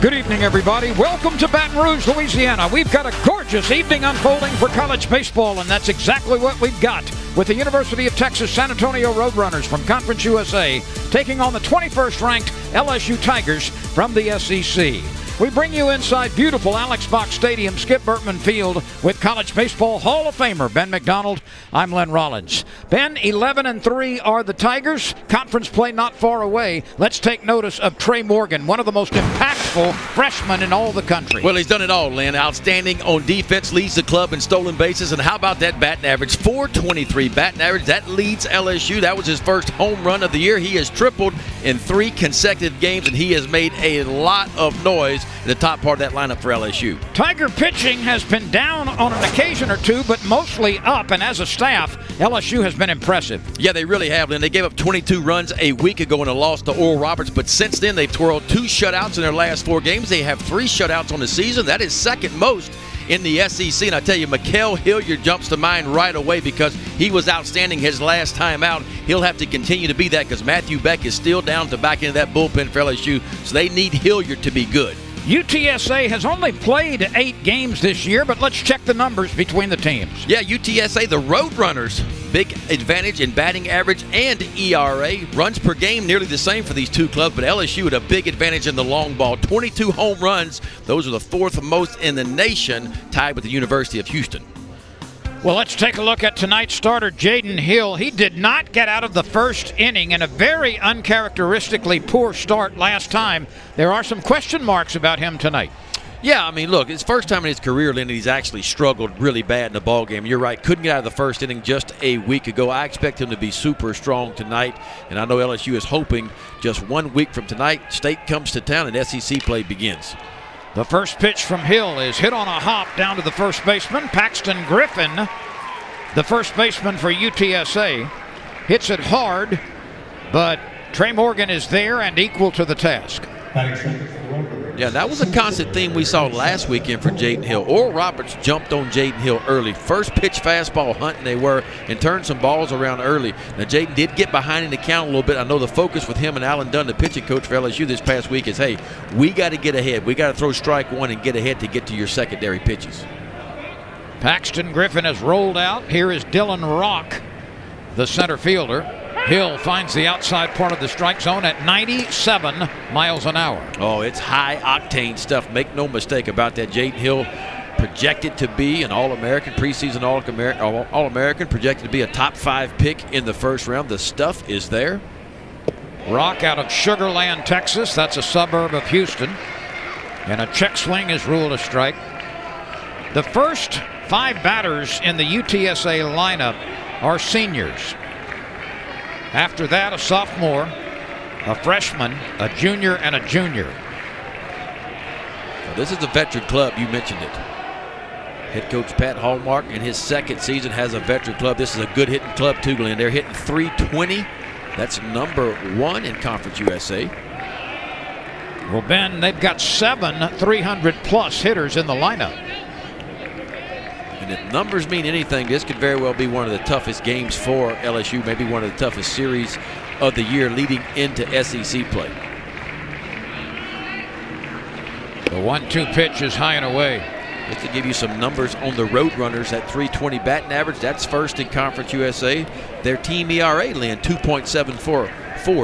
Good evening, everybody. Welcome to Baton Rouge, Louisiana. We've got a gorgeous evening unfolding for college baseball, and that's exactly what we've got with the University of Texas San Antonio Roadrunners from Conference USA taking on the 21st-ranked LSU Tigers from the SEC. We bring you inside beautiful Alex Box Stadium, Skip Bertman Field, with college baseball Hall of Famer Ben McDonald. I'm Len Rollins. Ben, 11-3 are the Tigers. Conference play not far away. Let's take notice of Trey Morgan, one of the most impactful freshmen in all the country. Well, he's done it all, Len. Outstanding on defense, leads the club in stolen bases. And how about that batting average? .423 batting average. That leads LSU. That was his first home run of the year. He has tripled in 3 consecutive games, and he has made a lot of noise in the top part of that lineup for LSU. Tiger pitching has been down on an occasion or two, but mostly up, and as a staff, LSU has been impressive. Yeah, they really have, Lynn. They gave up 22 runs a week ago in a loss to Oral Roberts, but since then they've twirled 2 shutouts in their last 4 games. They have 3 shutouts on the season. That is second most in the SEC, and I tell you, Mikael Hilliard jumps to mind right away because he was outstanding his last time out. He'll have to continue to be that because Matthew Beck is still down to back into that bullpen for LSU, so they need Hilliard to be good. UTSA has only played 8 games this year, but let's check the numbers between the teams. Yeah, UTSA, the Roadrunners, big advantage in batting average and ERA. Runs per game, nearly the same for these two clubs, but LSU had a big advantage in the long ball. 22 home runs. Those are the 4th most in the nation, tied with the University of Houston. Well, let's take a look at tonight's starter, Jaden Hill. He did not get out of the first inning in a very uncharacteristically poor start last time. There are some question marks about him tonight. Yeah, I mean, look, it's first time in his career, Lynn, he's actually struggled really bad in the ball game. You're right, couldn't get out of the first inning just a week ago. I expect him to be super strong tonight, and I know LSU is hoping just 1 week from tonight, State comes to town and SEC play begins. The first pitch from Hill is hit on a hop down to the first baseman. Paxton Griffin, the first baseman for UTSA, hits it hard, but Trey Morgan is there and equal to the task. Yeah, that was a constant theme we saw last weekend for Jaden Hill. Oral Roberts jumped on Jaden Hill early. First pitch fastball hunting they were and turned some balls around early. Now, Jaden did get behind in the count a little bit. I know the focus with him and Alan Dunn, the pitching coach for LSU this past week, is, hey, we got to get ahead. We got to throw strike one and get ahead to get to your secondary pitches. Paxton Griffin has rolled out. Here is Dylan Rock, the center fielder. Hill finds the outside part of the strike zone at 97 miles an hour. Oh, it's high-octane stuff. Make no mistake about that. Jaden Hill projected to be an All-American, preseason All-American, projected to be a top 5 pick in the first round. The stuff is there. Rock out of Sugar Land, Texas. That's a suburb of Houston. And a check swing is ruled a strike. The first 5 batters in the UTSA lineup are seniors. After that, a sophomore, a freshman, a junior, and a junior. Well, this is a veteran club. You mentioned it. Head coach Pat Hallmark in his second season has a veteran club. This is a good hitting club too, Glenn. They're hitting .320. That's number 1 in Conference USA. Well, Ben, they've got 7 300-plus hitters in the lineup. And if numbers mean anything, this could very well be one of the toughest games for LSU, maybe one of the toughest series of the year leading into SEC play. The 1-2 pitch is high and away. Just to give you some numbers on the Roadrunners, at .320 batting average, that's first in Conference USA. Their team ERA, Lynn, 2.74.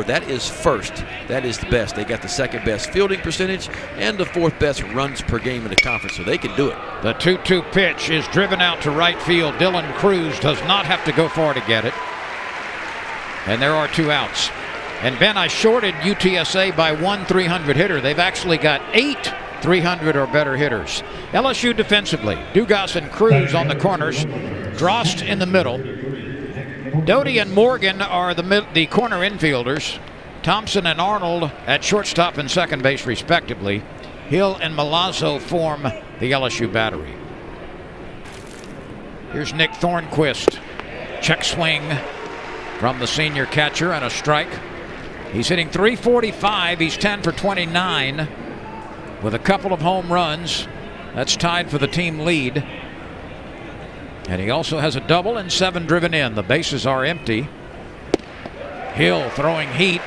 That is first. That is the best. They got the second best fielding percentage and the 4th best runs per game in the conference, so they can do it. The 2-2 pitch is driven out to right field. Dylan Cruz does not have to go far to get it. And there are 2 outs. And Ben, I shorted UTSA by 1 300 hitter. They've actually got 8 300 or better hitters. LSU defensively, Dugas and Cruz on the corners, Drost in the middle. Doty and Morgan are the corner infielders. Thompson and Arnold at shortstop and second base respectively. Hill and Milazzo form the LSU battery. Here's Nick Thornquist. Check swing from the senior catcher and a strike. He's hitting .345. He's 10 for 29 with a couple of home runs. That's tied for the team lead. And he also has a double and 7 driven in. The bases are empty. Hill throwing heat.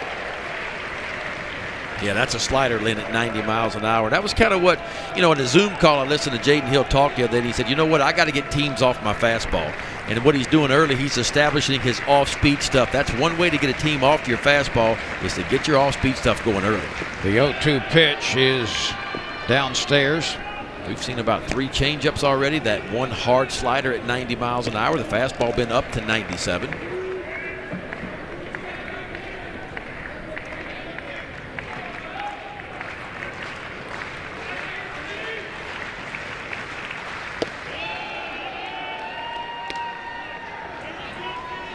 Yeah, that's a slider, Lynn, at 90 miles an hour. That was kind of what, in the Zoom call, I listened to Jaden Hill talk the other day, and he said, you know what, I got to get teams off my fastball. And what he's doing early, he's establishing his off-speed stuff. That's one way to get a team off your fastball, is to get your off-speed stuff going early. The 0-2 pitch is downstairs. We've seen about 3 changeups already. That one hard slider at 90 miles an hour. The fastball been up to 97.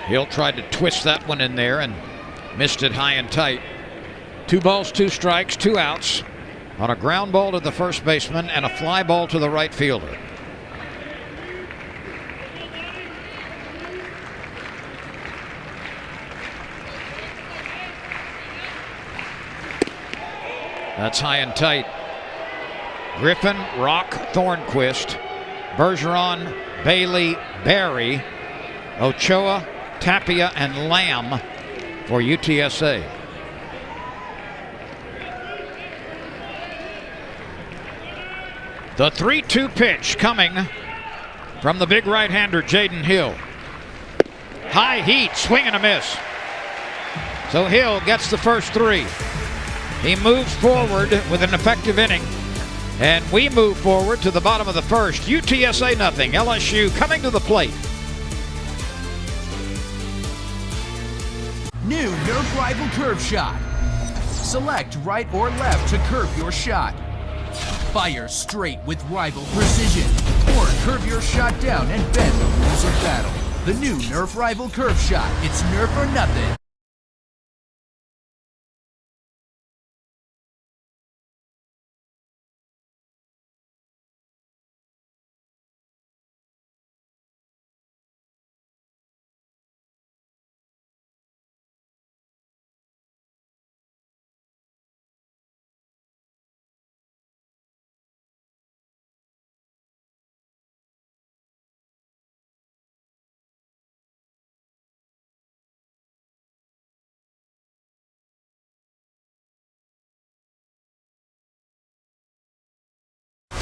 Hill tried to twist that one in there and missed it high and tight. 2 balls, 2 strikes, 2 outs on a ground ball to the first baseman and a fly ball to the right fielder. That's high and tight. Griffin, Rock, Thornquist, Bergeron, Bailey, Barry, Ochoa, Tapia, and Lamb for UTSA. The 3-2 pitch coming from the big right-hander, Jaden Hill. High heat, swing and a miss. So Hill gets the first 3. He moves forward with an effective inning. And we move forward to the bottom of the first. UTSA nothing. LSU coming to the plate. New Nerf Rival Curve Shot. Select right or left to curve your shot. Fire straight with Rival Precision. Or curve your shot down and bend the rules of battle. The new Nerf Rival Curve Shot. It's Nerf or nothing.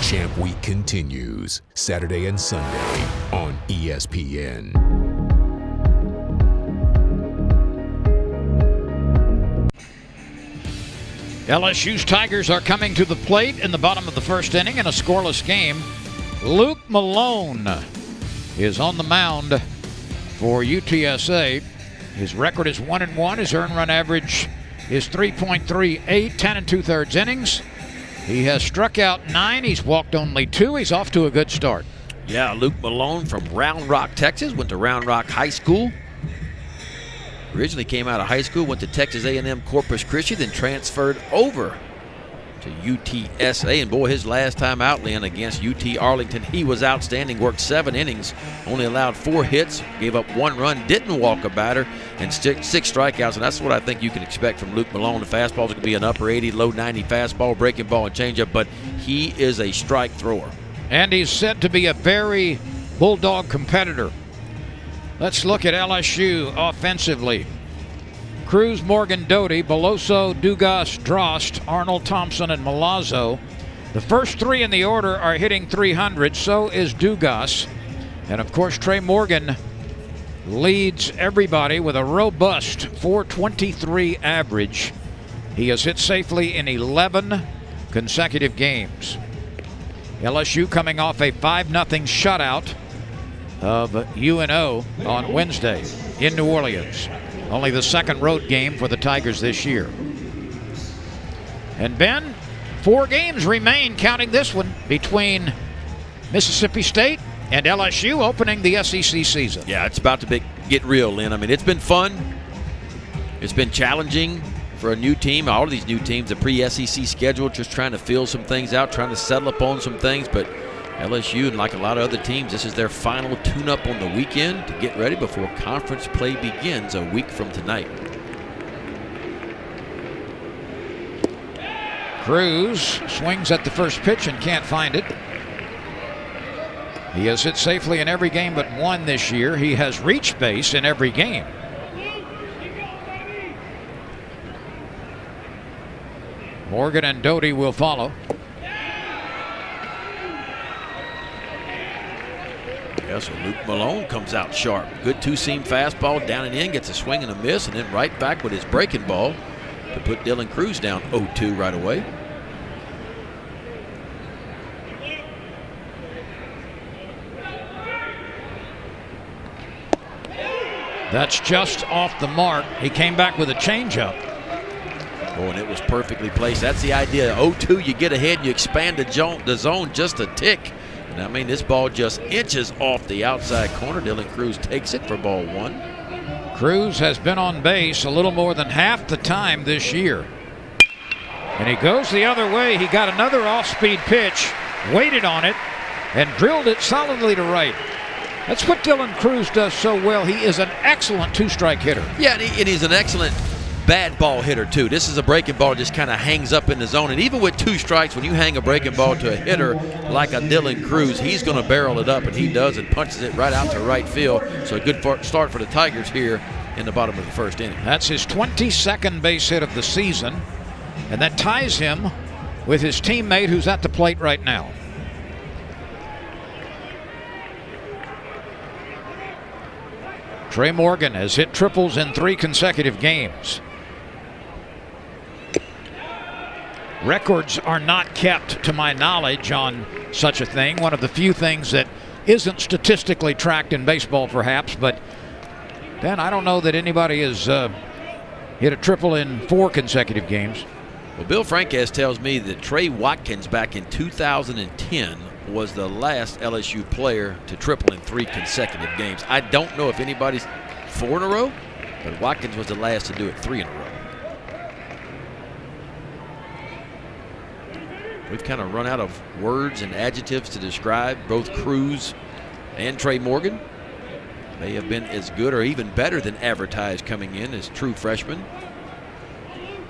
Champ Week continues Saturday and Sunday on ESPN. LSU's Tigers are coming to the plate in the bottom of the first inning in a scoreless game. Luke Malone is on the mound for UTSA. His record is 1-1. His earned run average is 3.38, 10 2/3 innings. He has struck out 9. He's walked only 2. He's off to a good start. Yeah, Luke Malone from Round Rock, Texas. Went to Round Rock High School. Originally came out of high school, went to Texas A&M Corpus Christi, then transferred over to UTSA. And boy, his last time out, Lynn, against UT Arlington, he was outstanding. Worked 7 innings, only allowed 4 hits, gave up 1 run, didn't walk a batter, and 6 strikeouts. And that's what I think you can expect from Luke Malone. The fastball's going to be an upper 80, low 90 fastball, breaking ball, and changeup, but he is a strike thrower. And he's said to be a very bulldog competitor. Let's look at LSU offensively. Cruz, Morgan, Doty, Beloso, Dugas, Drost, Arnold, Thompson, and Milazzo. The first 3 in the order are hitting .300. So is Dugas. And, of course, Trey Morgan leads everybody with a robust .423 average. He has hit safely in 11 consecutive games. LSU coming off a 5-0 shutout of UNO on Wednesday in New Orleans. Only the second road game for the Tigers this year. And Ben, 4 games remain, counting this one, between Mississippi State and LSU opening the SEC season. Yeah, it's about to get real, Lynn. I mean, it's been fun. It's been challenging for a new team. All of these new teams, a pre-SEC schedule, just trying to fill some things out, trying to settle upon some things. But LSU, and like a lot of other teams, this is their final tune-up on the weekend to get ready before conference play begins a week from tonight. Cruz swings at the first pitch and can't find it. He has hit safely in every game but 1 this year. He has reached base in every game. Morgan and Doty will follow. Yeah, so Luke Malone comes out sharp. Good two-seam fastball down and in, gets a swing and a miss, and then right back with his breaking ball to put Dylan Cruz down 0-2 right away. That's just off the mark. He came back with a changeup. Oh, and it was perfectly placed. That's the idea. 0-2, you get ahead and you expand the zone just a tick. And I mean, this ball just inches off the outside corner. Dylan Cruz takes it for ball one. Cruz has been on base a little more than half the time this year. And he goes the other way. He got another off-speed pitch, waited on it, and drilled it solidly to right. That's what Dylan Cruz does so well. He is an excellent two-strike hitter. Yeah, and he's an excellent bad ball hitter, too. This is a breaking ball just kind of hangs up in the zone. And even with 2 strikes, when you hang a breaking ball to a hitter like a Dylan Cruz, he's going to barrel it up, and he does, and punches it right out to right field. So a good start for the Tigers here in the bottom of the first inning. That's his 22nd base hit of the season, and that ties him with his teammate who's at the plate right now. Trey Morgan has hit triples in 3 consecutive games. Records are not kept, to my knowledge, on such a thing. One of the few things that isn't statistically tracked in baseball, perhaps. But then I don't know that anybody has hit a triple in 4 consecutive games. Well, Bill Franques tells me that Trey Watkins back in 2010 was the last LSU player to triple in 3 consecutive games. I don't know if anybody's 4 in a row, but Watkins was the last to do it 3 in a row. We've kind of run out of words and adjectives to describe both Cruz and Trey Morgan. They have been as good or even better than advertised coming in as true freshmen.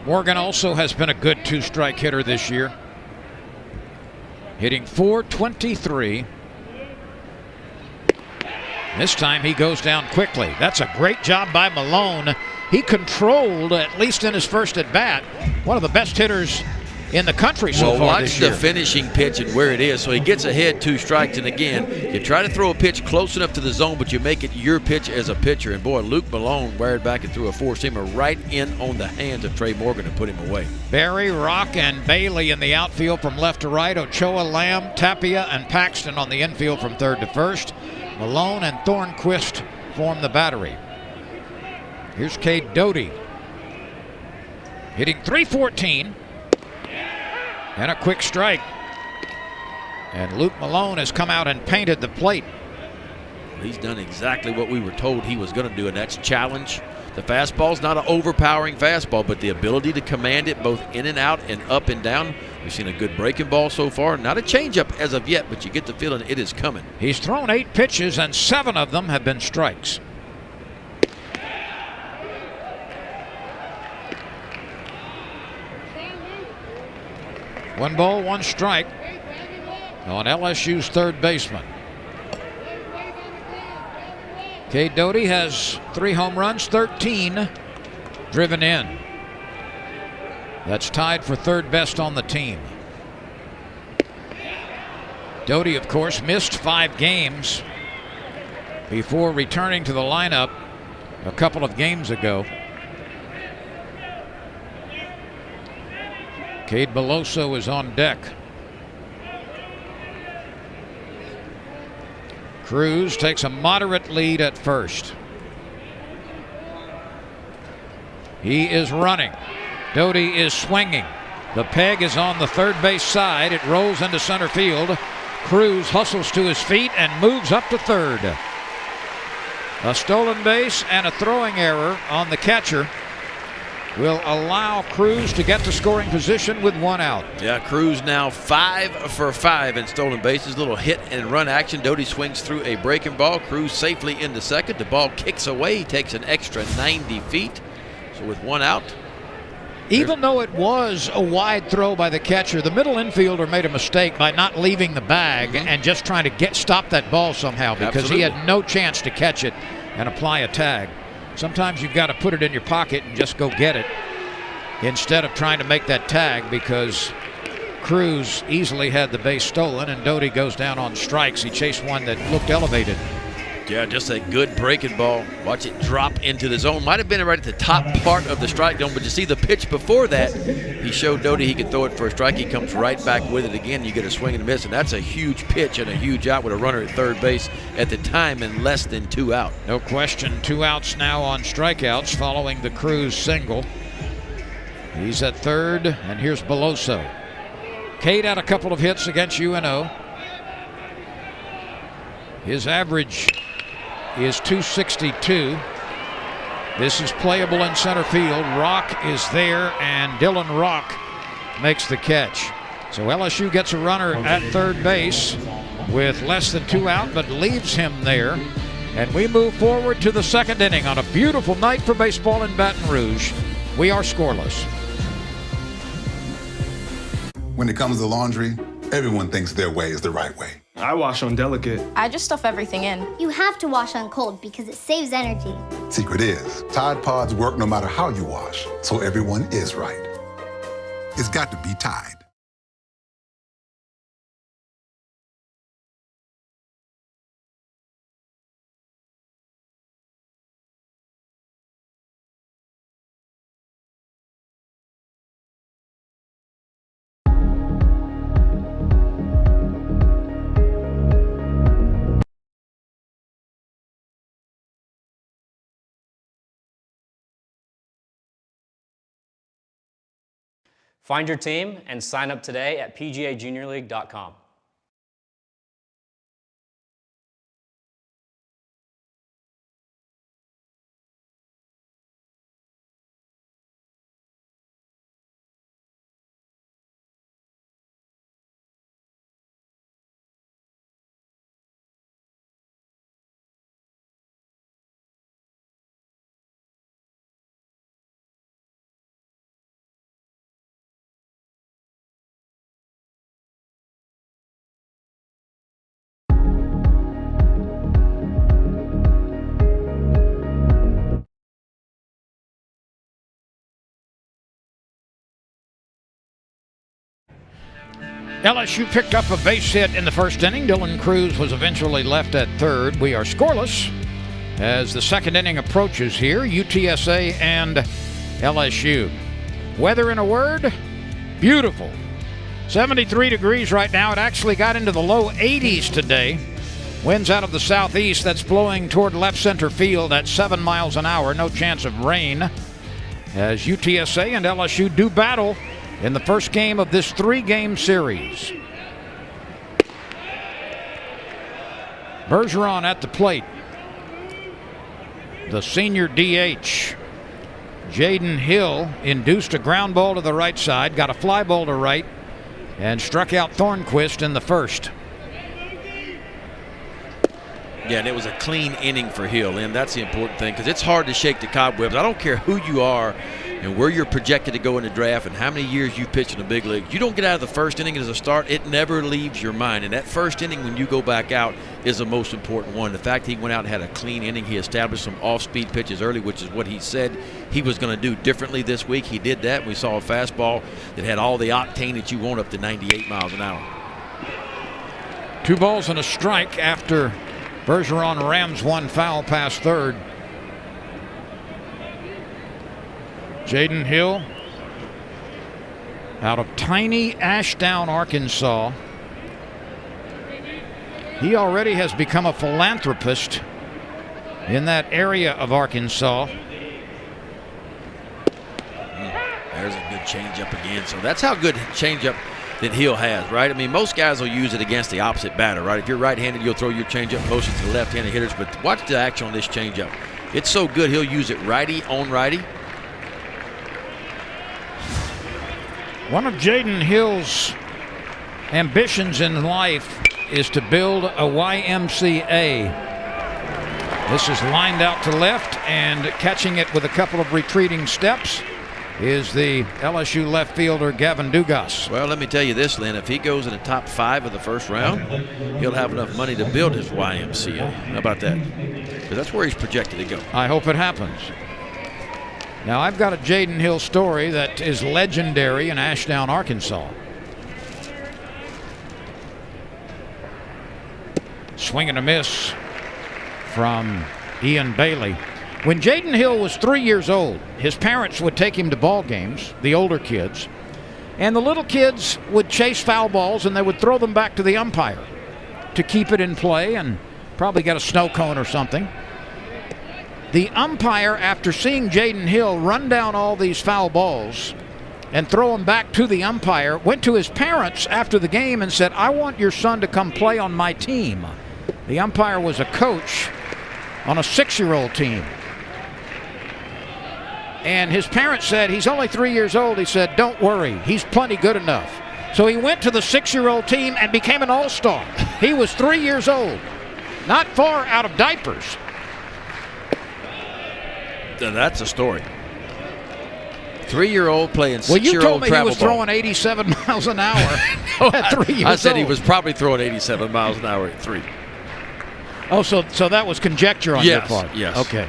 Morgan also has been a good 2-strike hitter this year, hitting .423. This time he goes down quickly. That's a great job by Malone. He controlled, at least in his first at bat, one of the best hitters in the country so far this year. Watch the finishing pitch and where it is. So he gets ahead 2 strikes, and again, you try to throw a pitch close enough to the zone, but you make it your pitch as a pitcher. And boy, Luke Malone wired back and threw a 4-seamer right in on the hands of Trey Morgan and put him away. Barry, Rock, and Bailey in the outfield from left to right. Ochoa, Lamb, Tapia, and Paxton on the infield from third to first. Malone and Thornquist form the battery. Here's Cade Doty, hitting .314. And a quick strike. And Luke Malone has come out and painted the plate. He's done exactly what we were told he was going to do, and that's challenge. The fastball's not an overpowering fastball, but the ability to command it both in and out and up and down. We've seen a good breaking ball so far. Not a changeup as of yet, but you get the feeling it is coming. He's thrown 8 pitches, and 7 of them have been strikes. One ball, 1 strike on LSU's third baseman. Cade Doty has 3 home runs, 13 driven in. That's tied for third best on the team. Doty, of course, missed 5 games before returning to the lineup a couple of games ago. Cade Beloso is on deck. Cruz takes a moderate lead at first. He is running. Doty is swinging. The peg is on the third base side. It rolls into center field. Cruz hustles to his feet and moves up to third. A stolen base and a throwing error on the catcher will allow Cruz to get to scoring position with 1 out. Yeah, Cruz now 5 for 5 in stolen bases. Little hit and run action. Doty swings through a breaking ball. Cruz safely into second. The ball kicks away. He takes an extra 90 feet. So with 1 out. Even though it was a wide throw by the catcher, the middle infielder made a mistake by not leaving the bag and just trying to stop that ball somehow, because he had no chance to catch it and apply a tag. Sometimes you've got to put it in your pocket and just go get it. instead of trying to make that tag, because Cruz easily had the base stolen, and Doty goes down on strikes. He chased one that looked elevated. Yeah, just a good breaking ball. Watch it drop into the zone. Might have been right at the top part of the strike zone, but you see the pitch before that, he showed Doty he could throw it for a strike. He comes right back with it again. You get a swing and a miss, and that's a huge pitch and a huge out with a runner at third base at the time and less than 2 out. No question, 2 outs now on strikeouts following the Cruz single. He's at third, and here's Beloso. Cade had a couple of hits against UNO. His average is .262. This is playable in center field. Rock is there, and Dylan Rock makes the catch. So LSU gets a runner at third base with less than 2 out, but leaves him there. And we move forward to the second inning on a beautiful night for baseball in Baton Rouge. We are scoreless. When it comes to laundry, everyone thinks their way is the right way. I wash on delicate. I just stuff everything in. You have to wash on cold because it saves energy. Secret is, Tide Pods work no matter how you wash, so everyone is right. It's got to be Tide. Find your team and sign up today at pgajuniorleague.com. LSU picked up a base hit in the first inning. Dylan Cruz was eventually left at third. We are scoreless as the second inning approaches here. UTSA and LSU. Weather in a word, beautiful. 73 degrees right now. It actually got into the low 80s today. Winds out of the southeast that's blowing toward left center field at 7 miles an hour. No chance of rain as UTSA and LSU do battle in the first game of this 3-game series. Bergeron at the plate. The senior DH. Jaden Hill induced a ground ball to the right side, got a fly ball to right, and struck out Thornquist in the first. Yeah, and it was a clean inning for Hill, and that's the important thing because it's hard to shake the cobwebs. I don't care who you are and where you're projected to go in the draft and how many years you pitched in the big league. You don't get out of the first inning as a start, it never leaves your mind. And that first inning when you go back out is the most important one. The fact he went out and had a clean inning, he established some off-speed pitches early, which is what he said he was going to do differently this week. He did that. We saw a fastball that had all the octane that you want up to 98 miles an hour. 2 balls and a strike after Bergeron rams one foul past third. Jaden Hill out of tiny Ashdown, Arkansas. He already has become a philanthropist in that area of Arkansas. There's a good changeup again. So that's how good changeup that Hill has, right? I mean, most guys will use it against the opposite batter, right? If you're right-handed, you'll throw your changeup mostly to the left-handed hitters, but watch the action on this changeup. It's so good, he'll use it righty on righty. One of Jaden Hill's ambitions in life is to build a YMCA. This is lined out to left, and catching it with a couple of retreating steps is the LSU left fielder Gavin Dugas. Well, let me tell you this, Lynn. If he goes in the top 5 of the first round, he'll have enough money to build his YMCA. How about that? Because that's where he's projected to go. I hope it happens. Now, I've got a Jaden Hill story that is legendary in Ashdown, Arkansas. Swing and a miss from Ian Bailey. When Jaden Hill was 3 years old, his parents would take him to ball games, the older kids, and the little kids would chase foul balls and they would throw them back to the umpire to keep it in play and probably get a snow cone or something. The umpire, after seeing Jaden Hill run down all these foul balls and throw them back to the umpire, went to his parents after the game and said, "I want your son to come play on my team." The umpire was a coach on a 6-year-old team. And his parents said, "He's only 3 years old." He said, "Don't worry, he's plenty good enough." So he went to the 6-year-old team and became an all-star. He was 3 years old, not far out of diapers. That's a story. 3-year-old playing 6-year-old Well, you told me he was ball. throwing 87 miles an hour at 3 years old. I said he was probably throwing 87 miles an hour at 3. Oh, so that was conjecture on your part? Yes. Okay.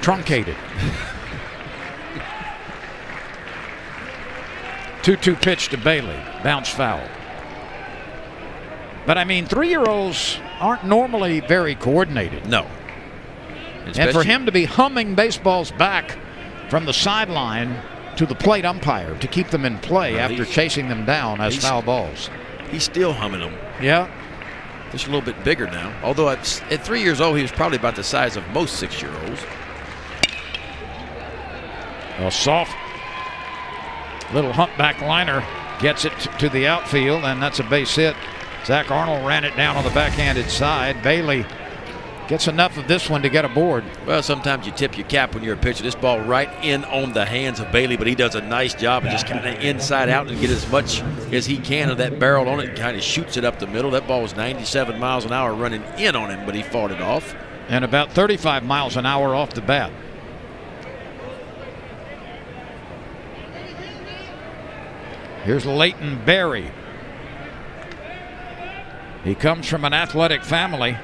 Truncated. 2-2 pitch to Bailey. Bounce foul. But I mean, 3-year-olds aren't normally very coordinated. No. And for him to be humming baseballs back from the sideline to the plate umpire to keep them in play after chasing them down as foul balls. He's still humming them. Yeah. Just a little bit bigger now. Although at 3 years old, he was probably about the size of most 6-year-olds. A soft little humpback liner gets it to the outfield, and that's a base hit. Zach Arnold ran it down on the backhanded side. Bailey gets enough of this one to get aboard. Well, sometimes you tip your cap when you're a pitcher. This ball right in on the hands of Bailey, but he does a nice job of just kind of inside out and get as much as he can of that barrel on it and kind of shoots it up the middle. That ball was 97 miles an hour running in on him, but he fought it off. And about 35 miles an hour off the bat. Here's Leighton Berry. He comes from an athletic family.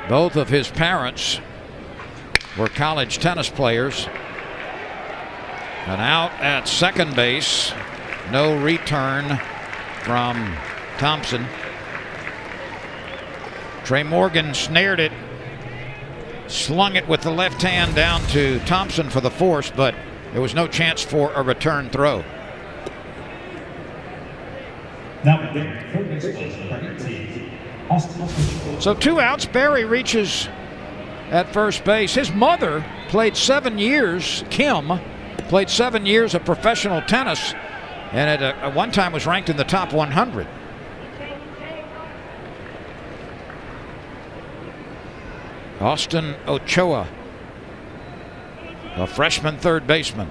Both of his parents were college tennis players. And out at second base, no return from Thompson. Trey Morgan snared it, slung it with the left hand down to Thompson for the force, but there was no chance for a return throw. So 2 outs. Berry reaches at first base. His mother played 7 years, Kim, played 7 years of professional tennis, and at one time was ranked in the top 100. Austin Ochoa, a freshman third baseman.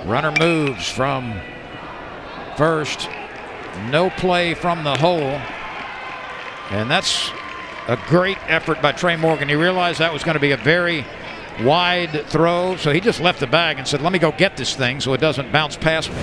Runner moves from first. No play from the hole. And that's a great effort by Trey Morgan. He realized that was going to be a very wide throw, so he just left the bag and said, "Let me go get this thing so it doesn't bounce past me."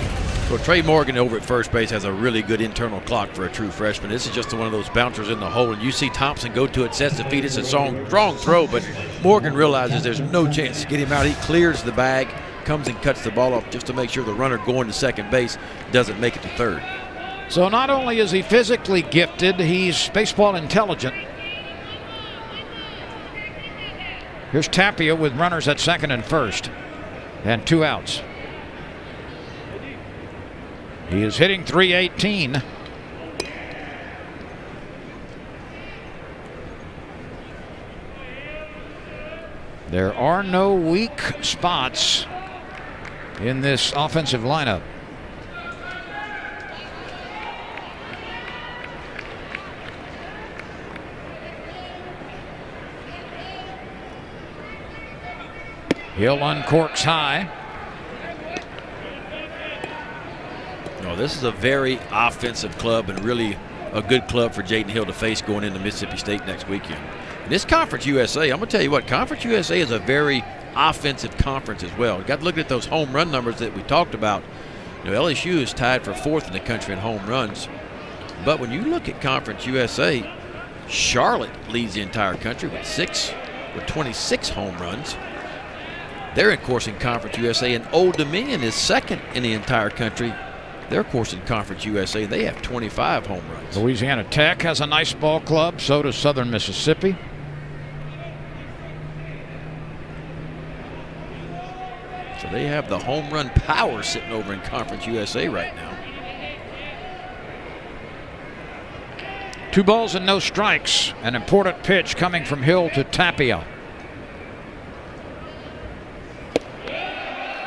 Well, Trey Morgan over at first base has a really good internal clock for a true freshman. This is just one of those bouncers in the hole, and you see Thompson go to it, sets the feet. It's a strong throw, but Morgan realizes there's no chance to get him out. He clears the bag, comes and cuts the ball off just to make sure the runner going to second base doesn't make it to third. So not only is he physically gifted, he's baseball intelligent. Here's Tapia with runners at second and first and 2 outs. He is hitting .318. There are no weak spots in this offensive lineup. Hill uncorks high. No, this is a very offensive club and really a good club for Jaden Hill to face going into Mississippi State next weekend. And this Conference USA, I'm going to tell you what, Conference USA is a very offensive conference as well. You got to look at those home run numbers that we talked about. You know, LSU is tied for 4th in the country in home runs. But when you look at Conference USA, Charlotte leads the entire country with 6 with 26 home runs. They're, of course, in Conference USA, and Old Dominion is second in the entire country. They're, of course, in Conference USA. They have 25 home runs. Louisiana Tech has a nice ball club. So does Southern Mississippi. So they have the home run power sitting over in Conference USA right now. 2 balls and no strikes. An important pitch coming from Hill to Tapia.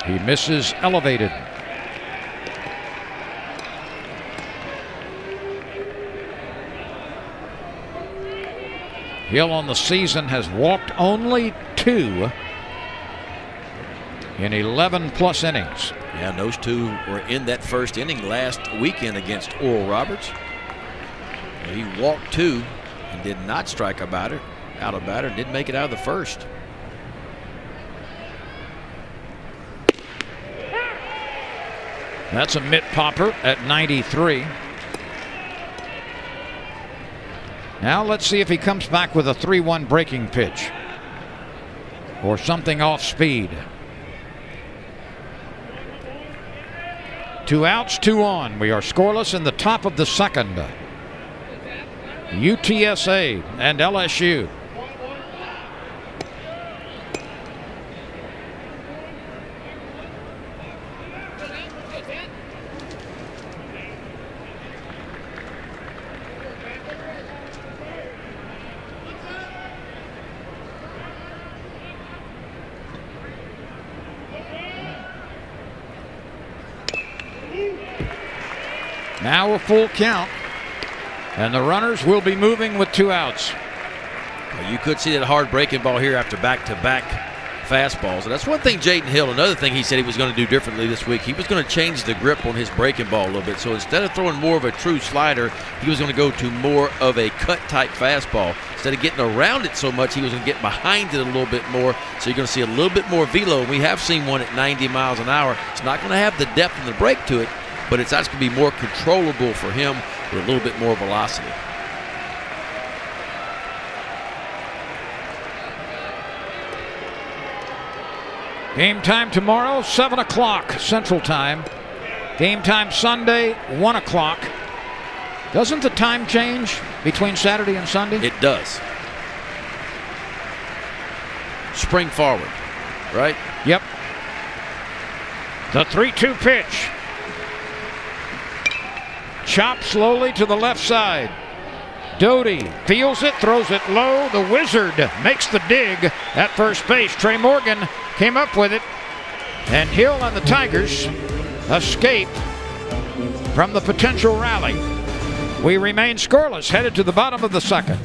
He misses elevated. Hill on the season has walked only 2 in 11+ innings. Yeah, and those 2 were in that first inning last weekend against Oral Roberts. He walked 2 and did not strike out of batter, and didn't make it out of the first. That's a mitt popper at 93. Now let's see if he comes back with a 3-1 breaking pitch or something off speed. 2 outs, 2 on. We are scoreless in the top of the second. UTSA and LSU. Now a full count, and the runners will be moving with 2 outs. Well, you could see that hard breaking ball here after back-to-back fastballs. And that's one thing Jaden Hill, another thing he said he was going to do differently this week. He was going to change the grip on his breaking ball a little bit. So instead of throwing more of a true slider, he was going to go to more of a cut-type fastball. Instead of getting around it so much, he was going to get behind it a little bit more. So you're going to see a little bit more velo. We have seen one at 90 miles an hour. It's not going to have the depth and the break to it, but it's actually going to be more controllable for him with a little bit more velocity. Game time tomorrow, 7 o'clock Central Time. Game time Sunday, 1 o'clock. Doesn't the time change between Saturday and Sunday? It does. Spring forward, right? Yep. The 3-2 pitch. Chopped slowly to the left side. Doty feels it, throws it low. The Wizard makes the dig at first base. Trey Morgan came up with it. And Hill and the Tigers escape from the potential rally. We remain scoreless, headed to the bottom of the second.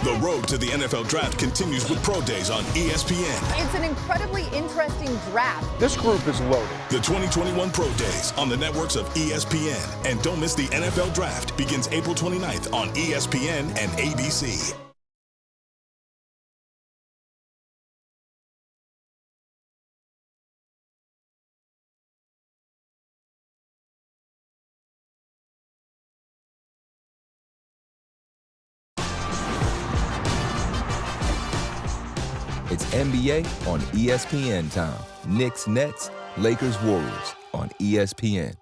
The road to the NFL Draft continues with Pro Days on ESPN. It's an incredibly interesting draft. This group is loaded. The 2021 Pro Days on the networks of ESPN. And don't miss the NFL Draft. Begins April 29th on ESPN and ABC. It's NBA on ESPN time. Knicks, Nets, Lakers, Warriors on ESPN.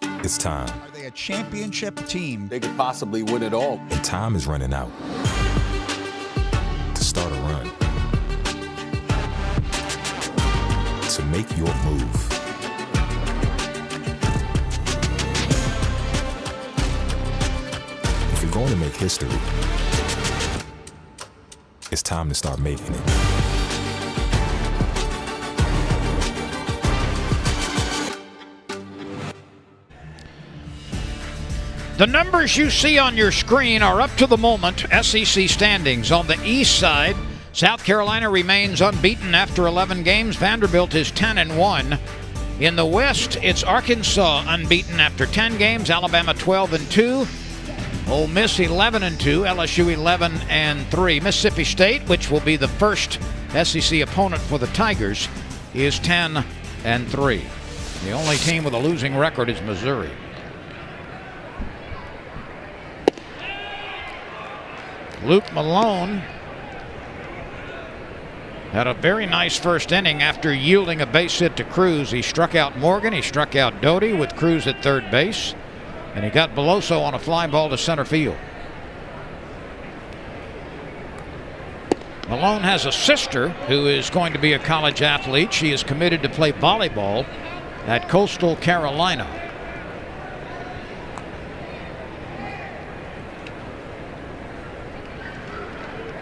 It's time. Are they a championship team? They could possibly win it all. And time is running out to start a run. To make your move. If you're going to make history, it's time to start making it. The numbers you see on your screen are up to the moment SEC standings. On the east side, South Carolina remains unbeaten after 11 games. Vanderbilt is 10-1. In the west, it's Arkansas unbeaten after 10 games. Alabama 12-2. Ole Miss 11-2. LSU 11-3. Mississippi State, which will be the first SEC opponent for the Tigers, is 10-3. The only team with a losing record is Missouri. Luke Malone had a very nice first inning after yielding a base hit to Cruz. He struck out Morgan, he struck out Doty with Cruz at third base, and he got Beloso on a fly ball to center field. Malone has a sister who is going to be a college athlete. She is committed to play volleyball at Coastal Carolina.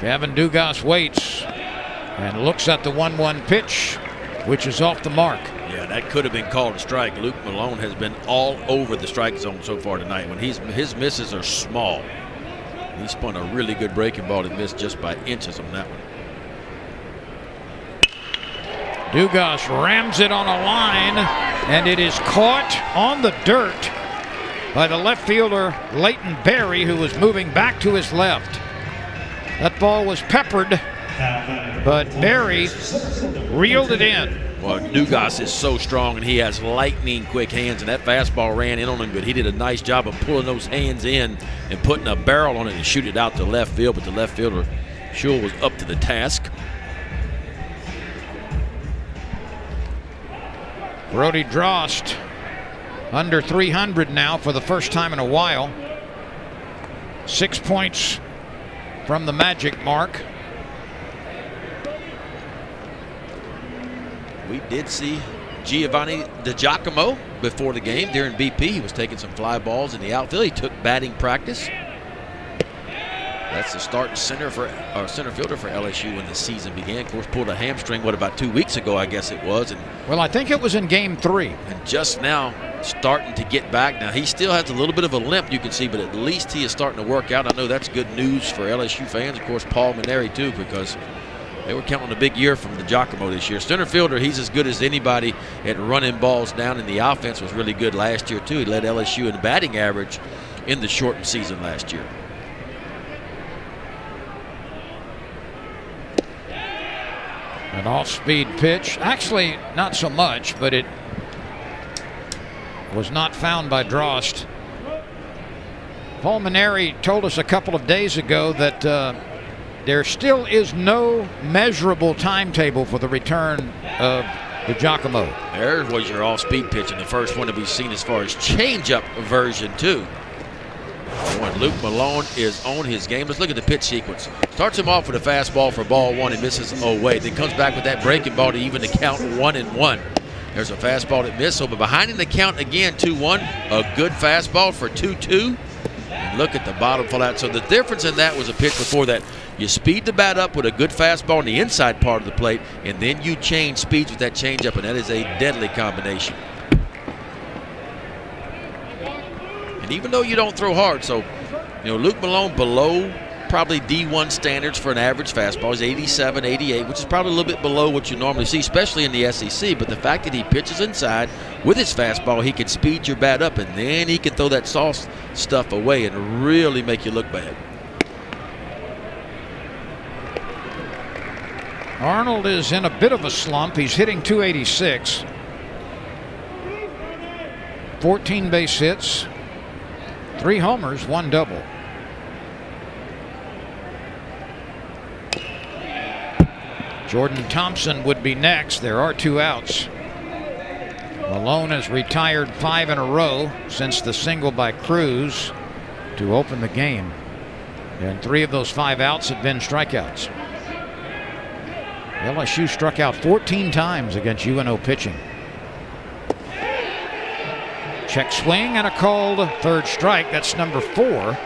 Gavin Dugas waits and looks at the 1-1 pitch, which is off the mark. Yeah, that could have been called a strike. Luke Malone has been all over the strike zone so far tonight. When his misses are small. He spun a really good breaking ball and missed just by inches on that one. Dugas rams it on a line, and it is caught on the dirt by the left fielder Leighton Berry, who was moving back to his left. That ball was peppered, but Berry reeled it in. Well, Dugas is so strong, and he has lightning quick hands, and that fastball ran in on him, but he did a nice job of pulling those hands in and putting a barrel on it and shoot it out to left field, but the left fielder, Schul, was up to the task. Brody Drost under 300 now for the first time in a while. 6 points from the magic mark. We did see Giovanni DiGiacomo before the game during BP. He was taking some fly balls in the outfield. He took batting practice. That's the starting center fielder for LSU when the season began. Of course, pulled a hamstring, about 2 weeks ago, I guess it was. Well, I think it was in game 3. And just now starting to get back. Now, he still has a little bit of a limp, you can see, but at least he is starting to work out. I know that's good news for LSU fans. Of course, Paul Maneri, too, because they were counting on a big year from DiGiacomo this year. Center fielder, he's as good as anybody at running balls down, and the offense was really good last year, too. He led LSU in batting average in the shortened season last year. An off-speed pitch. Actually, not so much, but it was not found by Drost. Paul Maneri told us a couple of days ago that there still is no measurable timetable for the return of DiGiacomo. There was your off-speed pitch, and the first one that we've seen as far as change-up version 2. When Luke Malone is on his game. Let's look at the pitch sequence. Starts him off with a fastball for ball 1 and misses away. Then comes back with that breaking ball to even the count 1-1. There's a fastball that missed. So behind in the count again, 2-1. A good fastball for 2-2. And look at the bottom fall out. So the difference in that was a pitch before that. You speed the bat up with a good fastball on the inside part of the plate, and then you change speeds with that changeup, and that is a deadly combination. And even though you don't throw hard, so, Luke Malone below probably D1 standards for an average fastball. He's 87, 88, which is probably a little bit below what you normally see, especially in the SEC. But the fact that he pitches inside with his fastball, he can speed your bat up, and then he can throw that soft stuff away and really make you look bad. Arnold is in a bit of a slump. He's hitting .286. 14 base hits. 3 homers, 1 double. Jordan Thompson would be next. There are 2 outs. Malone has retired 5 in a row since the single by Cruz to open the game. And 3 of those 5 outs have been strikeouts. LSU struck out 14 times against UNO pitching. Check swing and a called third strike. That's number 4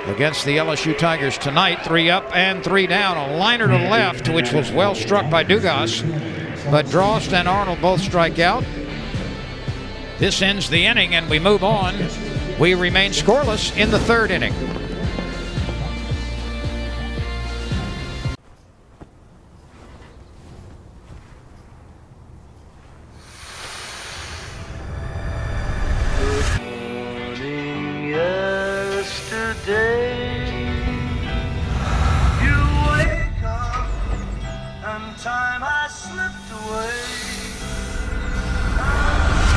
against the LSU Tigers tonight. 3 up and 3 down. A liner to left, which was well struck by Dugas, but Drost and Arnold both strike out. This ends the inning, and we move on. We remain scoreless in the 3rd inning.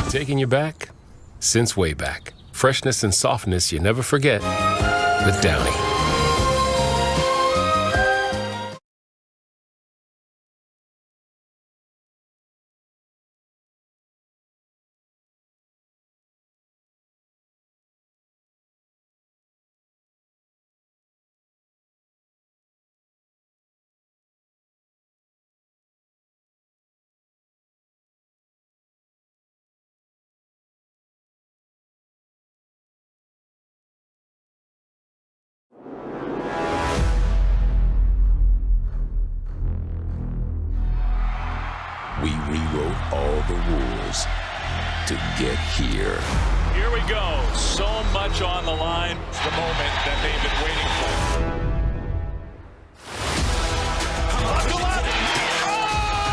Taking you back since way back. Freshness and softness you never forget with Downy. We rewrote all the rules to get here. Here we go. So much on the line. It's the moment that they've been waiting for.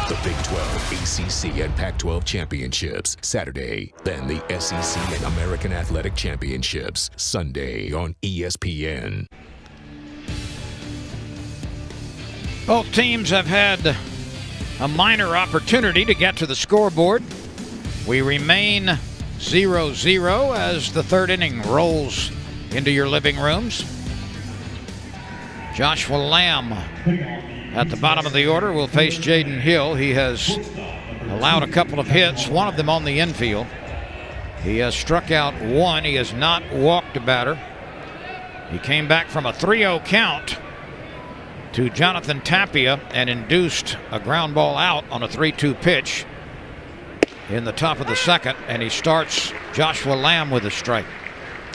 The Big 12, ACC, and Pac-12 championships, Saturday. Then the SEC and American Athletic Championships, Sunday on ESPN. Both teams have had a minor opportunity to get to the scoreboard. We remain 0-0 as the 3rd inning rolls into your living rooms. Joshua Lamb at the bottom of the order will face Jaden Hill. He has allowed a couple of hits, one of them on the infield. He has struck out 1. He has not walked a batter. He came back from a 3-0 count to Jonathan Tapia and induced a ground ball out on a 3-2 pitch in the top of the 2nd, and he starts Joshua Lamb with a strike.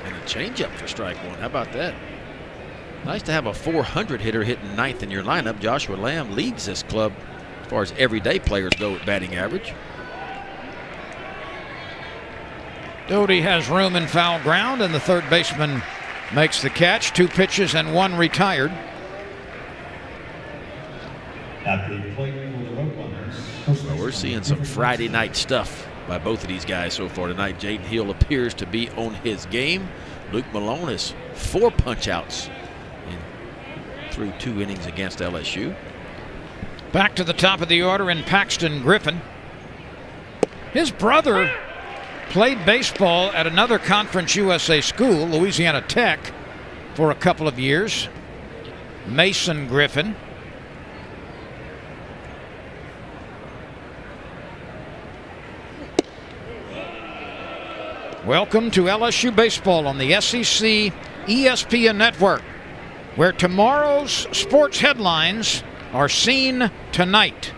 And a changeup for strike 1. How about that? Nice to have a 400 hitter hitting 9th in your lineup. Joshua Lamb leads this club as far as everyday players go at batting average. Doty has room in foul ground, and the 3rd baseman makes the catch. 2 pitches and 1 retired. Well, we're seeing some Friday night stuff by both of these guys so far tonight. Jaden Hill appears to be on his game. Luke Malone is 4 punch-outs through 2 innings against LSU. Back to the top of the order in Paxton Griffin. His brother played baseball at another Conference USA school, Louisiana Tech, for a couple of years. Mason Griffin. Welcome to LSU Baseball on the SEC ESPN Network, where tomorrow's sports headlines are seen tonight.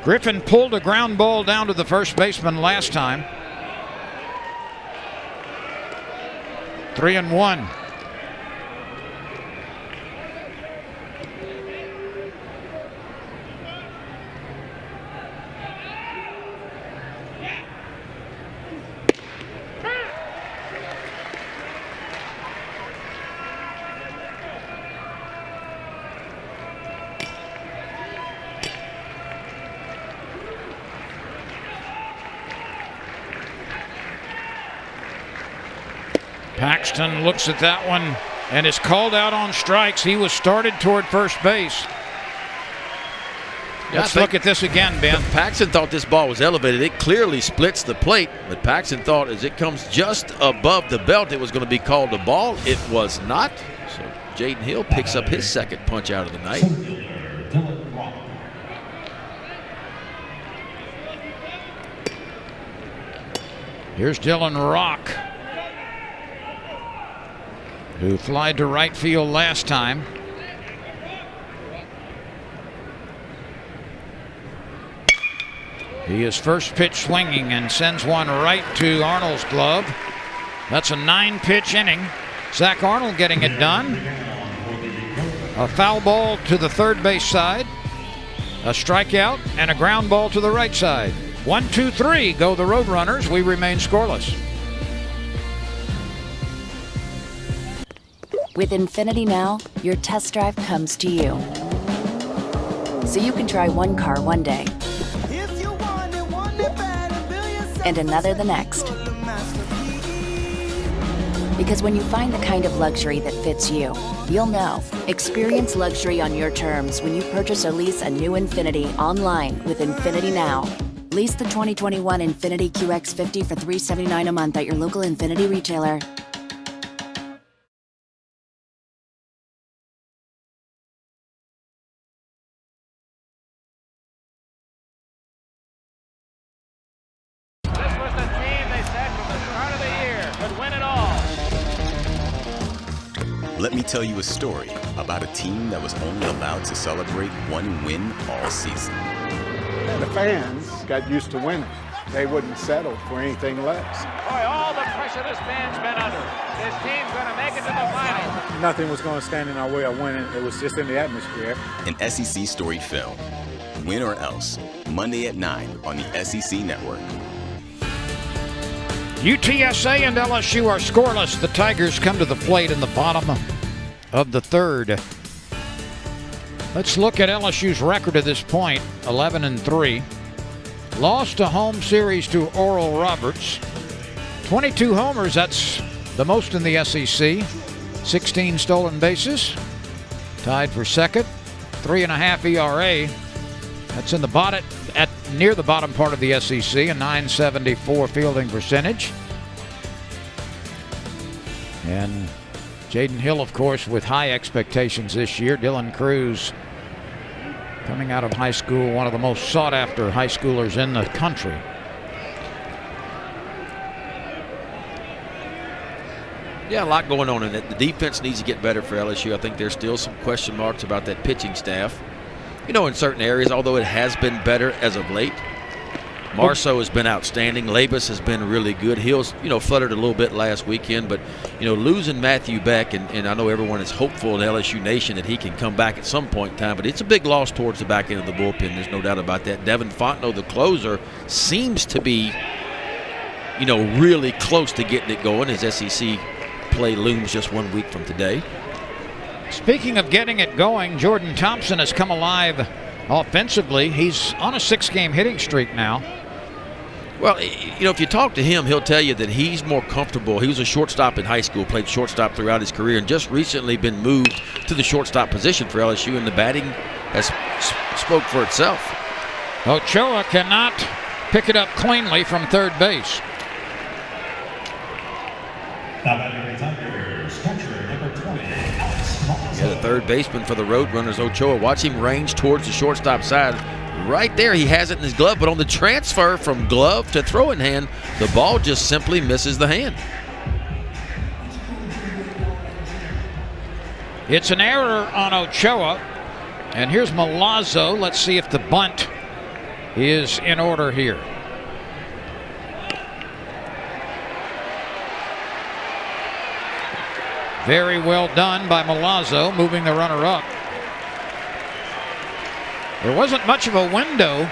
Griffin pulled a ground ball down to the first baseman last time. 3-1. Paxton looks at that one and is called out on strikes. He was started toward first base. Let's look at this again, Ben. Paxton thought this ball was elevated. It clearly splits the plate, but Paxton thought as it comes just above the belt, it was going to be called a ball. It was not. So Jaden Hill picks up his 2nd punch out of the night. Here's Dylan Rock. who flied to right field last time. He is first pitch swinging and sends one right to Arnold's glove. That's a 9-pitch inning. Zach Arnold getting it done. A foul ball to the third base side, a strikeout, and a ground ball to the right side. 1, 2, 3 go the Roadrunners. We remain scoreless. With Infiniti Now, your test drive comes to you. So you can try one car one day and another the next. Because when you find the kind of luxury that fits you, you'll know. Experience luxury on your terms when you purchase or lease a new Infiniti online with Infiniti Now. Lease the 2021 Infiniti QX50 for $379 a month at your local Infiniti retailer. This was the team they said from the start of the year could win it all. Let me tell you a story about a team that was only allowed to celebrate one win all season. The fans got used to winning. They wouldn't settle for anything less. Boy, all the pressure this band's been under. This team's going to make it to the final. Nothing was going to stand in our way of winning. It was just in the atmosphere. An SEC story film. Win or Else. Monday at 9 on the SEC Network. UTSA and LSU are scoreless. The Tigers come to the plate in the bottom of the third. Let's look at LSU's record at this point, 11-3. Lost a home series to Oral Roberts. 22 homers, that's the most in the SEC. 16 stolen bases. Tied for second. 3.5 ERA. That's in the bottom, near the bottom part of the SEC, a .974 fielding percentage. And Jaden Hill, of course, with high expectations this year. Dylan Cruz, coming out of high school, one of the most sought-after high schoolers in the country. Yeah, a lot going on in it. The defense needs to get better for LSU. I think there's still some question marks about that pitching staff. You know, in certain areas, although it has been better as of late. Marceau has been outstanding. Labus has been really good. Hill's, fluttered a little bit last weekend, but, losing Matthew Beck, and I know everyone is hopeful in LSU Nation that he can come back at some point in time, but it's a big loss towards the back end of the bullpen. There's no doubt about that. Devin Fontenot, the closer, seems to be, really close to getting it going as SEC play looms just 1 week from today. Speaking of getting it going, Jordan Thompson has come alive offensively. He's on a 6-game hitting streak now. Well, if you talk to him, he'll tell you that he's more comfortable. He was a shortstop in high school, played shortstop throughout his career, and just recently been moved to the shortstop position for LSU, and the batting has spoke for itself. Ochoa cannot pick it up cleanly from third base. Yeah, the third baseman for the Roadrunners, Ochoa. Watch him range towards the shortstop side. Right there, he has it in his glove, but on the transfer from glove to throwing hand, the ball just simply misses the hand. It's an error on Ochoa, and here's Milazzo. Let's see if the bunt is in order here. Very well done by Milazzo, moving the runner up. There wasn't much of a window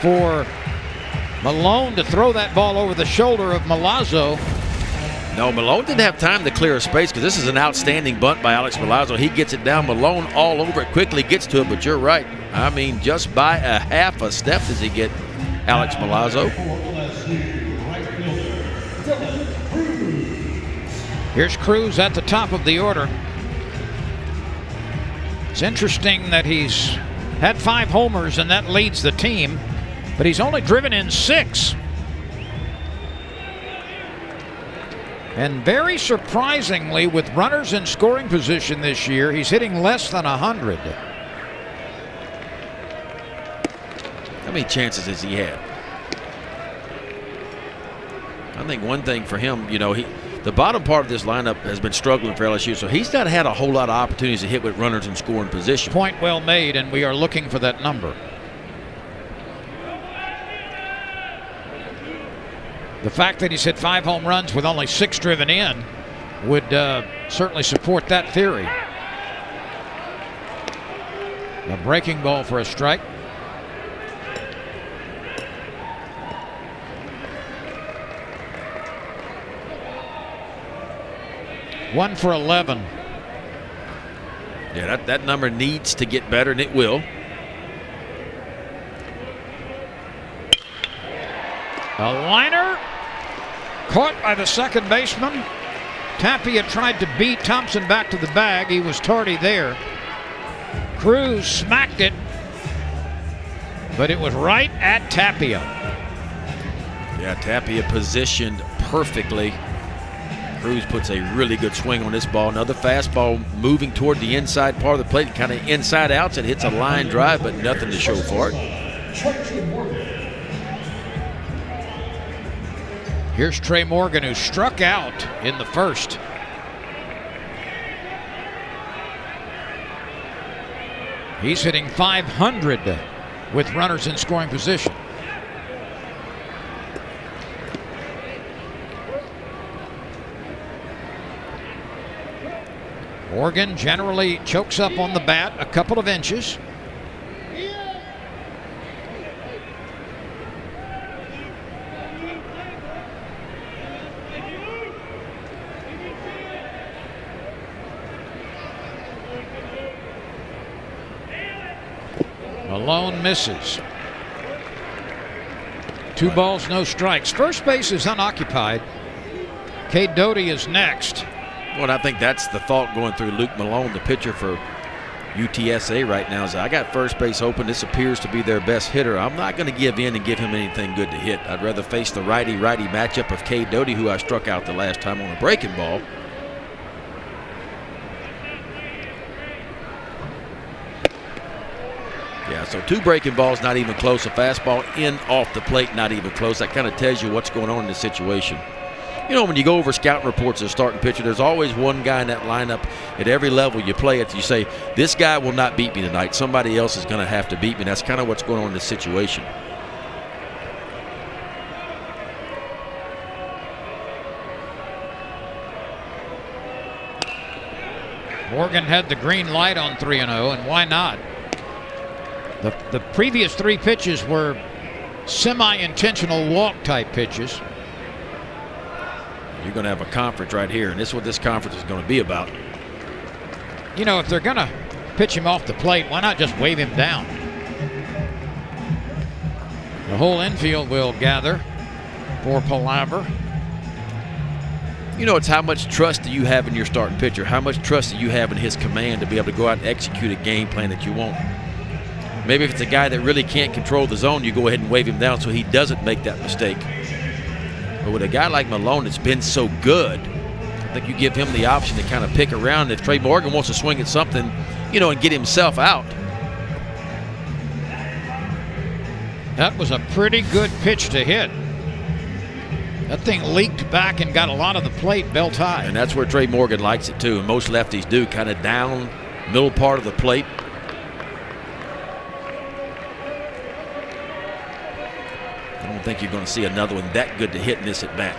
for Malone to throw that ball over the shoulder of Milazzo. No, Malone didn't have time to clear a space because this is an outstanding bunt by Alex Milazzo. He gets it down. Malone all over it, quickly gets to it, but you're right. I mean, just by a half a step does he get Alex Milazzo. Here's Cruz at the top of the order. It's interesting that he's had 5 homers and that leads the team, but he's only driven in 6. And very surprisingly, with runners in scoring position this year, he's hitting less than 100. How many chances has he had? I think one thing for him, the the bottom part of this lineup has been struggling for LSU, so he's not had a whole lot of opportunities to hit with runners in scoring position. Point well made, and we are looking for that number. The fact that he's hit 5 home runs with only 6 driven in would certainly support that theory. A breaking ball for a strike. One for 11. Yeah, that number needs to get better, and it will. A liner caught by the second baseman. Tapia tried to beat Thompson back to the bag. He was tardy there. Cruz smacked it, but it was right at Tapia. Yeah, Tapia positioned perfectly. Cruz puts a really good swing on this ball. Another fastball moving toward the inside part of the plate, kind of inside outs. It hits a line drive, but nothing to show for it. Here's Trey Morgan, who struck out in the first. He's hitting .500 with runners in scoring position. Morgan generally chokes up on the bat a couple of inches. Malone misses. 2 balls, no strikes. First base is unoccupied. Cade Doty is next. Well, I think that's the thought going through Luke Malone, the pitcher for UTSA right now, is I got first base open. This appears to be their best hitter. I'm not going to give in and give him anything good to hit. I'd rather face the righty-righty matchup of Cade Doty, who I struck out the last time on a breaking ball. Yeah, so 2 breaking balls, not even close. A fastball in off the plate, not even close. That kind of tells you what's going on in this situation. You know, when you go over scouting reports as a starting pitcher, there's always one guy in that lineup at every level you play at. You say, this guy will not beat me tonight. Somebody else is going to have to beat me. That's kind of what's going on in this situation. Morgan had the green light on 3-0, and why not? The previous 3 pitches were semi-intentional walk-type pitches. You're going to have a conference right here, and this is what this conference is going to be about. You know, if they're going to pitch him off the plate, why not just wave him down? The whole infield will gather for palaver. You know, it's how much trust do you have in your starting pitcher? How much trust do you have in his command to be able to go out and execute a game plan that you want? Maybe if it's a guy that really can't control the zone, you go ahead and wave him down so he doesn't make that mistake. But with a guy like Malone that's been so good, I think you give him the option to kind of pick around. If Trey Morgan wants to swing at something, you know, and get himself out. That was a pretty good pitch to hit. That thing leaked back and got a lot of the plate belt high. And that's where Trey Morgan likes it too. And most lefties do, kind of down middle part of the plate. I don't think you're going to see another one that good to hit in this at bat.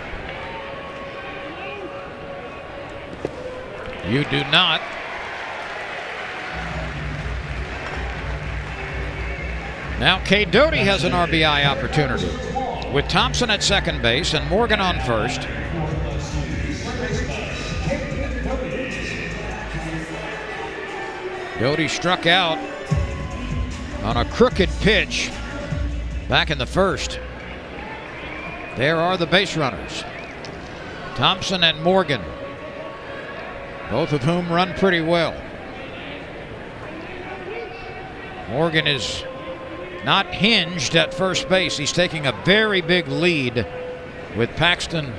You do not. Now Cade Doty has an RBI opportunity with Thompson at second base and Morgan on first. Doty struck out on a crooked pitch back in the first. There are the base runners, Thompson and Morgan, both of whom run pretty well. Morgan is not hinged at first base. He's taking a very big lead with Paxton,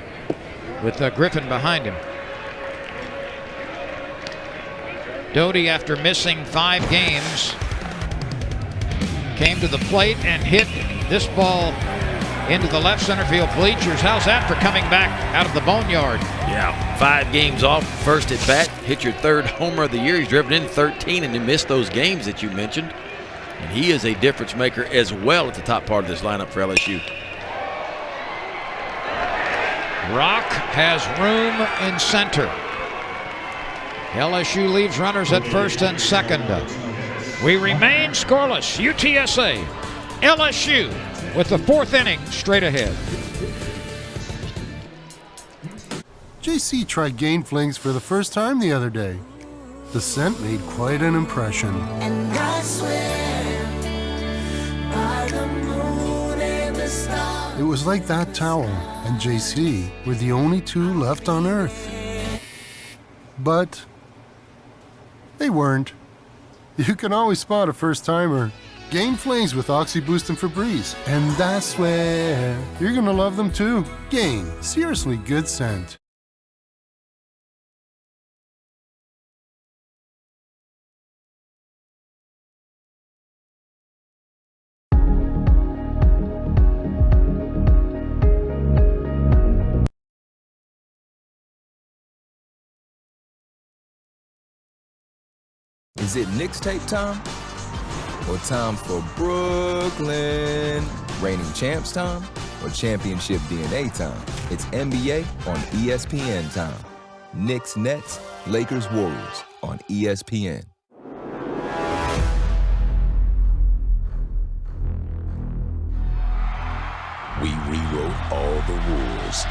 with Griffin behind him. Doty, after missing 5 games, came to the plate and hit this ball into the left center field bleachers. How's that for coming back out of the boneyard? Yeah, 5 games off, first at bat, hit your 3rd homer of the year. He's driven in 13, and you missed those games that you mentioned. And he is a difference maker as well at the top part of this lineup for LSU. Rock has room in center. LSU leaves runners at first and second. We remain scoreless. UTSA, LSU with the 4th inning straight ahead. JC tried Gain Flings for the first time the other day. The scent made quite an impression. And I swear by the moon and the stars. It was like that towel and JC were the only 2 left on Earth. But they weren't. You can always spot a first-timer. Gain Flings with Oxy Boost and Febreze. And I swear you're gonna love them too. Gain, seriously good scent. Is it Knicks tape time? Or time for Brooklyn? Reigning champs time? Or championship DNA time? It's NBA on ESPN time. Knicks Nets, Lakers Warriors on ESPN. We rewrote all the rules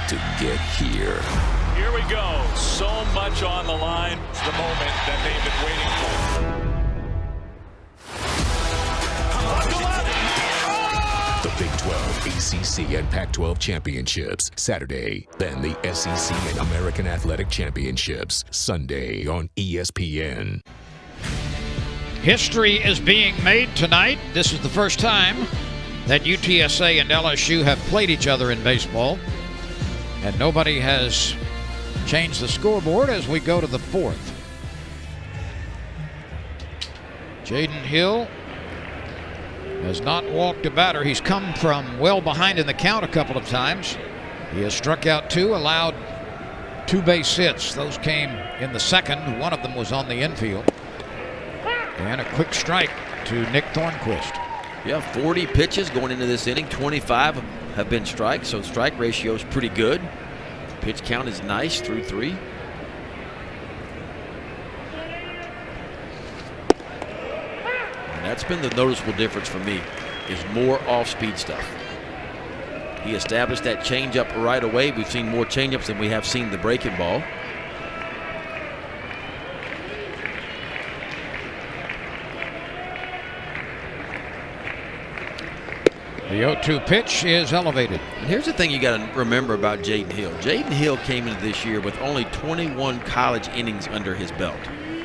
to get here. Here we go. So much on the line. It's the moment that they've been waiting for. The Big 12, ACC, and Pac-12 championships, Saturday. Then the SEC and American Athletic Championships, Sunday on ESPN. History is being made tonight. This is the first time that UTSA and LSU have played each other in baseball. And nobody has changed the scoreboard as we go to the 4th. Jaden Hill has not walked a batter. He's come from well behind in the count a couple of times. He has struck out 2, allowed 2 base hits. Those came in the 2nd. One of them was on the infield. And a quick strike to Nick Thornquist. Yeah, 40 pitches going into this inning. 25 have been strikes, so strike ratio is pretty good. Pitch count is nice through 3. And that's been the noticeable difference for me, is more off-speed stuff. He established that changeup right away. We've seen more changeups than we have seen the breaking ball. The 0-2 pitch is elevated. And here's the thing you got to remember about Jaden Hill. Jaden Hill came into this year with only 21 college innings under his belt.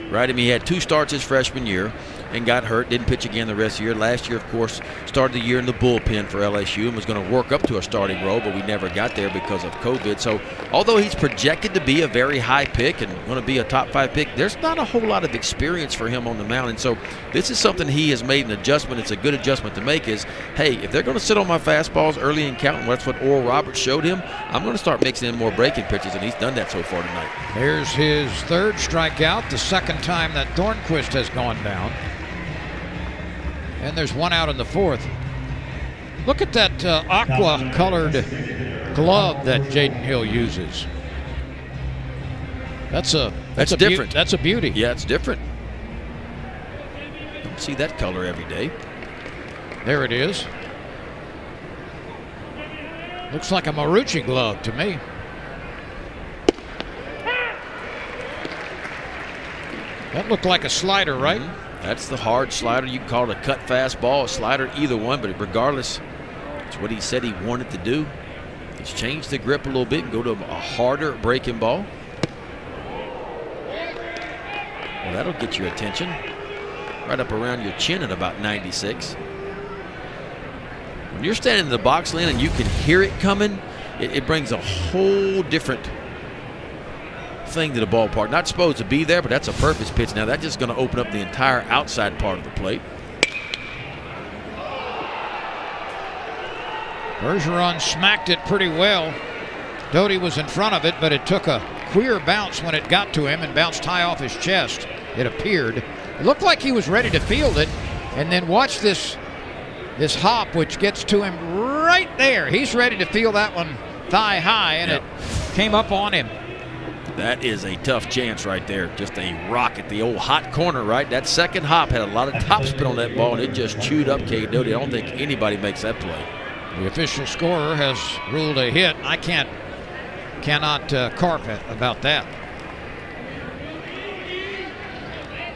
Right? I mean, he had 2 starts his freshman year and got hurt, didn't pitch again the rest of the year. Last year, of course, started the year in the bullpen for LSU and was going to work up to a starting role, but we never got there because of COVID. So although he's projected to be a very high pick and going to be a top 5 pick, there's not a whole lot of experience for him on the mound. And so this is something he has made an adjustment. It's a good adjustment to make is, hey, if they're going to sit on my fastballs early in count, and that's what Oral Roberts showed him, I'm going to start mixing in more breaking pitches, and he's done that so far tonight. Here's his 3rd strikeout, the 2nd time that Thornquist has gone down. And there's 1 out in the 4th. Look at that aqua-colored glove that Jaden Hill uses. That's different. That's a beauty. Yeah, it's different. Don't see that color every day. There it is. Looks like a Marucci glove to me. That looked like a slider, right? Mm-hmm. That's the hard slider. You can call it a cut fastball, a slider, either one, but regardless, it's what he said he wanted to do. He's changed the grip a little bit and go to a harder breaking ball. Well, that'll get your attention. Right up around your chin at about 96. When you're standing in the box, Lynn, and you can hear it coming, it brings a whole different thing to the ballpark. Not supposed to be there, but that's a purpose pitch. Now that's just going to open up the entire outside part of the plate. Bergeron smacked it pretty well. Doty was in front of it, but it took a queer bounce when it got to him and bounced high off his chest, it appeared. It looked like he was ready to field it, and then watch this hop, which gets to him right there. He's ready to field that one thigh high, and it came up on him. That is a tough chance right there. Just a rock at the old hot corner, right? That second hop had a lot of topspin on that ball, and it just chewed up Cade Doty. I don't think anybody makes that play. The official scorer has ruled a hit. I cannot carp it about that.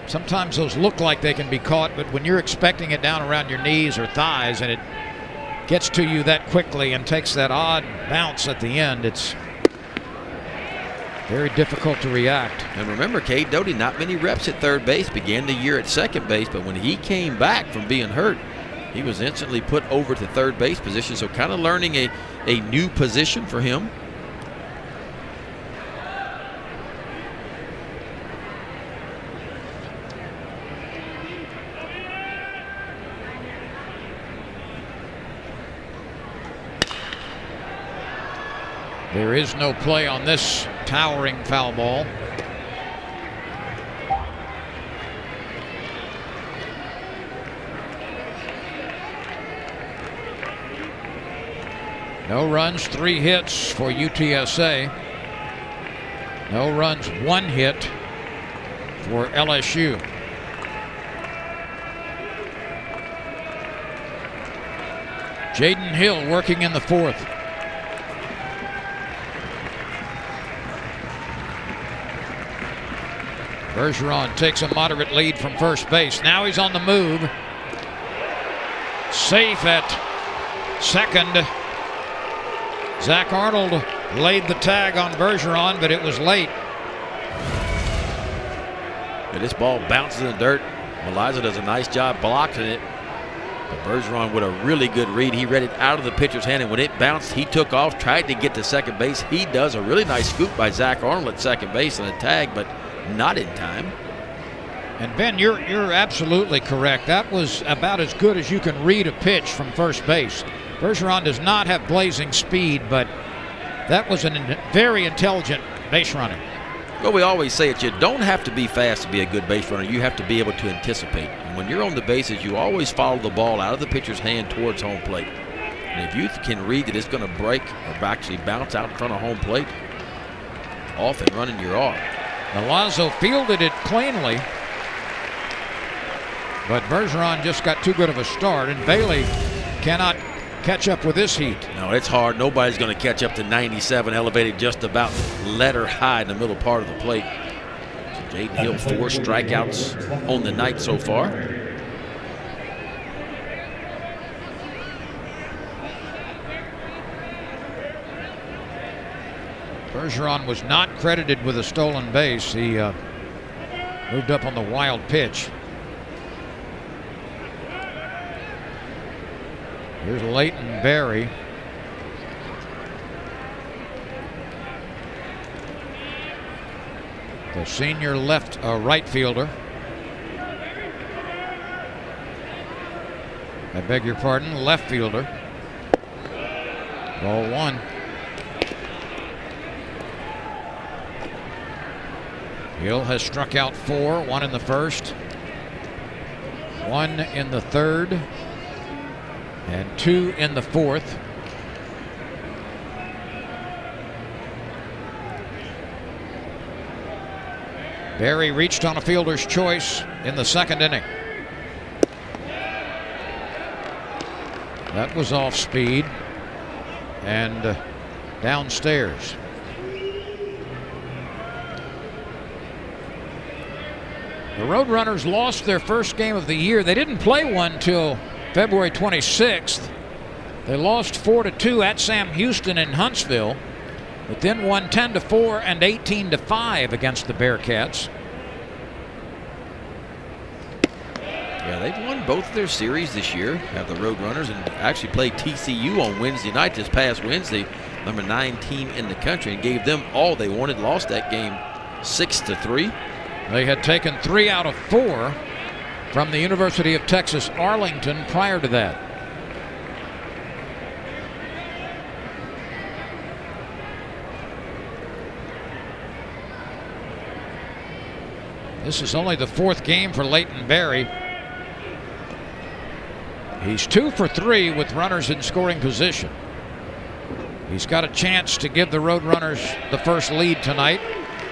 Sometimes those look like they can be caught, but when you're expecting it down around your knees or thighs and it gets to you that quickly and takes that odd bounce at the end, it's very difficult to react. And remember, Cade Doty, not many reps at third base, began the year at second base, but when he came back from being hurt, he was instantly put over to third base position, so kind of learning a new position for him. There is no play on this towering foul ball. No runs, 3 hits for UTSA. No runs, 1 hit for LSU. Jaden Hill working in the 4th. Bergeron takes a moderate lead from first base. Now he's on the move. Safe at second. Zach Arnold laid the tag on Bergeron, but it was late. And this ball bounces in the dirt. Meliza does a nice job blocking it. But Bergeron with a really good read. He read it out of the pitcher's hand, and when it bounced, he took off, tried to get to second base. He does a really nice scoop by Zach Arnold at second base on a tag, but not in time. And Ben, you're absolutely correct. That was about as good as you can read a pitch from first base. Bergeron does not have blazing speed, but that was a very intelligent base runner. Well, we always say it, you don't have to be fast to be a good base runner. You have to be able to anticipate. And when you're on the bases, you always follow the ball out of the pitcher's hand towards home plate. And if you can read that it's going to break or actually bounce out in front of home plate, off and running, you're off. Milazzo fielded it cleanly, but Bergeron just got too good of a start, and Bailey cannot catch up with this heat. No, it's hard. Nobody's going to catch up to 97, elevated just about letter high in the middle part of the plate. So Jaden Hill, 4 strikeouts on the night so far. Bergeron was not credited with a stolen base. He moved up on the wild pitch. Here's Leighton Berry. The senior right fielder. I beg your pardon, left fielder. Ball 1. Hill has struck out 4, 1 in the first, 1 in the third, and 2 in the fourth. Berry reached on a fielder's choice in the second inning. That was off speed and downstairs. The Roadrunners lost their first game of the year. They didn't play one till February 26th. They lost 4-2 at Sam Houston in Huntsville, but then won 10-4 and 18-5 against the Bearcats. Yeah, they've won both of their series this year, have the Roadrunners, and actually played TCU on Wednesday night this past Wednesday, number 9 team in the country, and gave them all they wanted. Lost that game 6-3. They had taken 3 out of 4 from the University of Texas Arlington prior to that. This is only the 4th game for Leighton Berry. He's 2 for 3 with runners in scoring position. He's got a chance to give the Roadrunners the first lead tonight.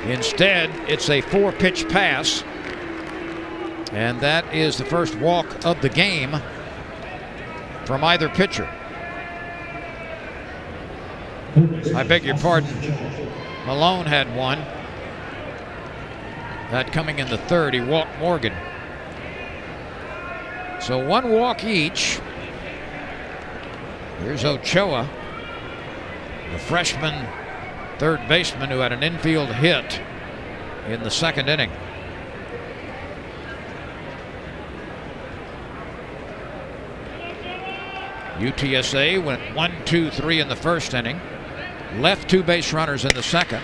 Instead, it's a 4-pitch pass. And that is the first walk of the game from either pitcher. I beg your pardon. Malone had one. That coming in the 3rd. He walked Morgan. So 1 walk each. Here's Ochoa, the freshman 3rd baseman who had an infield hit in the 2nd inning. UTSA went 1-2-3 in the 1st inning. Left 2 base runners in the 2nd.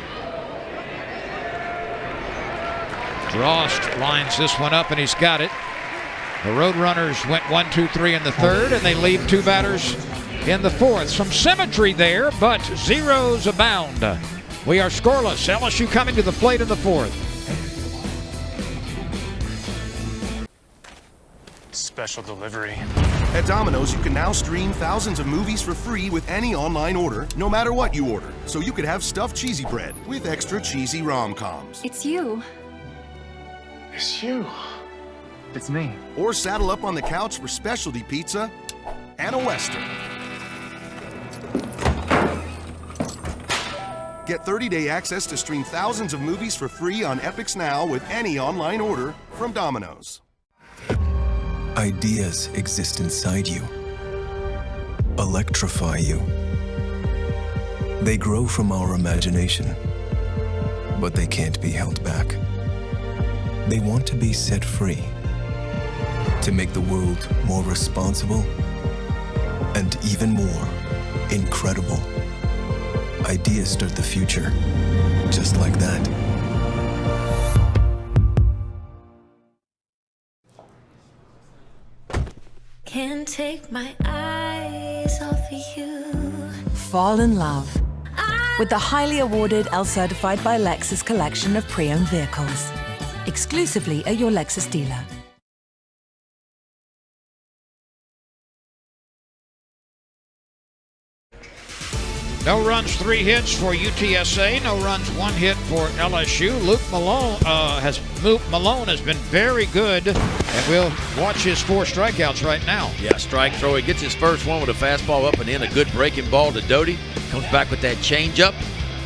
Drost lines this one up and he's got it. The Roadrunners went 1-2-3 in the 3rd, and they leave 2 batters in the 4th. Some symmetry there, but zeros abound. We are scoreless. LSU coming to the plate in the 4th. Special delivery. At Domino's, you can now stream thousands of movies for free with any online order, no matter what you order. So you could have stuffed cheesy bread with extra cheesy rom-coms. It's you. It's you. It's me. Or saddle up on the couch for specialty pizza and a Western. Get 30-day access to stream thousands of movies for free on Epix Now with any online order from Domino's. Ideas exist inside you, electrify you. They grow from our imagination, but they can't be held back. They want to be set free, to make the world more responsible and even more incredible. Ideas start the future, just like that. Can't take my eyes off of you. Fall in love with the highly awarded L Certified by Lexus collection of pre-owned vehicles. Exclusively at your Lexus dealer. No runs, 3 hits for UTSA. No runs, 1 hit for LSU. Malone has been very good, and we'll watch his 4 strikeouts right now. Yeah, strike throw. He gets his first one with a fastball up and in. A good breaking ball to Doty. Comes back with that changeup.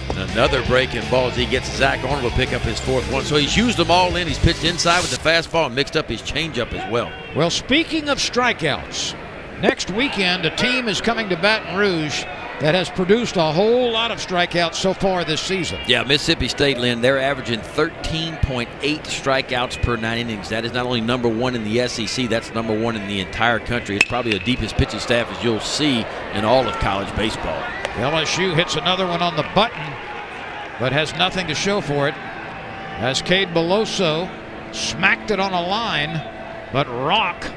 And another breaking ball as he gets Zach Arnold to pick up his 4th one. So he's used them all in. He's pitched inside with the fastball and mixed up his changeup as well. Well, speaking of strikeouts, next weekend a team is coming to Baton Rouge that has produced a whole lot of strikeouts so far this season. Yeah, Mississippi State, Lynn, they're averaging 13.8 strikeouts per 9 innings. That is not only number 1 in the SEC, that's number 1 in the entire country. It's probably the deepest pitching staff as you'll see in all of college baseball. LSU hits another one on the button, but has nothing to show for it. As Cade Beloso smacked it on a line, but Rock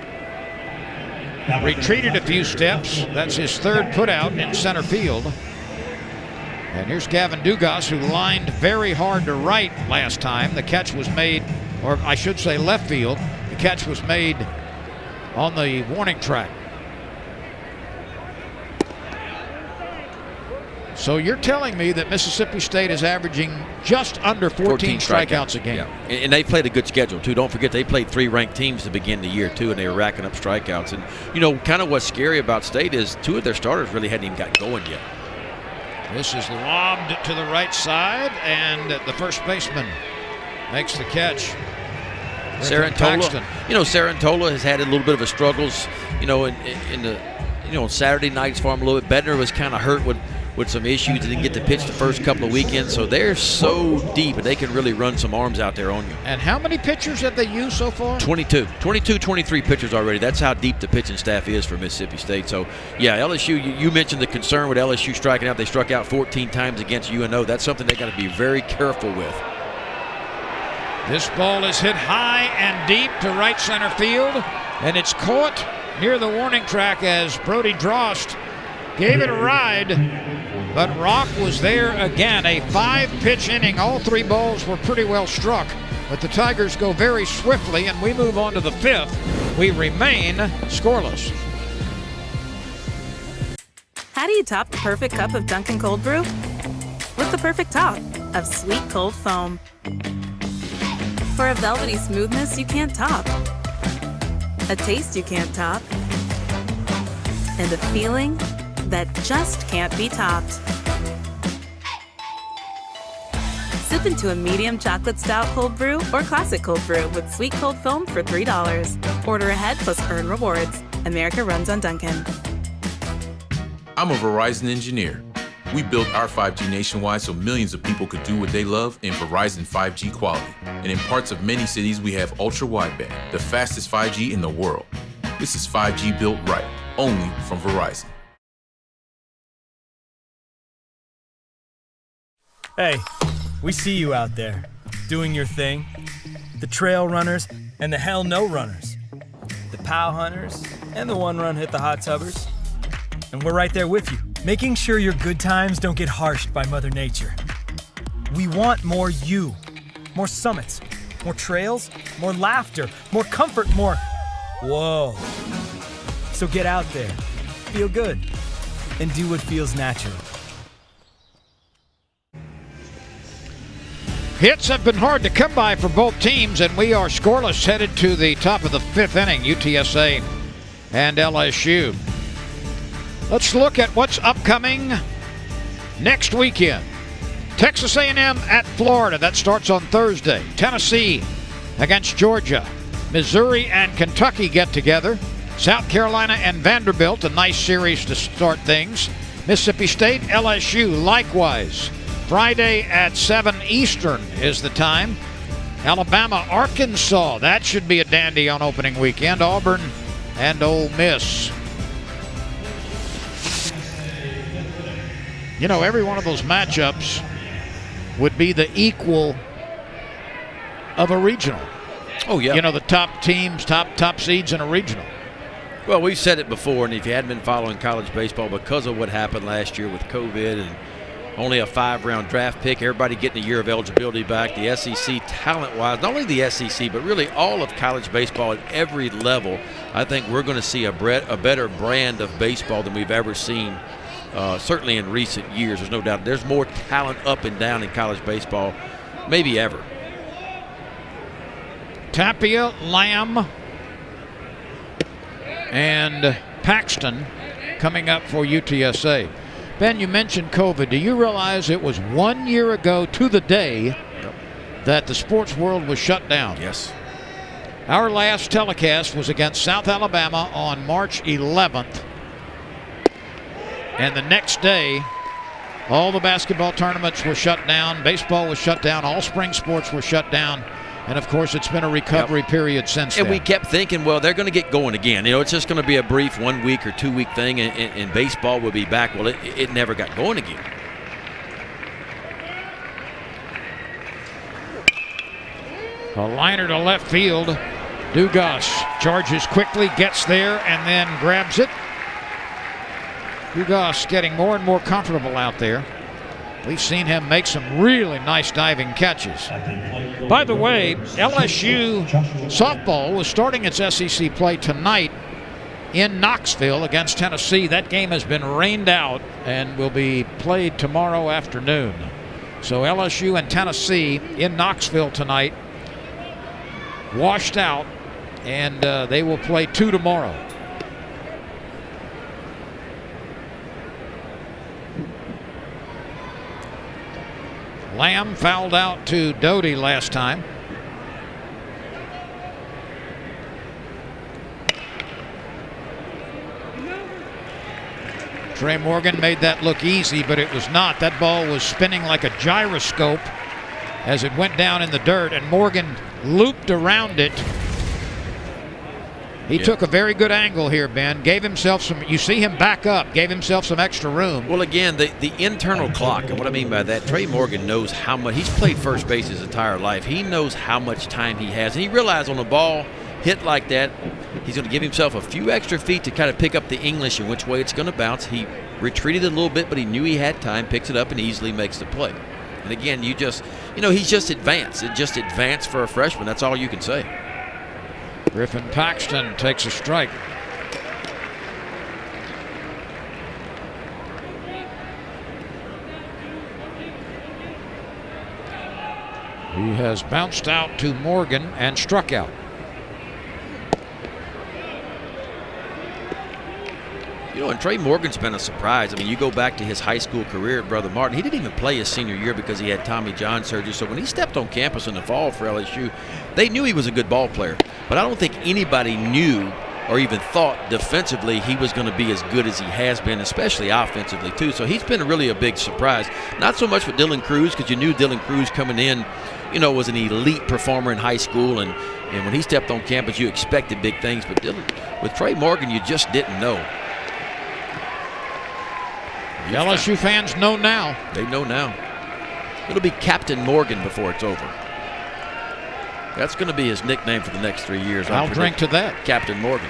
retreated a few steps. That's his 3rd putout in center field. And here's Gavin Dugas, who lined very hard to right last time. The catch was made, or I should say left field. The catch was made on the warning track. So you're telling me that Mississippi State is averaging just under 14 strikeouts a game. Yeah. And they played a good schedule, too. Don't forget, they played 3 ranked teams to begin the year, too, and they were racking up strikeouts. And, you know, kind of what's scary about State is 2 of their starters really hadn't even got going yet. This is lobbed to the right side, and the first baseman makes the catch. Sarantola, Sarantola has had a little bit of a struggles, on Saturday nights for him a little bit. Bednar was kind of hurt with some issues. Didn't get to pitch the first couple of weekends, so they're so deep, and they can really run some arms out there on you. And how many pitchers have they used so far? 23 pitchers already. That's how deep the pitching staff is for Mississippi State. So, yeah, LSU, you mentioned the concern with LSU striking out. They struck out 14 times against UNO. That's something they got to be very careful with. This ball is hit high and deep to right center field, and it's caught near the warning track as Brody Drost gave it a ride, but Rock was there again. A 5-pitch inning. All 3 balls were pretty well struck But the Tigers go very swiftly, and we move on to the 5th. We remain scoreless. How do you top the perfect cup of Dunkin' Cold Brew? With the perfect top of sweet cold foam. For a velvety smoothness you can't top. A taste you can't top. And a feeling that just can't be topped. Sip into a medium chocolate stout cold brew or classic cold brew with sweet cold foam for $3. Order ahead plus earn rewards. America runs on Dunkin'. I'm a Verizon engineer. We built our 5G nationwide so millions of people could do what they love in Verizon 5G quality. And in parts of many cities, we have ultra wideband, the fastest 5G in the world. This is 5G built right, only from Verizon. Hey, we see you out there, doing your thing. The trail runners and the hell no runners. The POW hunters and the one-run hit the hot tubbers. And we're right there with you, making sure your good times don't get harshed by Mother Nature. We want more you, more summits, more trails, more laughter, more comfort, more whoa. So get out there, feel good, and do what feels natural. Hits have been hard to come by for both teams, and we are scoreless headed to the top of the 5th inning, UTSA and LSU. Let's look at what's upcoming next weekend. Texas A&M at Florida. That starts on Thursday. Tennessee against Georgia. Missouri and Kentucky get together. South Carolina and Vanderbilt, a nice series to start things. Mississippi State, LSU, likewise. Friday at 7 Eastern is the time. Alabama, Arkansas. That should be a dandy on opening weekend. Auburn and Ole Miss. You know, every one of those matchups would be the equal of a regional. Oh, yeah. You know, the top teams, top seeds in a regional. Well, we've said it before, and if you hadn't been following college baseball because of what happened last year with COVID and only a 5-round draft pick, everybody getting a year of eligibility back, the SEC talent-wise, not only the SEC, but really all of college baseball at every level, I think we're going to see a better brand of baseball than we've ever seen. Certainly in recent years, there's no doubt. There's more talent up and down in college baseball, maybe ever. Tapia, Lamb, and Paxton coming up for UTSA. Ben, you mentioned COVID. Do you realize it was 1 year ago to the day that the sports world was shut down? Yes. Our last telecast was against South Alabama on March 11th. And the next day, all the basketball tournaments were shut down. Baseball was shut down. All spring sports were shut down. And, of course, it's been a recovery period since then. And we kept thinking, well, they're going to get going again. You know, it's just going to be a brief 1 week or 2 week thing, and baseball will be back. Well, it never got going again. A liner to left field. Dugas charges quickly, gets there, and then grabs it. Dugas getting more and more comfortable out there. We've seen him make some really nice diving catches. By the way, LSU softball was starting its SEC play tonight in Knoxville against Tennessee. That game has been rained out and will be played tomorrow afternoon. So LSU and Tennessee in Knoxville tonight, washed out, and they will play 2 tomorrow. Lamb fouled out to Doty last time. Trey Morgan made that look easy, but it was not. That ball was spinning like a gyroscope as it went down in the dirt, and Morgan looped around it. He took a very good angle here, Ben. Gave himself some, you see him back up, gave himself some extra room. Well, again, the internal clock, and what I mean by that, Trey Morgan knows how much, he's played first base his entire life. He knows how much time he has, and he realized on a ball hit like that, he's going to give himself a few extra feet to kind of pick up the English and which way it's going to bounce. He retreated a little bit, but he knew he had time, picks it up, and easily makes the play. And again, he's just advanced. It just advanced for a freshman. That's all you can say. Griffin Paxton takes a strike. He has bounced out to Morgan and struck out. And Trey Morgan's been a surprise. I mean, you go back to his high school career at Brother Martin. He didn't even play his senior year because he had Tommy John surgery. So when he stepped on campus in the fall for LSU, they knew he was a good ball player. But I don't think anybody knew or even thought defensively he was going to be as good as he has been, especially offensively too. So he's been really a big surprise. Not so much with Dylan Cruz, because you knew Dylan Cruz coming in, was an elite performer in high school, and when he stepped on campus, you expected big things. But with Trey Morgan, you just didn't know. The LSU fans know now. They know now. It'll be Captain Morgan before it's over. That's going to be his nickname for the next 3 years. I'll drink to that. Captain Morgan.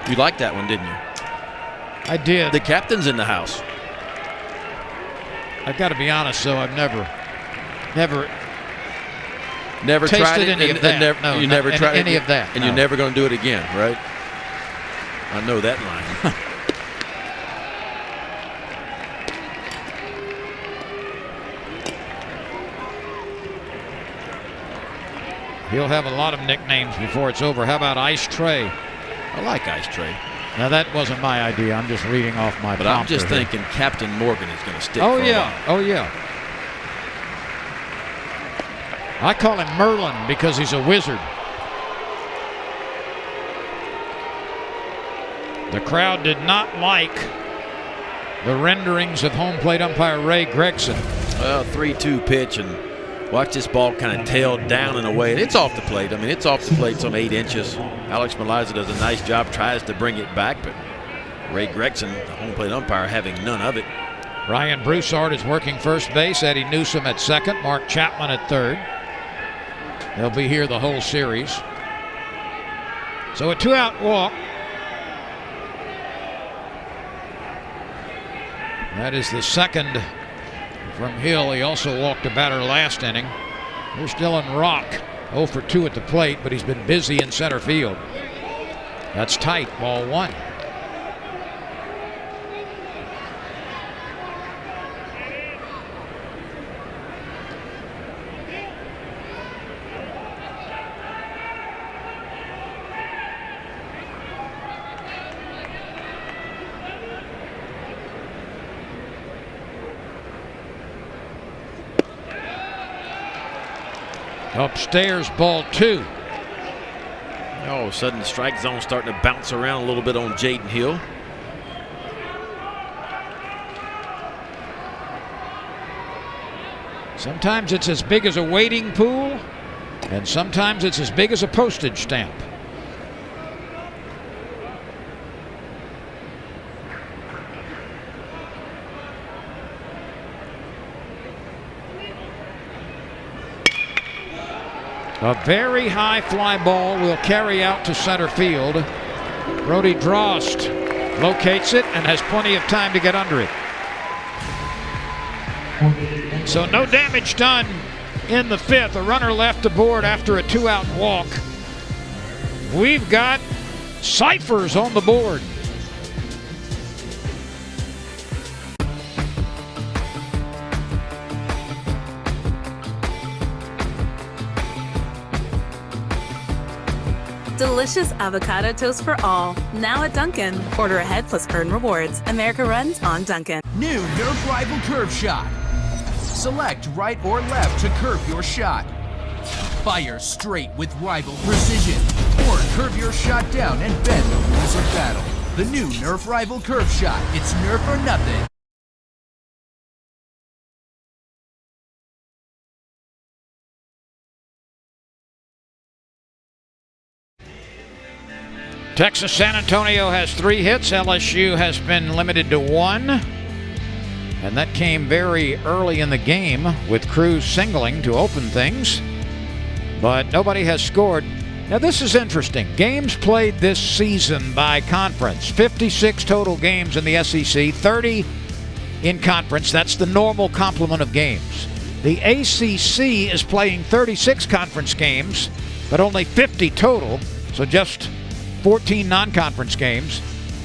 You liked that one, didn't you? I did. The captain's in the house. I've got to be honest, though, I've never tasted tried any of that. You never tried any of that. And you're never going to do it again, right? I know that line. He'll have a lot of nicknames before it's over. How about Ice Trey? I like Ice Trey. Now, that wasn't my idea. I'm just reading off my But prompter I'm just here. thinking Captain Morgan is going to stick Oh, for a yeah. while. Oh, yeah. I call him Merlin because he's a wizard. The crowd did not like the renderings of home plate umpire Ray Gregson. Well, 3-2 pitch, and watch this ball kind of tailed down and away. And it's off the plate. I mean, it's off the plate some 8 inches. Alex Maliza does a nice job, tries to bring it back, but Ray Gregson, the home plate umpire, having none of it. Ryan Broussard is working first base. Eddie Newsom at second. Mark Chapman at third. They'll be here the whole series. So a 2-out walk. That is the second from Hill. He also walked a batter last inning. Here's Dylan Rock, 0 for 2 at the plate, but he's been busy in center field. That's tight, ball 1. Upstairs, ball 2. All of a sudden, the strike zone starting to bounce around a little bit on Jaden Hill. Sometimes it's as big as a wading pool, and sometimes it's as big as a postage stamp. A very high fly ball will carry out to center field. Brody Drost locates it and has plenty of time to get under it. So no damage done in the 5th. A runner left aboard after a 2-out walk. We've got ciphers on the board. Delicious avocado toast for all. Now at Dunkin'. Order ahead plus earn rewards. America runs on Dunkin'. New Nerf Rival Curve Shot. Select right or left to curve your shot. Fire straight with Rival Precision. Or curve your shot down and bend the rules of battle. The new Nerf Rival Curve Shot. It's Nerf or nothing. Texas San Antonio has 3 hits. LSU has been limited to 1. And that came very early in the game with Cruz singling to open things. but nobody has scored. Now, this is interesting. Games played this season by conference. 56 total games in the SEC, 30 in conference. That's the normal complement of games. The ACC is playing 36 conference games, but only 50 total, so just 14 non-conference games.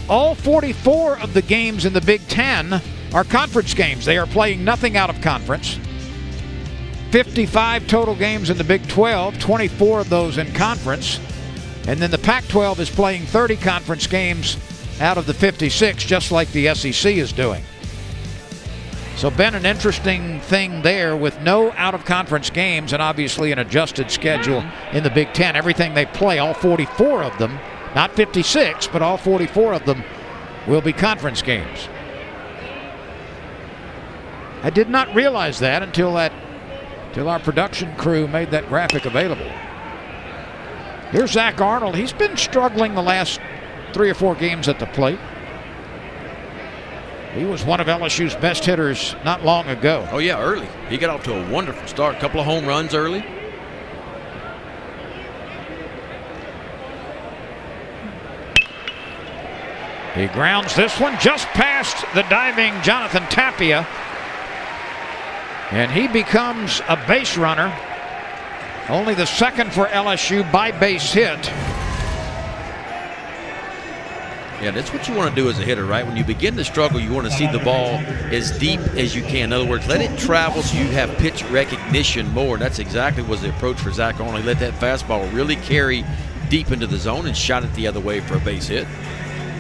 All 44 of the games in the Big Ten are conference games. They are playing nothing out of conference. 55 total games in the Big 12, 24 of those in conference. And then the Pac-12 is playing 30 conference games out of the 56, just like the SEC is doing. So, been an interesting thing there with no out-of-conference games and obviously an adjusted schedule in the Big Ten. Everything they play, all 44 of them, not 56, but all 44 of them will be conference games. I did not realize that until our production crew made that graphic available. Here's Zach Arnold. He's been struggling the last 3 or 4 games at the plate. He was one of LSU's best hitters not long ago. Oh, yeah, early. He got off to a wonderful start. A couple of home runs early. He grounds this one just past the diving Jonathan Tapia. And he becomes a base runner. Only the second for LSU by base hit. Yeah, that's what you want to do as a hitter, right? When you begin to struggle, you want to see the ball as deep as you can. In other words, let it travel so you have pitch recognition more. And that's exactly was the approach for Zach Arnold. He let that fastball really carry deep into the zone and shot it the other way for a base hit.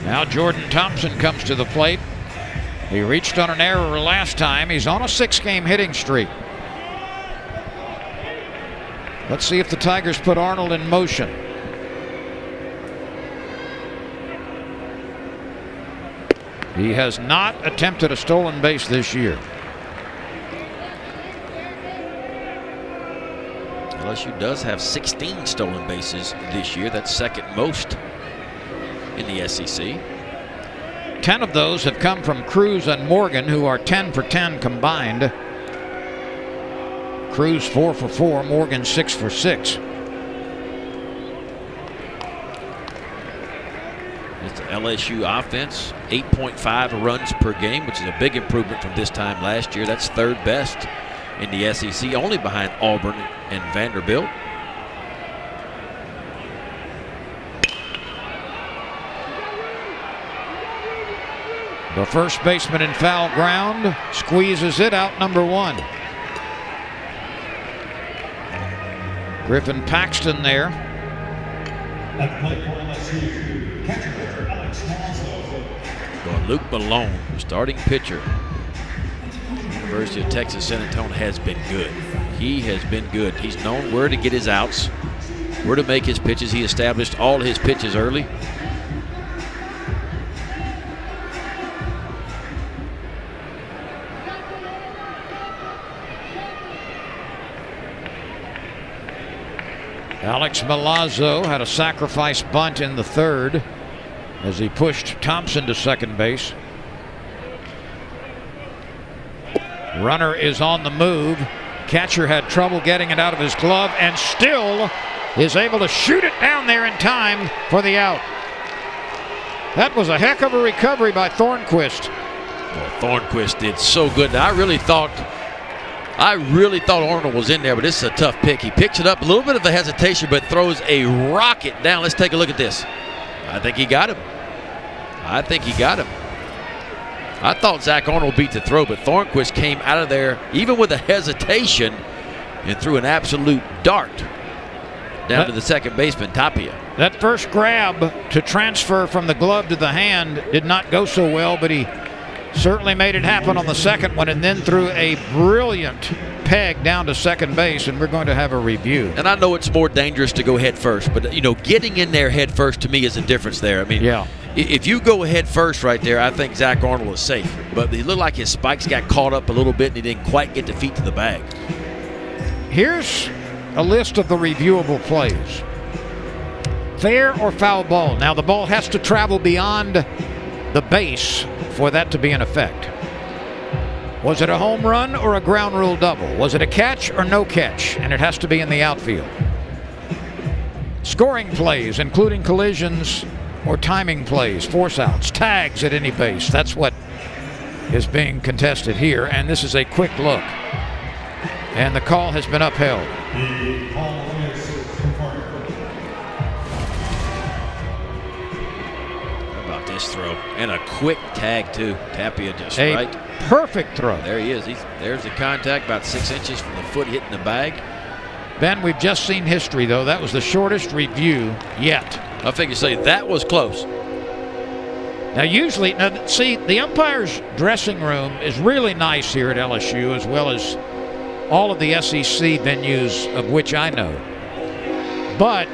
Now Jordan Thompson comes to the plate. He reached on an error last time. He's on a 6-game hitting streak. Let's see if the Tigers put Arnold in motion. He has not attempted a stolen base this year. LSU does have 16 stolen bases this year. That's second most in the SEC. 10 of those have come from Cruz and Morgan, who are 10 for 10 combined. Cruz 4 for 4, Morgan 6 for 6. It's the LSU offense, 8.5 runs per game, which is a big improvement from this time last year. That's third best in the SEC, only behind Auburn and Vanderbilt. The first baseman in foul ground squeezes it out, number 1. Griffin Paxton there. Well, Luke Malone, starting pitcher. University of Texas San Antonio has been good. He has been good. He's known where to get his outs, where to make his pitches. He established all his pitches early. Alex Milazzo had a sacrifice bunt in the third as he pushed Thompson to second base. Runner is on the move. Catcher had trouble getting it out of his glove and still is able to shoot it down there in time for the out. That was a heck of a recovery by Thornquist. Well, Thornquist did so good. I really thought Arnold was in there, but this is a tough pick. He picks it up, a little bit of a hesitation, but throws a rocket down. Let's take a look at this. I think he got him. I thought Zach Arnold beat the throw, but Thornquist came out of there, even with a hesitation, and threw an absolute dart down to the second baseman, Tapia. That first grab to transfer from the glove to the hand did not go so well, but he certainly made it happen on the second one and then threw a brilliant peg down to second base, and we're going to have a review. And I know it's more dangerous to go head first, but, you know, getting in there head first to me is a difference there. I mean, yeah. If you go head first right there, I think Zach Arnold is safe. But it looked like his spikes got caught up a little bit and he didn't quite get the feet to the bag. Here's a list of the reviewable plays. Fair or foul ball. Now the ball has to travel beyond the base for that to be in effect. Was it a home run or a ground rule double? Was it a catch or no catch? And it has to be in the outfield. Scoring plays, including collisions or timing plays, force outs, tags at any base. That's what is being contested here, and this is a quick look. And the call has been upheld. How about this throw? And a quick tag, too. Tapia just right. Perfect throw. There he is. There's the contact, about 6 inches from the foot hitting the bag. Ben, we've just seen history, though. That was the shortest review yet. I think you say that was close. Now, usually, see, the umpire's dressing room is really nice here at LSU, as well as all of the SEC venues of which I know. But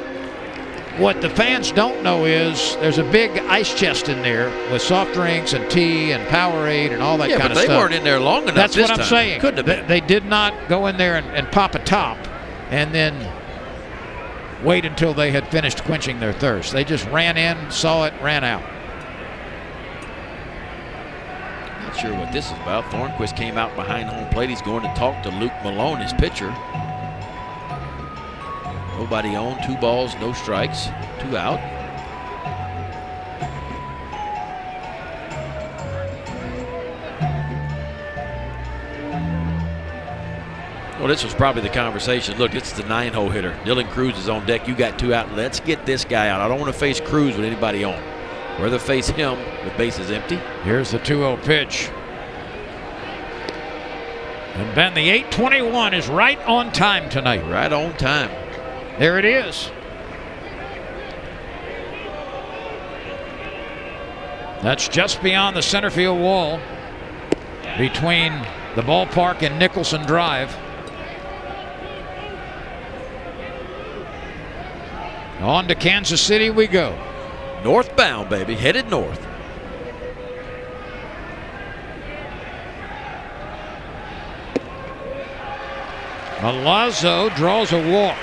what the fans don't know is there's a big ice chest in there with soft drinks and tea and Powerade and all that kind of stuff. Yeah, but they weren't in there long enough. That's this what I'm time. saying. Couldn't have been. They did not go in there and pop a top and then wait until they had finished quenching their thirst. They just ran in, saw it, ran out. Not sure what this is about. Thornquist came out behind home plate. He's going to talk to Luke Malone, his pitcher. Nobody on, 2 balls, no strikes, 2 out. Well, this was probably the conversation. Look, it's the 9-hole hitter. Dylan Cruz is on deck. You got 2 out. Let's get this guy out. I don't want to face Cruz with anybody on. Rather face him with bases empty. Here's the 2-0 pitch. And Ben, the 8:21 is right on time tonight. Right on time. There it is. That's just beyond the center field wall between the ballpark and Nicholson Drive. On to Kansas City we go. Northbound, baby, headed north. Milazzo draws a walk.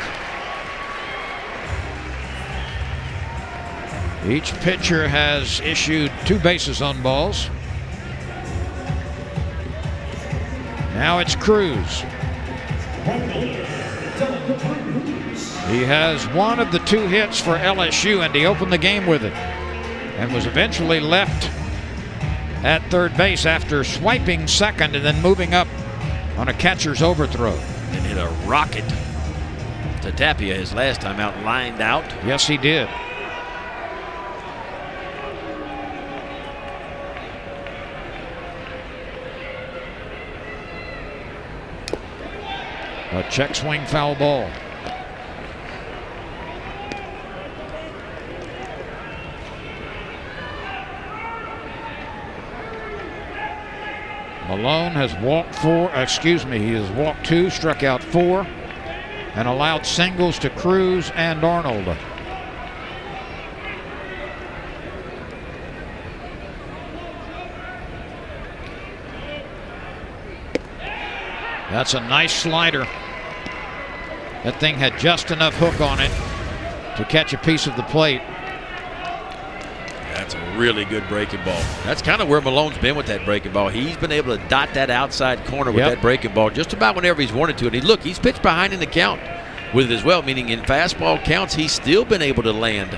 Each pitcher has issued 2 bases on balls. Now it's Cruz. He has one of the 2 hits for LSU, and he opened the game with it and was eventually left at third base after swiping second and then moving up on a catcher's overthrow. And hit a rocket to Tapia his last time out, lined out. Yes, he did. A check swing foul ball. Malone has walked 4, he has walked 2, struck out 4, and allowed singles to Cruz and Arnold. That's a nice slider. That thing had just enough hook on it to catch a piece of the plate. That's a really good breaking ball. That's kind of where Malone's been with that breaking ball. He's been able to dot that outside corner with that breaking ball just about whenever he's wanted to. And he's pitched behind in the count with it as well, meaning in fastball counts, he's still been able to land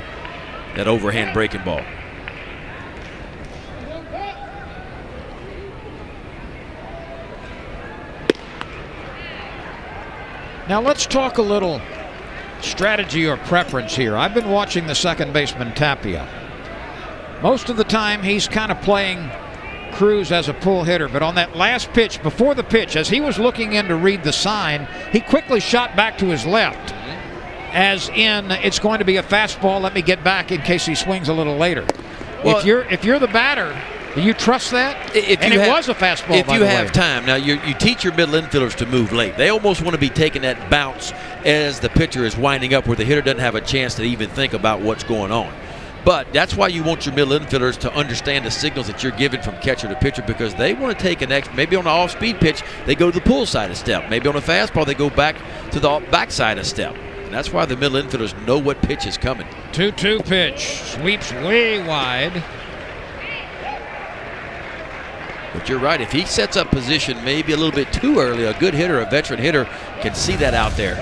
that overhand breaking ball. Now let's talk a little strategy or preference here. I've been watching the second baseman Tapia. Most of the time he's kind of playing Cruz as a pull hitter, but on that last pitch, before the pitch, as he was looking in to read the sign, he quickly shot back to his left, as in, it's going to be a fastball, let me get back in case he swings a little later. Well, if you're the batter, do you trust that? It was a fastball, if you have time. Now, you teach your middle infielders to move late. They almost want to be taking that bounce as the pitcher is winding up, where the hitter doesn't have a chance to even think about what's going on. But that's why you want your middle infielders to understand the signals that you're giving from catcher to pitcher, because they want to take an extra, maybe on an off-speed pitch, they go to the pull side a step. Maybe on a fastball, they go back to the backside a step. And that's why the middle infielders know what pitch is coming. 2-2 pitch, sweeps way wide. But you're right, if he sets up position maybe a little bit too early, a good hitter, a veteran hitter, can see that out there.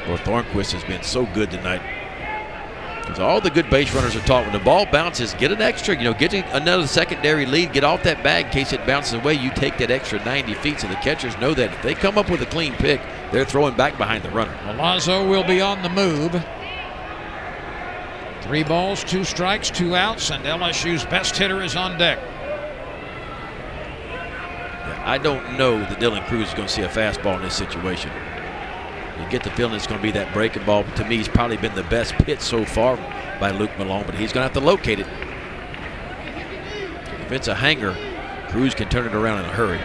Well, Thornquist has been so good tonight. Because all the good base runners are taught when the ball bounces, get an extra, get another secondary lead, get off that bag in case it bounces away. You take that extra 90 feet, so the catchers know that if they come up with a clean pick, they're throwing back behind the runner. Milazzo will be on the move. 3 balls, 2 strikes, 2 outs, and LSU's best hitter is on deck. Yeah, I don't know that Dylan Cruz is going to see a fastball in this situation. You get the feeling it's going to be that breaking ball. But to me, he's probably been the best pitch so far by Luke Malone, but he's going to have to locate it. If it's a hanger, Cruz can turn it around in a hurry.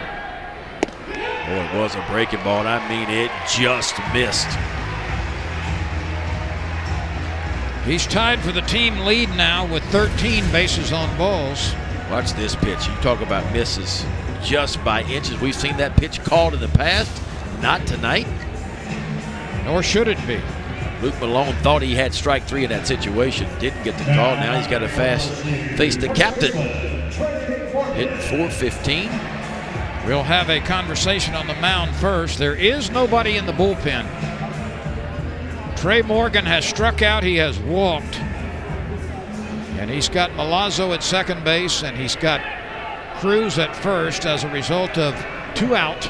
Oh, it was a breaking ball, and I mean it just missed. He's tied for the team lead now with 13 bases on balls. Watch this pitch. You talk about misses just by inches. We've seen that pitch called in the past, not tonight. Nor should it be. Luke Malone thought he had strike 3 in that situation. Didn't get the call. Now he's got to face the captain. Hitting .415. We'll have a conversation on the mound first. There is nobody in the bullpen. Trey Morgan has struck out. He has walked. And he's got Milazzo at second base, and he's got Cruz at first as a result of 2 out,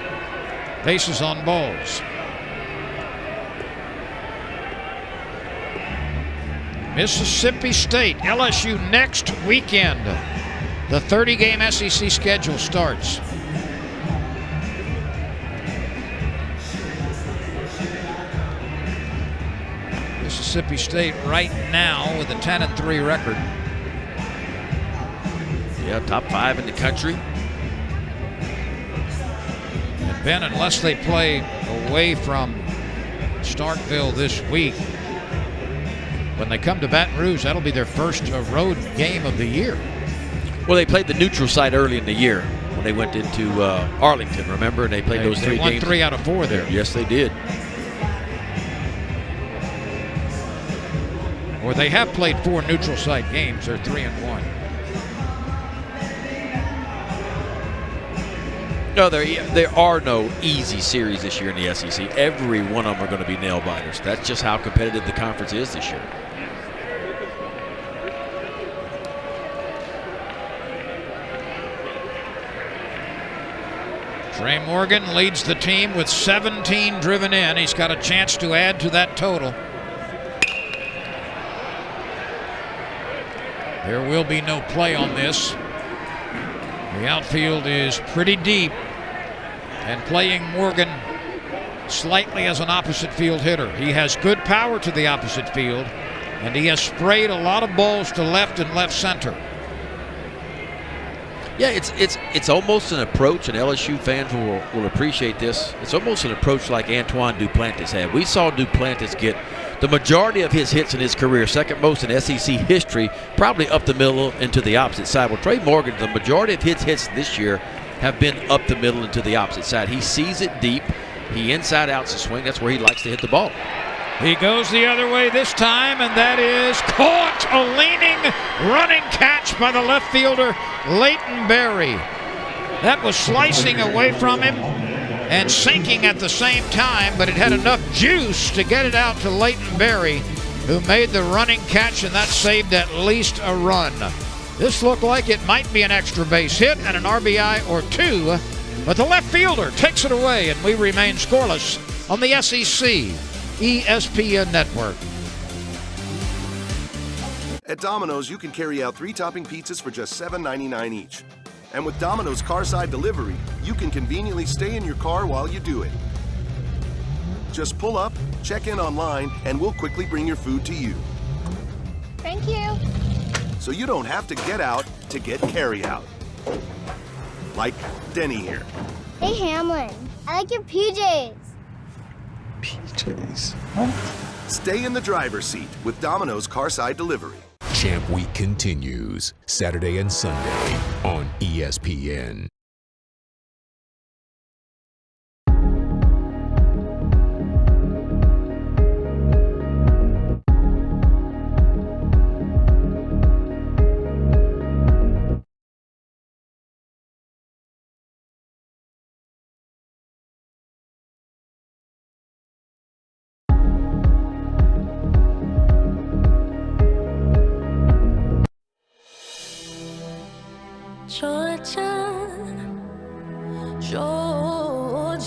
bases on balls. Mississippi State, LSU next weekend. The 30-game SEC schedule starts. Mississippi State right now with a 10-3 record. Yeah, top 5 in the country. And Ben, unless they play away from Starkville this week, when they come to Baton Rouge, that'll be their first road game of the year. Well, they played the neutral site early in the year when they went into Arlington, remember? And they played those 3 games. They won 3 out of 4 there. Yes, they did. Or they have played 4 neutral site games. They're 3-1. No, there are no easy series this year in the SEC. Every one of them are going to be nail biters. That's just how competitive the conference is this year. Trey Morgan leads the team with 17 driven in. He's got a chance to add to that total. There will be no play on this. The outfield is pretty deep, and playing Morgan slightly as an opposite field hitter. He has good power to the opposite field, and he has sprayed a lot of balls to left and left center. Yeah, it's almost an approach, and LSU fans will appreciate this. It's almost an approach like Antoine Duplantis had. We saw Duplantis get the majority of his hits in his career, second most in SEC history, probably up the middle and to the opposite side. Well, Trey Morgan, the majority of his hits this year have been up the middle and to the opposite side. He sees it deep. He inside outs the swing. That's where he likes to hit the ball. He goes the other way this time, and that is caught. A leaning, running catch by the left fielder, Leighton Berry. That was slicing away from him and sinking at the same time, but it had enough juice to get it out to Leighton Berry, who made the running catch, and that saved at least a run. This looked like it might be an extra base hit and an RBI or 2, but the left fielder takes it away, and we remain scoreless on the SEC ESPN Network. At Domino's, you can carry out 3 topping pizzas for just $7.99 each. And with Domino's Carside Delivery, you can conveniently stay in your car while you do it. Just pull up, check in online, and we'll quickly bring your food to you. Thank you. So you don't have to get out to get carry out. Like Denny here. Hey, Hamlin, I like your PJs. PJs? Stay in the driver's seat with Domino's Carside Delivery. Champ Week continues Saturday and Sunday on ESPN.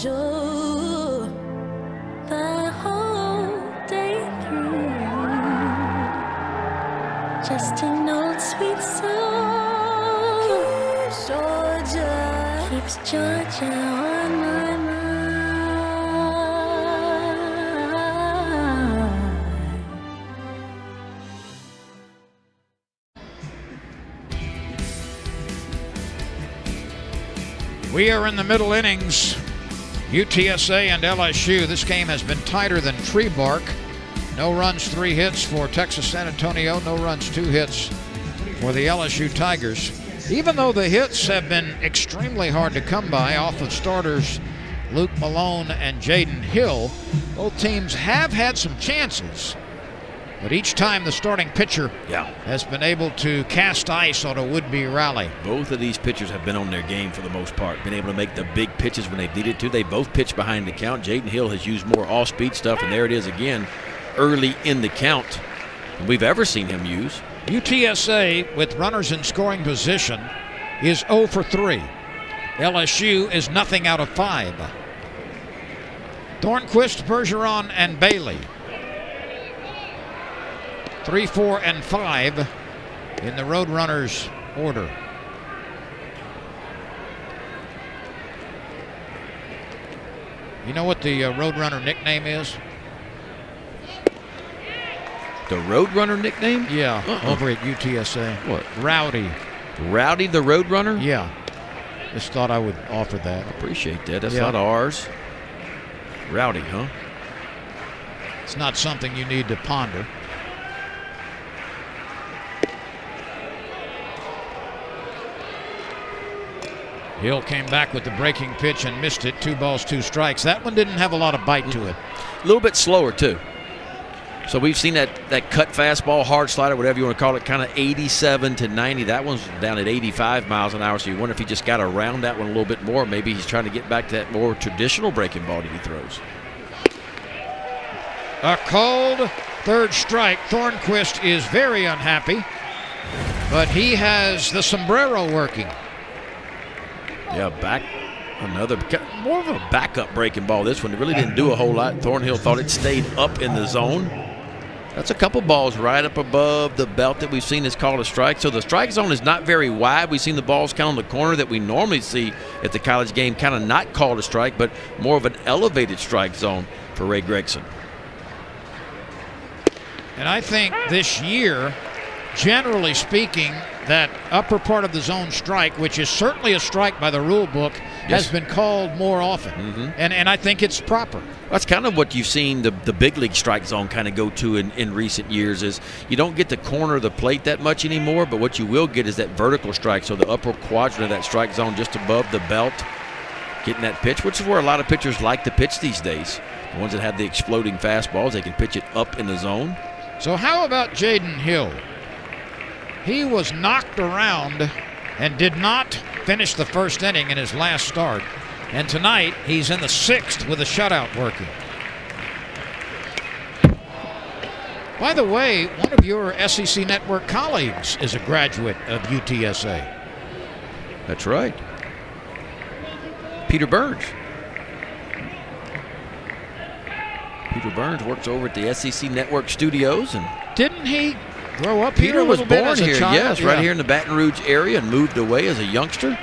you the whole day through. Just an old sweet song keeps Georgia on my mind. We are in the middle innings. UTSA and LSU. This game has been tighter than tree bark. No runs, 3 hits for Texas San Antonio. No runs, 2 hits for the LSU Tigers. Even though the hits have been extremely hard to come by off of starters Luke Malone and Jaden Hill, both teams have had some chances. But each time the starting pitcher has been able to cast ice on a would-be rally. Both of these pitchers have been on their game for the most part, been able to make the big pitches when they needed to. They both pitched behind the count. Jaden Hill has used more off-speed stuff, and there it is again, early in the count than we've ever seen him use. UTSA, with runners in scoring position, is 0 for 3. LSU is nothing out of 5. Thornquist, Bergeron, and Bailey. 3, 4, and 5 in the Roadrunners order. You know what the Roadrunner nickname is? The Roadrunner nickname? Yeah, over at UTSA. What? Rowdy. Rowdy the Roadrunner? Yeah. Just thought I would offer that. Appreciate that. That's not ours. Rowdy, huh? It's not something you need to ponder. Hill came back with the breaking pitch and missed it. 2 balls, 2 strikes. That one didn't have a lot of bite to it. A little bit slower, too. So we've seen that cut fastball, hard slider, whatever you want to call it, kind of 87 to 90. That one's down at 85 miles an hour, so you wonder if he just got around that one a little bit more. Maybe he's trying to get back to that more traditional breaking ball that he throws. A called third strike. Thornquist is very unhappy, but he has the sombrero working. Yeah, more of a backup breaking ball. This one really didn't do a whole lot. Thornhill thought it stayed up in the zone. That's a couple balls right up above the belt that we've seen is called a strike. So the strike zone is not very wide. We've seen the balls kind of on the corner that we normally see at the college game, kind of not called a strike, but more of an elevated strike zone for Ray Gregson. And I think this year, generally speaking, that upper part of the zone strike, which is certainly a strike by the rule book, has been called more often. And I think it's proper. That's kind of what you've seen the big league strike zone kind of go to in recent years is you don't get the corner of the plate that much anymore, but what you will get is that vertical strike, so the upper quadrant of that strike zone just above the belt, getting that pitch, which is where a lot of pitchers like to pitch these days. The ones that have the exploding fastballs, they can pitch it up in the zone. So how about Jaden Hill? He was knocked around and did not finish the first inning in his last start. And tonight, he's in the 6th with a shutout working. By the way, one of your SEC Network colleagues is a graduate of UTSA. That's right. Peter Burns. Peter Burns works over at the SEC Network studios. And didn't he grow up Peter here? was born here, child? yes, right here in the Baton Rouge area and moved away as a youngster.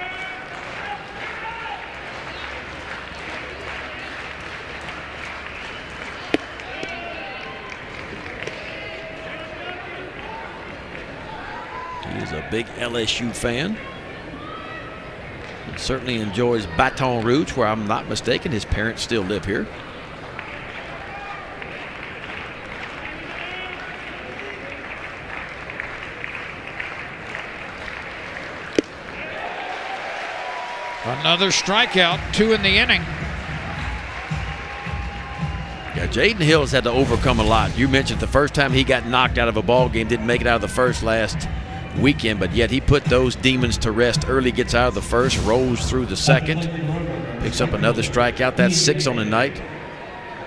He is a big LSU fan. He certainly enjoys Baton Rouge, where I'm not mistaken, his parents still live here. Another strikeout, 2 in the inning. Yeah, Jaden Hill has had to overcome a lot. You mentioned the first time he got knocked out of a ball game, didn't make it out of the first last weekend, but yet he put those demons to rest early, gets out of the first, rolls through the second, picks up another strikeout. That's 6 on the night.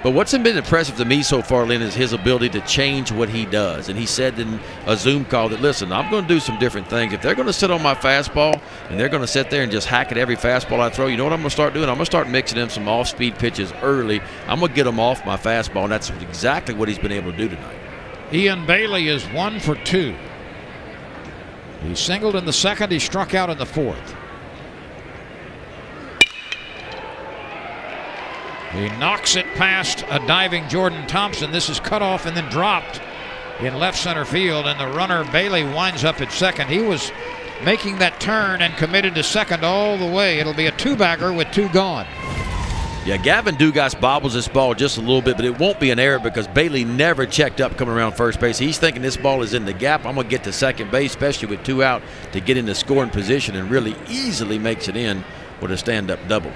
But what's been impressive to me so far, Lynn, is his ability to change what he does. And he said in a Zoom call that, listen, I'm going to do some different things. If they're going to sit on my fastball and they're going to sit there and just hack at every fastball I throw, you know what I'm going to start doing? I'm going to start mixing in some off-speed pitches early. I'm going to get them off my fastball, and that's exactly what he's been able to do tonight. Ian Bailey is 1 for 2. He singled in the second. He struck out in the fourth. He knocks it past a diving Jordan Thompson. This is cut off and then dropped in left center field, and the runner Bailey winds up at second. He was making that turn and committed to second all the way. It'll be a two-bagger with 2 gone. Yeah, Gavin Dugas bobbles this ball just a little bit, but it won't be an error because Bailey never checked up coming around first base. He's thinking this ball is in the gap. I'm going to get to second base, especially with 2 out, to get in the scoring position, and really easily makes it in with a stand-up double.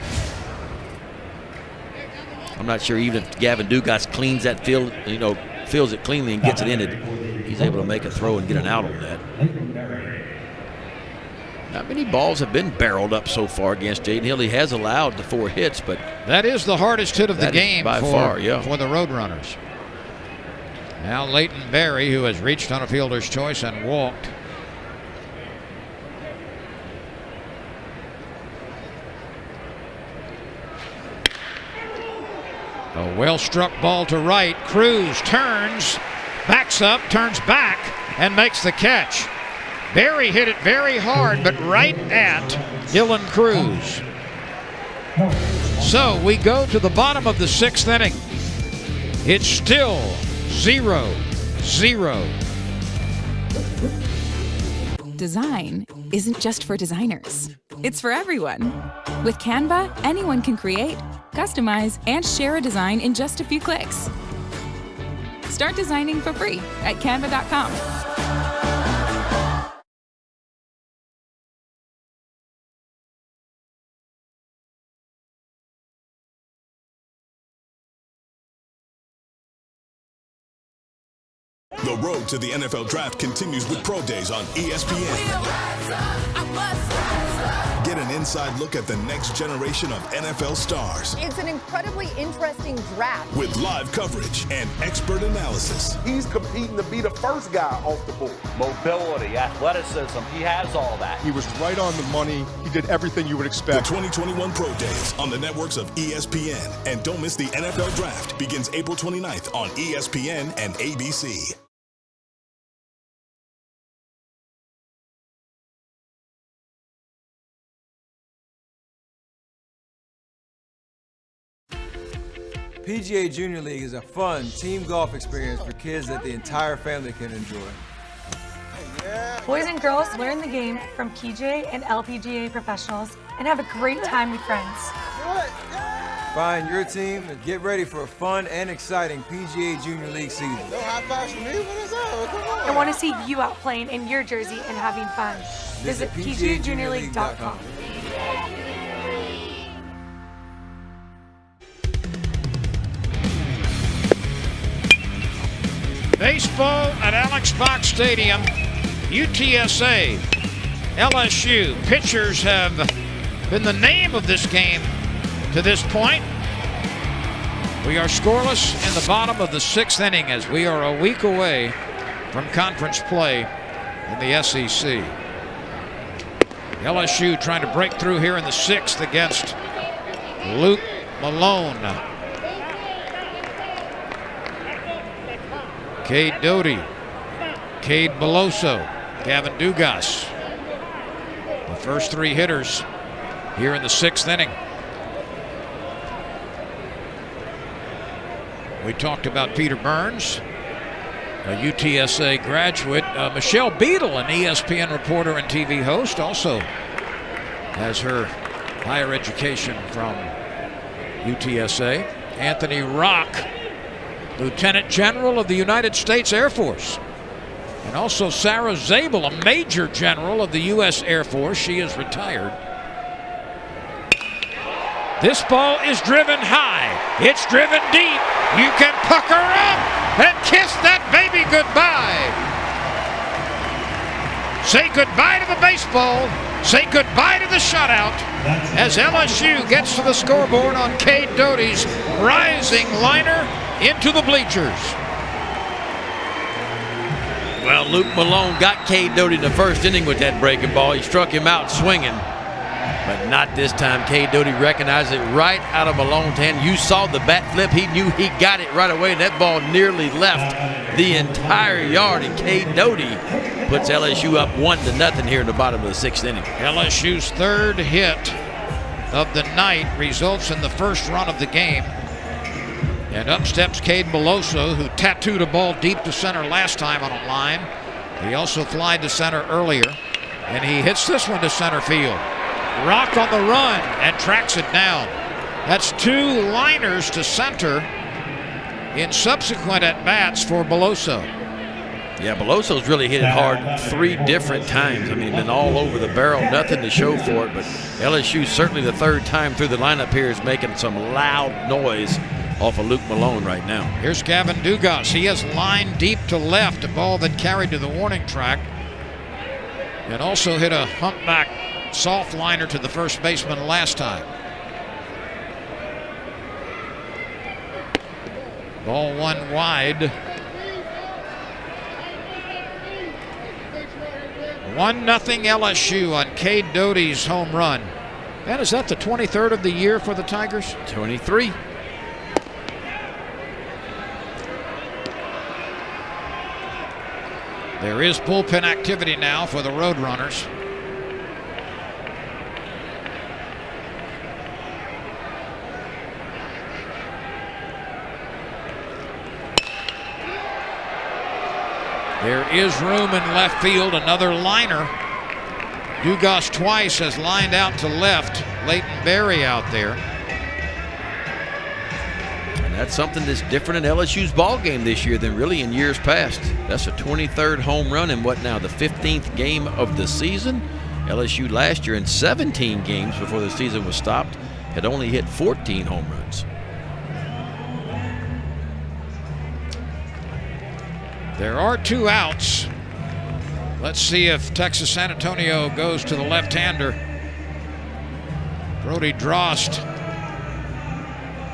I'm not sure even if Gavin Dugas cleans that field, fills it cleanly and gets it in, he's able to make a throw and get an out on that. Not many balls have been barreled up so far against Jaden Hill. He has allowed the 4 hits, but that is the hardest hit of the game by far, yeah, for the Roadrunners. Now Leighton Berry, who has reached on a fielder's choice and walked. A well-struck ball to right. Cruz turns, backs up, turns back, and makes the catch. Berry hit it very hard, but right at Dylan Cruz. So we go to the bottom of the 6th inning. It's still 0-0. Design isn't just for designers. It's for everyone. With Canva, anyone can create, customize, and share a design in just a few clicks. Start designing for free at canva.com. The road to the NFL Draft continues with Pro Days on ESPN. Get an inside look at the next generation of NFL stars. It's an incredibly interesting draft. With live coverage and expert analysis. He's competing to be the first guy off the board. Mobility, athleticism, he has all that. He was right on the money. He did everything you would expect. The 2021 Pro Days on the networks of ESPN. And don't miss the NFL Draft. Begins April 29th on ESPN and ABC. PGA Junior League is a fun team golf experience for kids that the entire family can enjoy. Boys and girls learn the game from PGA and LPGA professionals and have a great time with friends. Find your team and get ready for a fun and exciting PGA Junior League season. No high fives for me? What is that? Come on. I want to see you out playing in your jersey and having fun. Visit PGAJuniorLeague.com. Baseball at Alex Box Stadium. UTSA, LSU. Pitchers have been the name of this game to this point. We are scoreless in the bottom of the 6th inning as we are a week away from conference play in the SEC. LSU trying to break through here in the 6th against Luke Malone. Cade Doty, Cade Beloso, Gavin Dugas. The first 3 hitters here in the 6th inning. We talked about Peter Burns, a UTSA graduate. Michelle Beadle, an ESPN reporter and TV host, also has her higher education from UTSA. Anthony Rock, Lieutenant General of the United States Air Force. And also Sarah Zabel, a Major General of the U.S. Air Force. She is retired. This ball is driven high. It's driven deep. You can pucker up and kiss that baby goodbye. say goodbye to the baseball, say goodbye to the shutout as LSU gets to the scoreboard on Cade Doty's rising liner into the bleachers. Well, Luke Malone got Cade Doty in the first inning with that breaking ball. He struck him out swinging, but not this time. Cade Doty recognized it right out of Malone's hand. You saw the bat flip. He knew he got it right away, and that ball nearly left the entire yard, and Cade Doty puts LSU up 1-0 here in the bottom of the 6th inning. LSU's third hit of the night results in the first run of the game. And up steps Cade Beloso, who tattooed a ball deep to center last time on a line. He also flied to center earlier, and he hits this one to center field. Rock on the run and tracks it down. That's 2 liners to center in subsequent at-bats for Beloso. Yeah, Beloso's really hit it hard 3 different times. I mean, been all over the barrel, nothing to show for it, but LSU certainly the 3rd time through the lineup here is making some loud noise off of Luke Malone right now. Here's Gavin Dugas. He has lined deep to left, a ball that carried to the warning track, and also hit a humpback soft liner to the first baseman last time. Ball 1 wide. 1-0 LSU on Cade Doty's home run. And is that the 23rd of the year for the Tigers? 23. There is bullpen activity now for the Roadrunners. There is room in left field, another liner. Dugas twice has lined out to left. Leighton Berry out there. And that's something that's different in LSU's ball game this year than really in years past. That's a 23rd home run in what now, the 15th game of the season? LSU last year in 17 games before the season was stopped had only hit 14 home runs. There are 2 outs. Let's see if Texas San Antonio goes to the left-hander. Brody Drost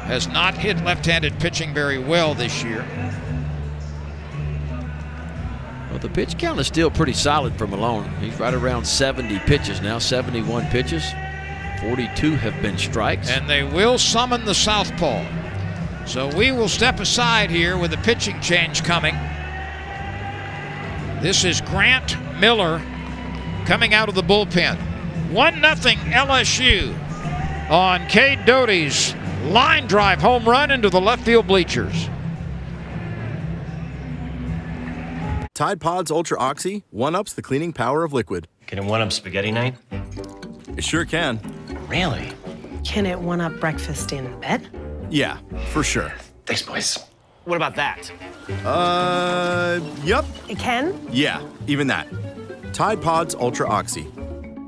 has not hit left-handed pitching very well this year. Well, the pitch count is still pretty solid for Malone. He's right around 70 pitches now, 71 pitches. 42 have been strikes. And they will summon the southpaw. So we will step aside here with a pitching change coming. This is Grant Miller coming out of the bullpen. 1-0 LSU on Cade Doty's line drive home run into the left field bleachers. Tide Pods Ultra Oxy one-ups the cleaning power of liquid. Can it one-up spaghetti night? It sure can. Really? Can it one-up breakfast in bed? Yeah, for sure. Thanks, boys. What about that? Yup. It can? Yeah, even that. Tide Pods Ultra Oxy.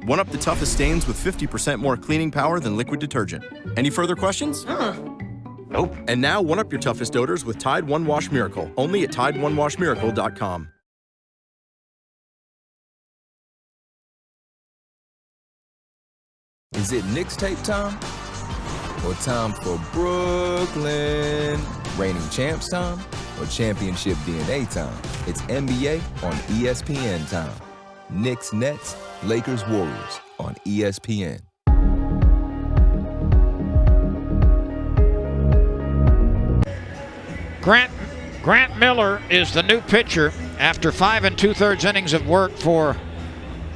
One up the toughest stains with 50% more cleaning power than liquid detergent. Any further questions? Nope. And now one up your toughest odors with Tide One Wash Miracle. Only at TideOneWashMiracle.com. Is it Knicks tape time? Or time for Brooklyn? Reigning champs time? Or championship DNA time? It's NBA on ESPN time. Knicks Nets, Lakers Warriors on ESPN. Grant Miller is the new pitcher after 5 2/3 innings of work for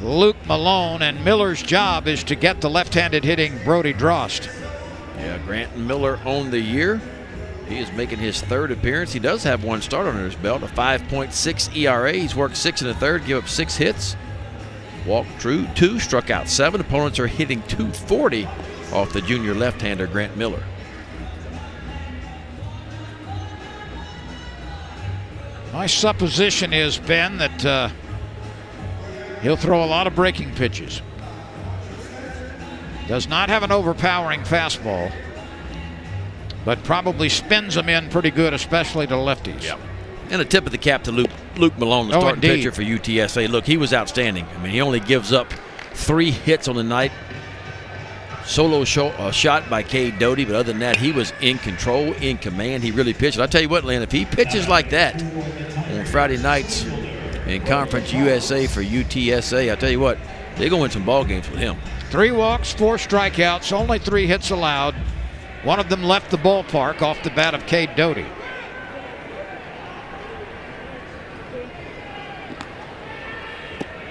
Luke Malone, and Miller's job is to get the left-handed hitting Brody Drost. Yeah, Grant Miller on the year. He is making his 3rd appearance. He does have 1 start under his belt, a 5.6 ERA. He's worked 6 1/3, give up 6 hits. Walked through 2, struck out 7. Opponents are hitting .240 off the junior left-hander Grant Miller. My supposition is, Ben, that he'll throw a lot of breaking pitches. Does not have an overpowering fastball, but probably spins them in pretty good, especially to lefties. Yep. And a tip of the cap to Luke Malone, the starting pitcher for UTSA. Look, he was outstanding. I mean, he only gives up 3 hits on the night. Solo shot by Cade Doty, but other than that, he was in control, in command. He really pitched. I'll tell you what, Lynn, if he pitches like that on Friday nights in Conference USA for UTSA, I'll tell you what, they're going to win some ball games with him. 3 walks, 4 strikeouts, only 3 hits allowed. One of them left the ballpark off the bat of Cade Doty.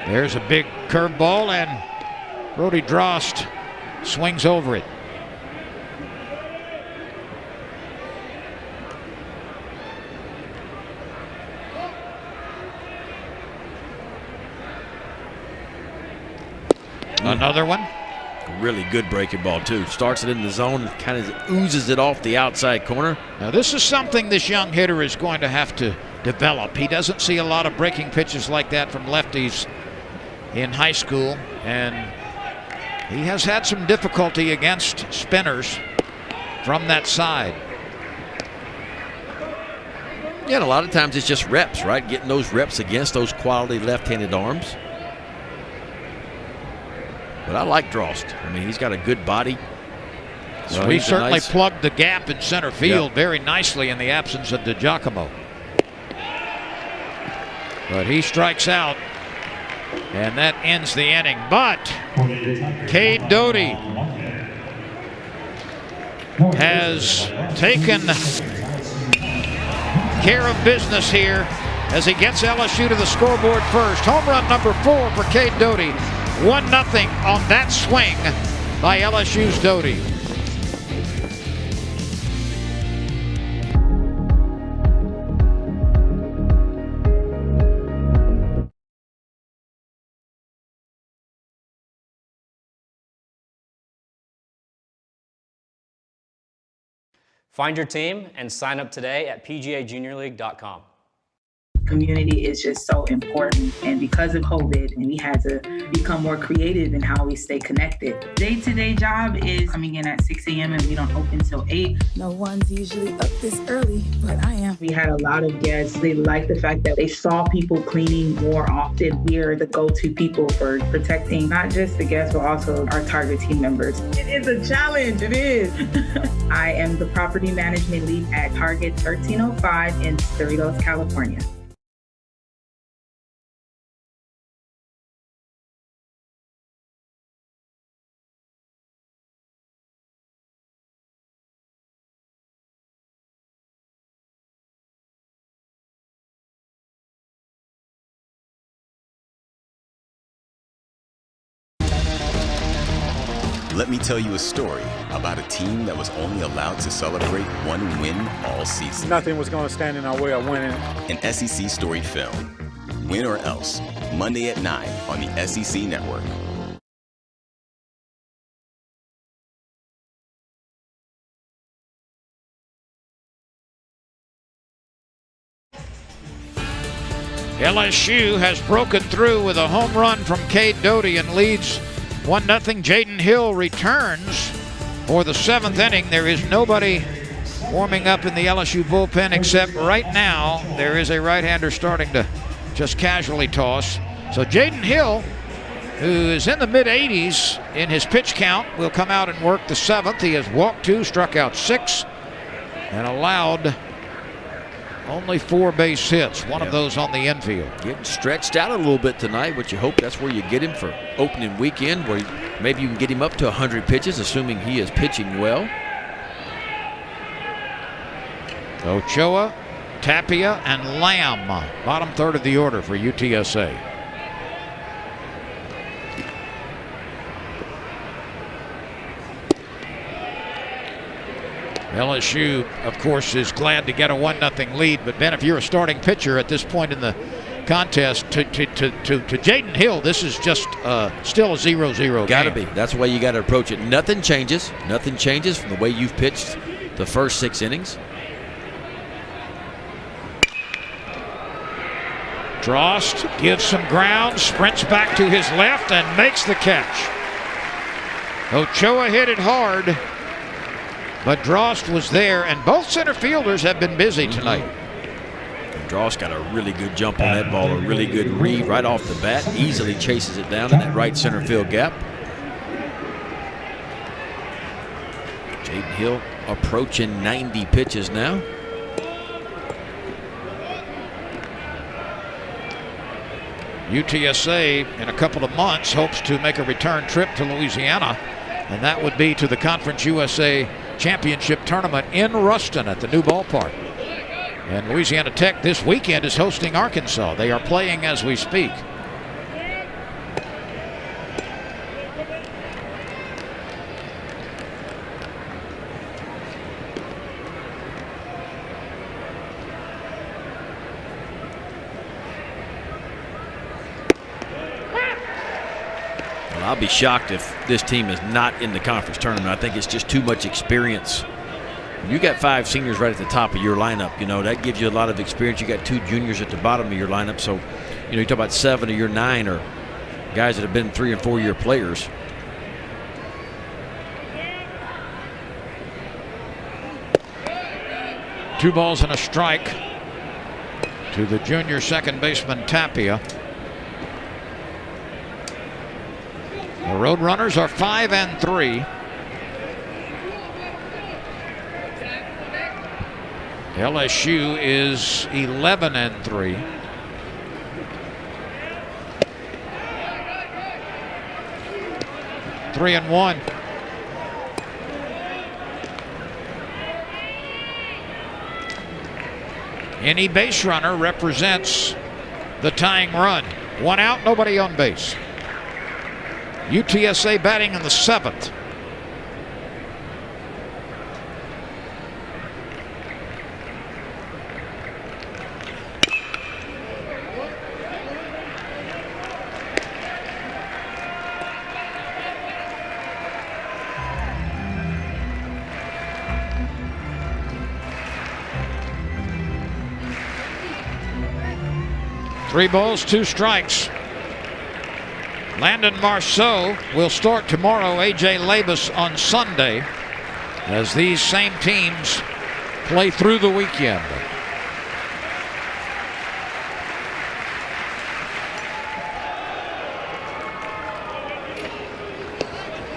There's a big curveball, and Brody Drost swings over it. Another one. Really good breaking ball, too. Starts it in the zone and kind of oozes it off the outside corner. Now, this is something this young hitter is going to have to develop. He doesn't see a lot of breaking pitches like that from lefties in high school, and he has had some difficulty against spinners from that side. Yeah, and a lot of times it's just reps, right? Getting those reps against those quality left-handed arms. But I like Drost. I mean, he's got a good body. So he certainly plugged the gap in center field very nicely in the absence of DiGiacomo. But he strikes out, and that ends the inning. But Cade Doty has taken care of business here as he gets LSU to the scoreboard first. Home run number 4 for Cade Doty. 1-0 on that swing by LSU's Doty. Find your team and sign up today at pgajuniorleague.com. Community is just so important, and because of COVID, we had to become more creative in how we stay connected. Day-to-day job is coming in at 6 a.m. and we don't open till 8. No one's usually up this early, but I am. We had a lot of guests. They liked the fact that they saw people cleaning more often. We are the go-to people for protecting not just the guests, but also our Target team members. It is a challenge, it is. I am the property management lead at Target 1305 in Cerritos, California. Let me tell you a story about a team that was only allowed to celebrate 1 win all season. Nothing was going to stand in our way of winning. An SEC story film. Win or Else. Monday at 9 on the SEC Network. LSU has broken through with a home run from Cade Doty and leads 1-0. Jaden Hill returns for the 7th inning. There is nobody warming up in the LSU bullpen except right now there is a right-hander starting to just casually toss. So Jaden Hill, who is in the mid-80s in his pitch count, will come out and work the 7th. He has walked 2, struck out 6, and allowed only 4 base hits, one of those on the infield. Getting stretched out a little bit tonight, but you hope that's where you get him for opening weekend, where maybe you can get him up to 100 pitches, assuming he is pitching well. Ochoa, Tapia, and Lamb, bottom third of the order for UTSA. LSU, of course, is glad to get a 1-0 lead, but Ben, if you're a starting pitcher at this point in the contest, to Jaden Hill, this is just still a 0-0 game. Gotta be. That's the way you got to approach it. Nothing changes. Nothing changes from the way you've pitched the first 6 innings. Drost gives some ground, sprints back to his left, and makes the catch. Ochoa hit it hard, but Drost was there, and both center fielders have been busy tonight. Dross got a really good jump on that ball, a really good read right off the bat. Easily chases it down in that right center field gap. Jaden Hill approaching 90 pitches now. UTSA in a couple of months hopes to make a return trip to Louisiana, and that would be to the Conference USA Championship Tournament in Ruston at the new ballpark. And Louisiana Tech this weekend is hosting Arkansas. They are playing as we speak. I'll be shocked if this team is not in the conference tournament. I think it's just too much experience. You got 5 seniors right at the top of your lineup. You know, that gives you a lot of experience. You got 2 juniors at the bottom of your lineup. So, you know, you talk about 7 of your 9 are guys that have been 3- and 4-year players. Two balls and a strike to the junior second baseman Tapia. The Roadrunners are 5-3. LSU is 11-3. Three and one. Any base runner represents the tying run. 1 out, nobody on base. UTSA batting in the 7th. Three balls, 2 strikes. Landon Marceau will start tomorrow. A.J. Labus on Sunday as these same teams play through the weekend.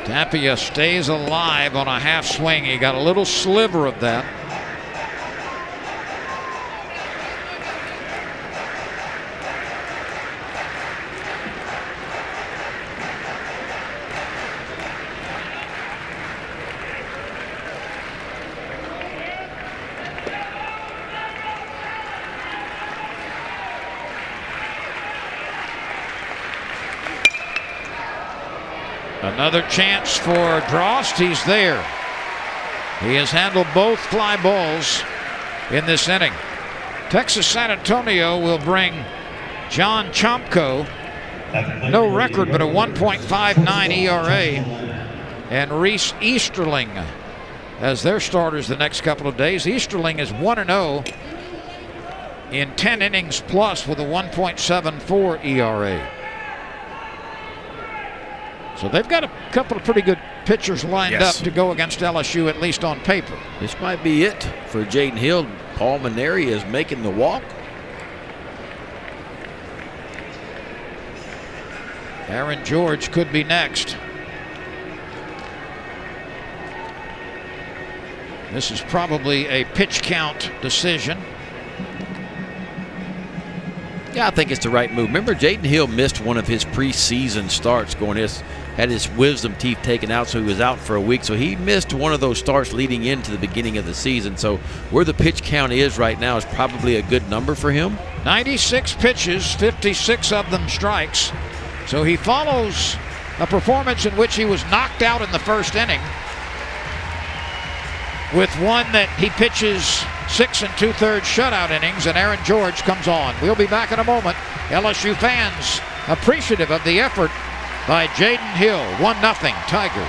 Tapia stays alive on a half swing. He got a little sliver of that. Another chance for Drost. He's there. He has handled both fly balls in this inning. Texas San Antonio will bring John Chomko, no record but a 1.59 ERA, and Reese Easterling as their starters the next couple of days. Easterling is 1-0 in 10 innings plus with a 1.74 ERA. So they've got a couple of pretty good pitchers lined up to go against LSU, at least on paper. This might be it for Jaden Hill. Paul Maneri is making the walk. Aaron George could be next. This is probably a pitch count decision. Yeah, I think it's the right move. Remember, Jaden Hill missed one of his preseason starts had his wisdom teeth taken out, so he was out for a week. So he missed one of those starts leading into the beginning of the season. So where the pitch count is right now is probably a good number for him. 96 pitches, 56 of them strikes. So he follows a performance in which he was knocked out in the first inning with one that he pitches 6 2/3 shutout innings, and Aaron George comes on. We'll be back in a moment. LSU fans appreciative of the effort by Jaden Hill. 1-0 Tigers.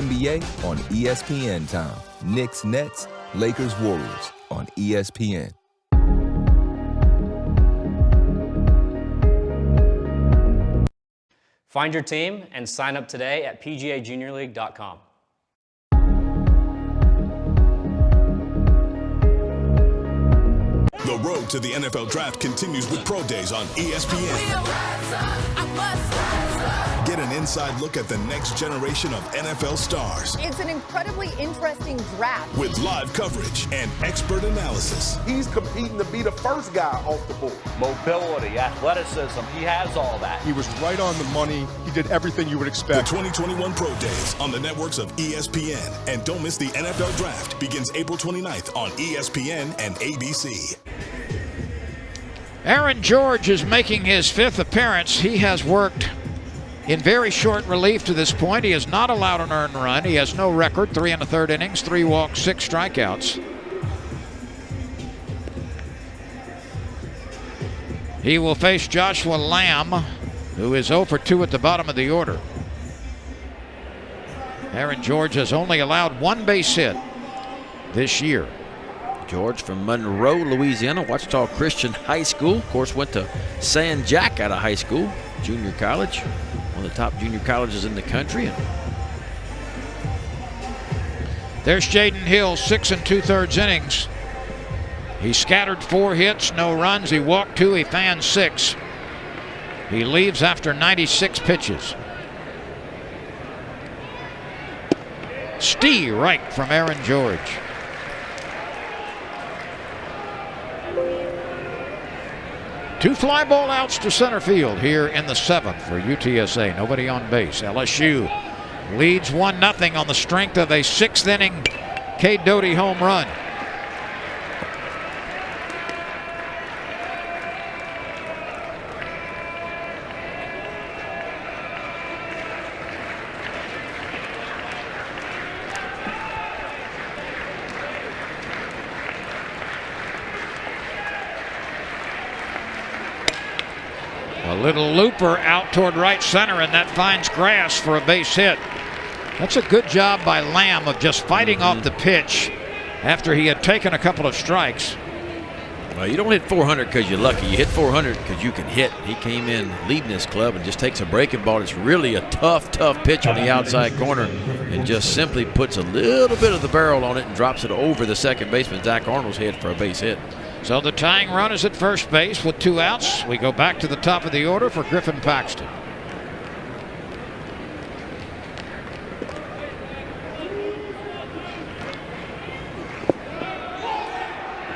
NBA on ESPN time. Knicks Nets, Lakers Warriors on ESPN. Find your team and sign up today at pgajuniorleague.com. The road to the NFL Draft continues with Pro Days on ESPN. Get an inside look at the next generation of NFL stars. It's an incredibly interesting draft. With live coverage and expert analysis. He's competing to be the first guy off the board. Mobility, athleticism, he has all that. He was right on the money. He did everything you would expect. The 2021 Pro Days on the networks of ESPN. And don't miss the NFL Draft. Begins April 29th on ESPN and ABC. Aaron George is making his 5th appearance. He has worked in very short relief to this point. He has not allowed an earned run. He has no record. 3 1/3 innings, 3 walks, 6 strikeouts. He will face Joshua Lamb, who is 0 for 2 at the bottom of the order. Aaron George has only allowed 1 base hit this year. George from Monroe, Louisiana, Ouachita Christian High School. Of course, went to San Jac out of high school, junior college. One of the top junior colleges in the country. There's Jaden Hill, 6 2/3 innings. He scattered 4 hits, no runs. He walked 2, he fanned 6. He leaves after 96 pitches. Stee right from Aaron George. Two fly ball outs to center field here in the 7th for UTSA. Nobody on base. LSU leads 1-0 on the strength of a 6th inning Cade Doughty home run. A little looper out toward right center, and that finds grass for a base hit. That's a good job by Lamb of just fighting off the pitch after he had taken a couple of strikes. Well, you don't hit 400 because you're lucky. You hit 400 because you can hit. He came in leading this club and just takes a breaking ball. It's really a tough pitch on the outside corner and just simply puts a little bit of the barrel on it and drops it over the second baseman, Zach Arnold's head, for a base hit. So the tying run is at first base with 2 outs. We go back to the top of the order for Griffin Paxton.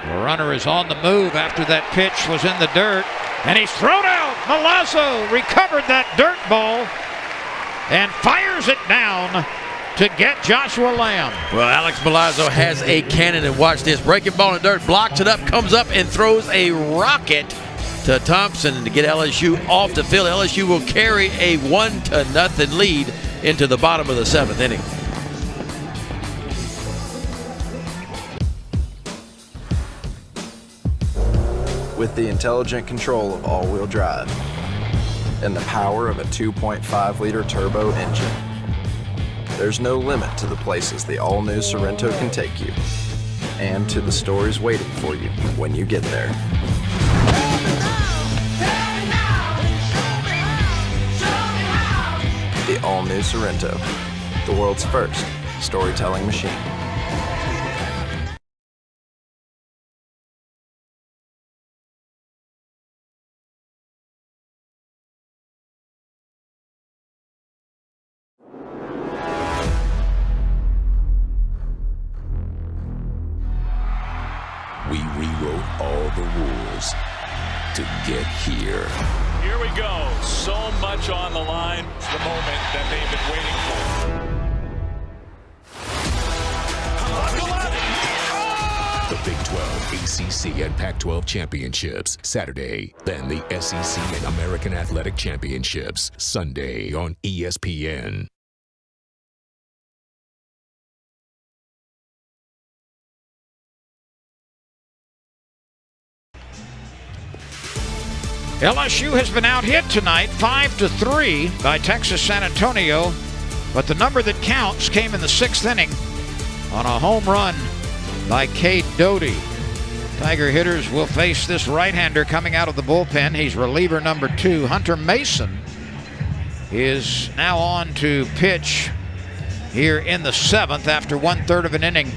The runner is on the move after that pitch was in the dirt, and he's thrown out. Milazzo recovered that dirt ball and fires it down to get Joshua Lamb. Well, Alex Milazzo has a cannon, and watch this. Breaking ball in dirt, blocks it up, comes up and throws a rocket to Thompson to get LSU off the field. LSU will carry a 1-0 lead into the bottom of the 7th inning. With the intelligent control of all-wheel drive and the power of a 2.5-liter turbo engine, there's no limit to the places the all-new Sorento can take you, and to the stories waiting for you when you get there. The all-new Sorento, the world's first storytelling machine. We rewrote all the rules to get here. Here we go. So much on the line. It's the moment that they've been waiting for. The Big 12, ACC, and Pac-12 championships, Saturday. Then the SEC and American Athletic Championships, Sunday on ESPN. LSU has been out-hit tonight 5-3 by Texas San Antonio But the number that counts came in the 6th inning on a home run by Cade Doty. Tiger hitters will face this right-hander coming out of the bullpen. He's reliever number 2. Hunter Mason is now on to pitch here in the 7th after 1/3 of an inning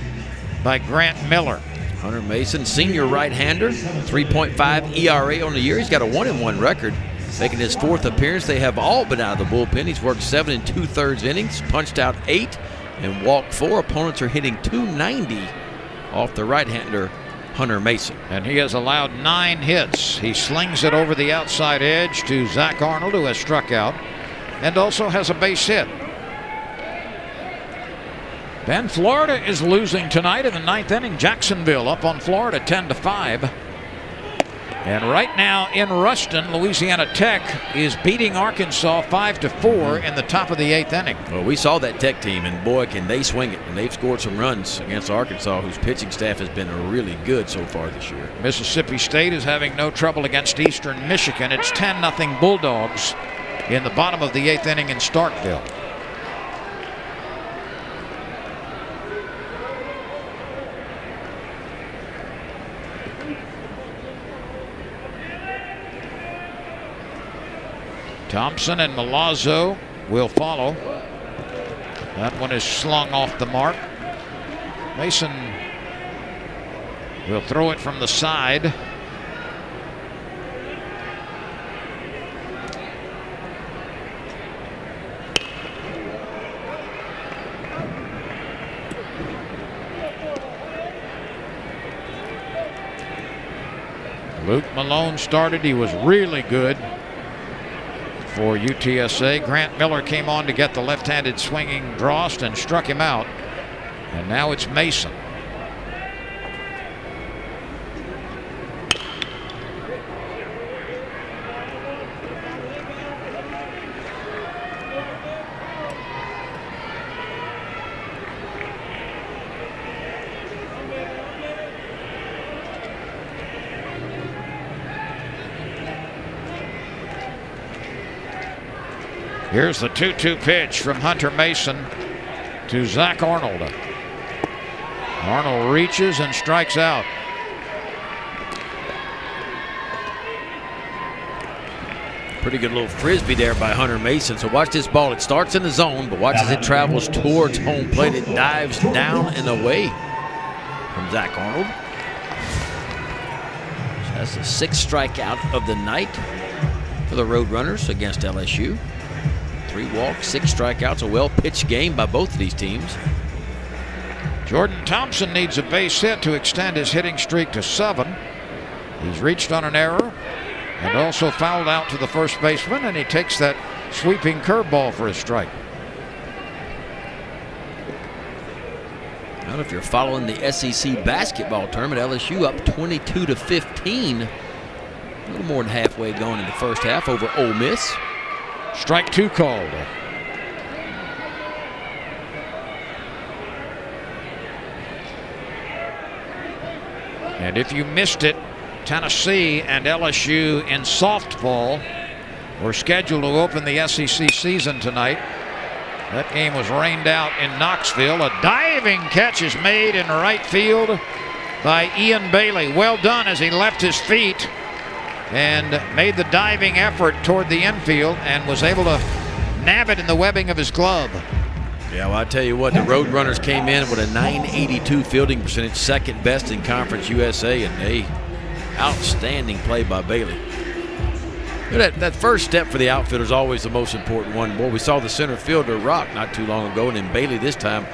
by Grant Miller. Hunter Mason, senior right-hander, 3.5 ERA on the year. He's got a 1-1 record. Making his 4th appearance. They have all been out of the bullpen. He's worked 7 2/3 innings, punched out 8, and walked 4. Opponents are hitting .290 off the right-hander, Hunter Mason. And he has allowed 9 hits. He slings it over the outside edge to Zach Arnold, who has struck out, and also has a base hit. Then Florida is losing tonight in the 9th inning. Jacksonville up on Florida 10-5. And right now in Ruston, Louisiana Tech is beating Arkansas 5-4 in the top of the 8th inning. Well, we saw that Tech team, and boy, can they swing it. And they've scored some runs against Arkansas, whose pitching staff has been really good so far this year. Mississippi State is having no trouble against Eastern Michigan. It's 10-0 Bulldogs in the bottom of the 8th inning in Starkville. Thompson and Milazzo will follow. That one is slung off the mark. Mason will throw it from the side. Luke Malone started. He was really good for UTSA. Grant Miller came on to get the left-handed swinging Drost and struck him out. And now it's Mason. Here's the 2-2 pitch from Hunter Mason to Zach Arnold. Arnold reaches and strikes out. Pretty good little frisbee there by Hunter Mason. So watch this ball. It starts in the zone, but watch as it travels towards home plate. It dives down and away from Zach Arnold. So that's the 6th strikeout of the night for the Roadrunners against LSU. 3 walks, 6 strikeouts, a well-pitched game by both of these teams. Jordan Thompson needs a base hit to extend his hitting streak to 7. He's reached on an error and also fouled out to the first baseman, and he takes that sweeping curveball for a strike. Now, if you're following the SEC basketball tournament, LSU up 22-15. A little more than halfway gone in the first half over Ole Miss. Strike 2 called. And if you missed it, Tennessee and LSU in softball were scheduled to open the SEC season tonight. That game was rained out in Knoxville. A diving catch is made in right field by Ian Bailey. Well done as he left his feet and made the diving effort toward the infield and was able to nab it in the webbing of his glove. Yeah, well, I tell you what, the Roadrunners came in with a .982 fielding percentage, 2nd best in Conference USA, and outstanding play by Bailey. That first step for the outfielder is always the most important one. Boy, we saw the center fielder rock not too long ago, and then Bailey this time,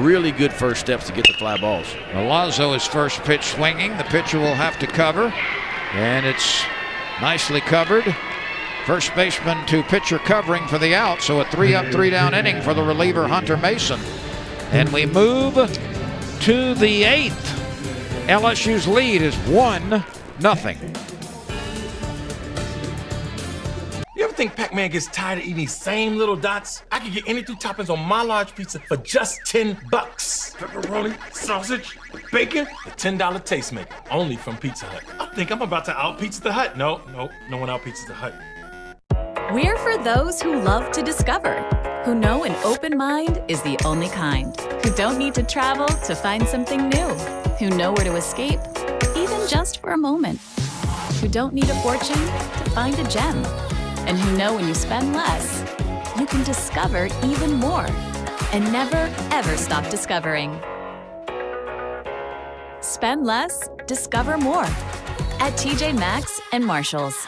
really good first steps to get the fly balls. Milazzo is first pitch swinging. The pitcher will have to cover, and it's nicely covered. First baseman to pitcher covering for the out, so a 3-up, 3-down inning for the reliever Hunter Mason. And we move to the 8th. LSU's lead is 1-0. You ever think Pac-Man gets tired of eating these same little dots? I could get any 2 toppings on my large pizza for just $10. Pepperoni, sausage, bacon, the $10 tastemaker, only from Pizza Hut. I think I'm about to out-pizza the Hut. No one out-pizzas the Hut. We're for those who love to discover, who know an open mind is the only kind, who don't need to travel to find something new, who know where to escape, even just for a moment, who don't need a fortune to find a gem, and who know when you spend less, you can discover even more, and never, ever stop discovering. Spend less, discover more at TJ Maxx and Marshalls.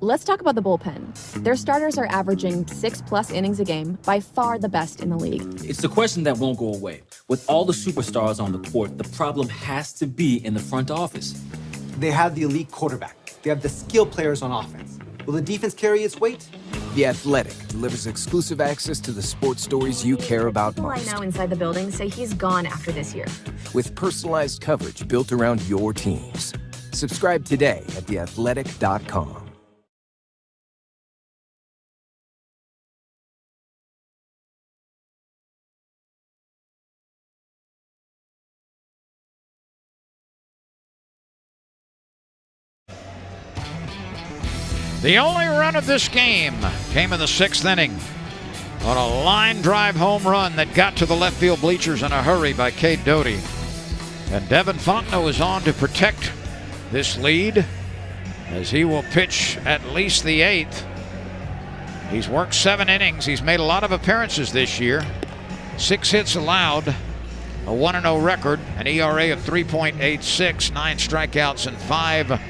Let's talk about the bullpen. Their starters are averaging 6+ innings a game, by far the best in the league. It's the question that won't go away. With all the superstars on the court, the problem has to be in the front office. They have the elite quarterback. They have the skilled players on offense. Will the defense carry its weight? The Athletic delivers exclusive access to the sports stories you care about People most. I know inside the building say he's gone after this year. With personalized coverage built around your teams. Subscribe today at theathletic.com. The only run of this game came in the 6th inning on a line drive home run that got to the left field bleachers in a hurry by Cade Doty. And Devin Fontenot is on to protect this lead as he will pitch at least the 8th. He's worked 7 innings. He's made a lot of appearances this year. 6 hits allowed, a 1-0 record, an ERA of 3.86, 9 strikeouts and 5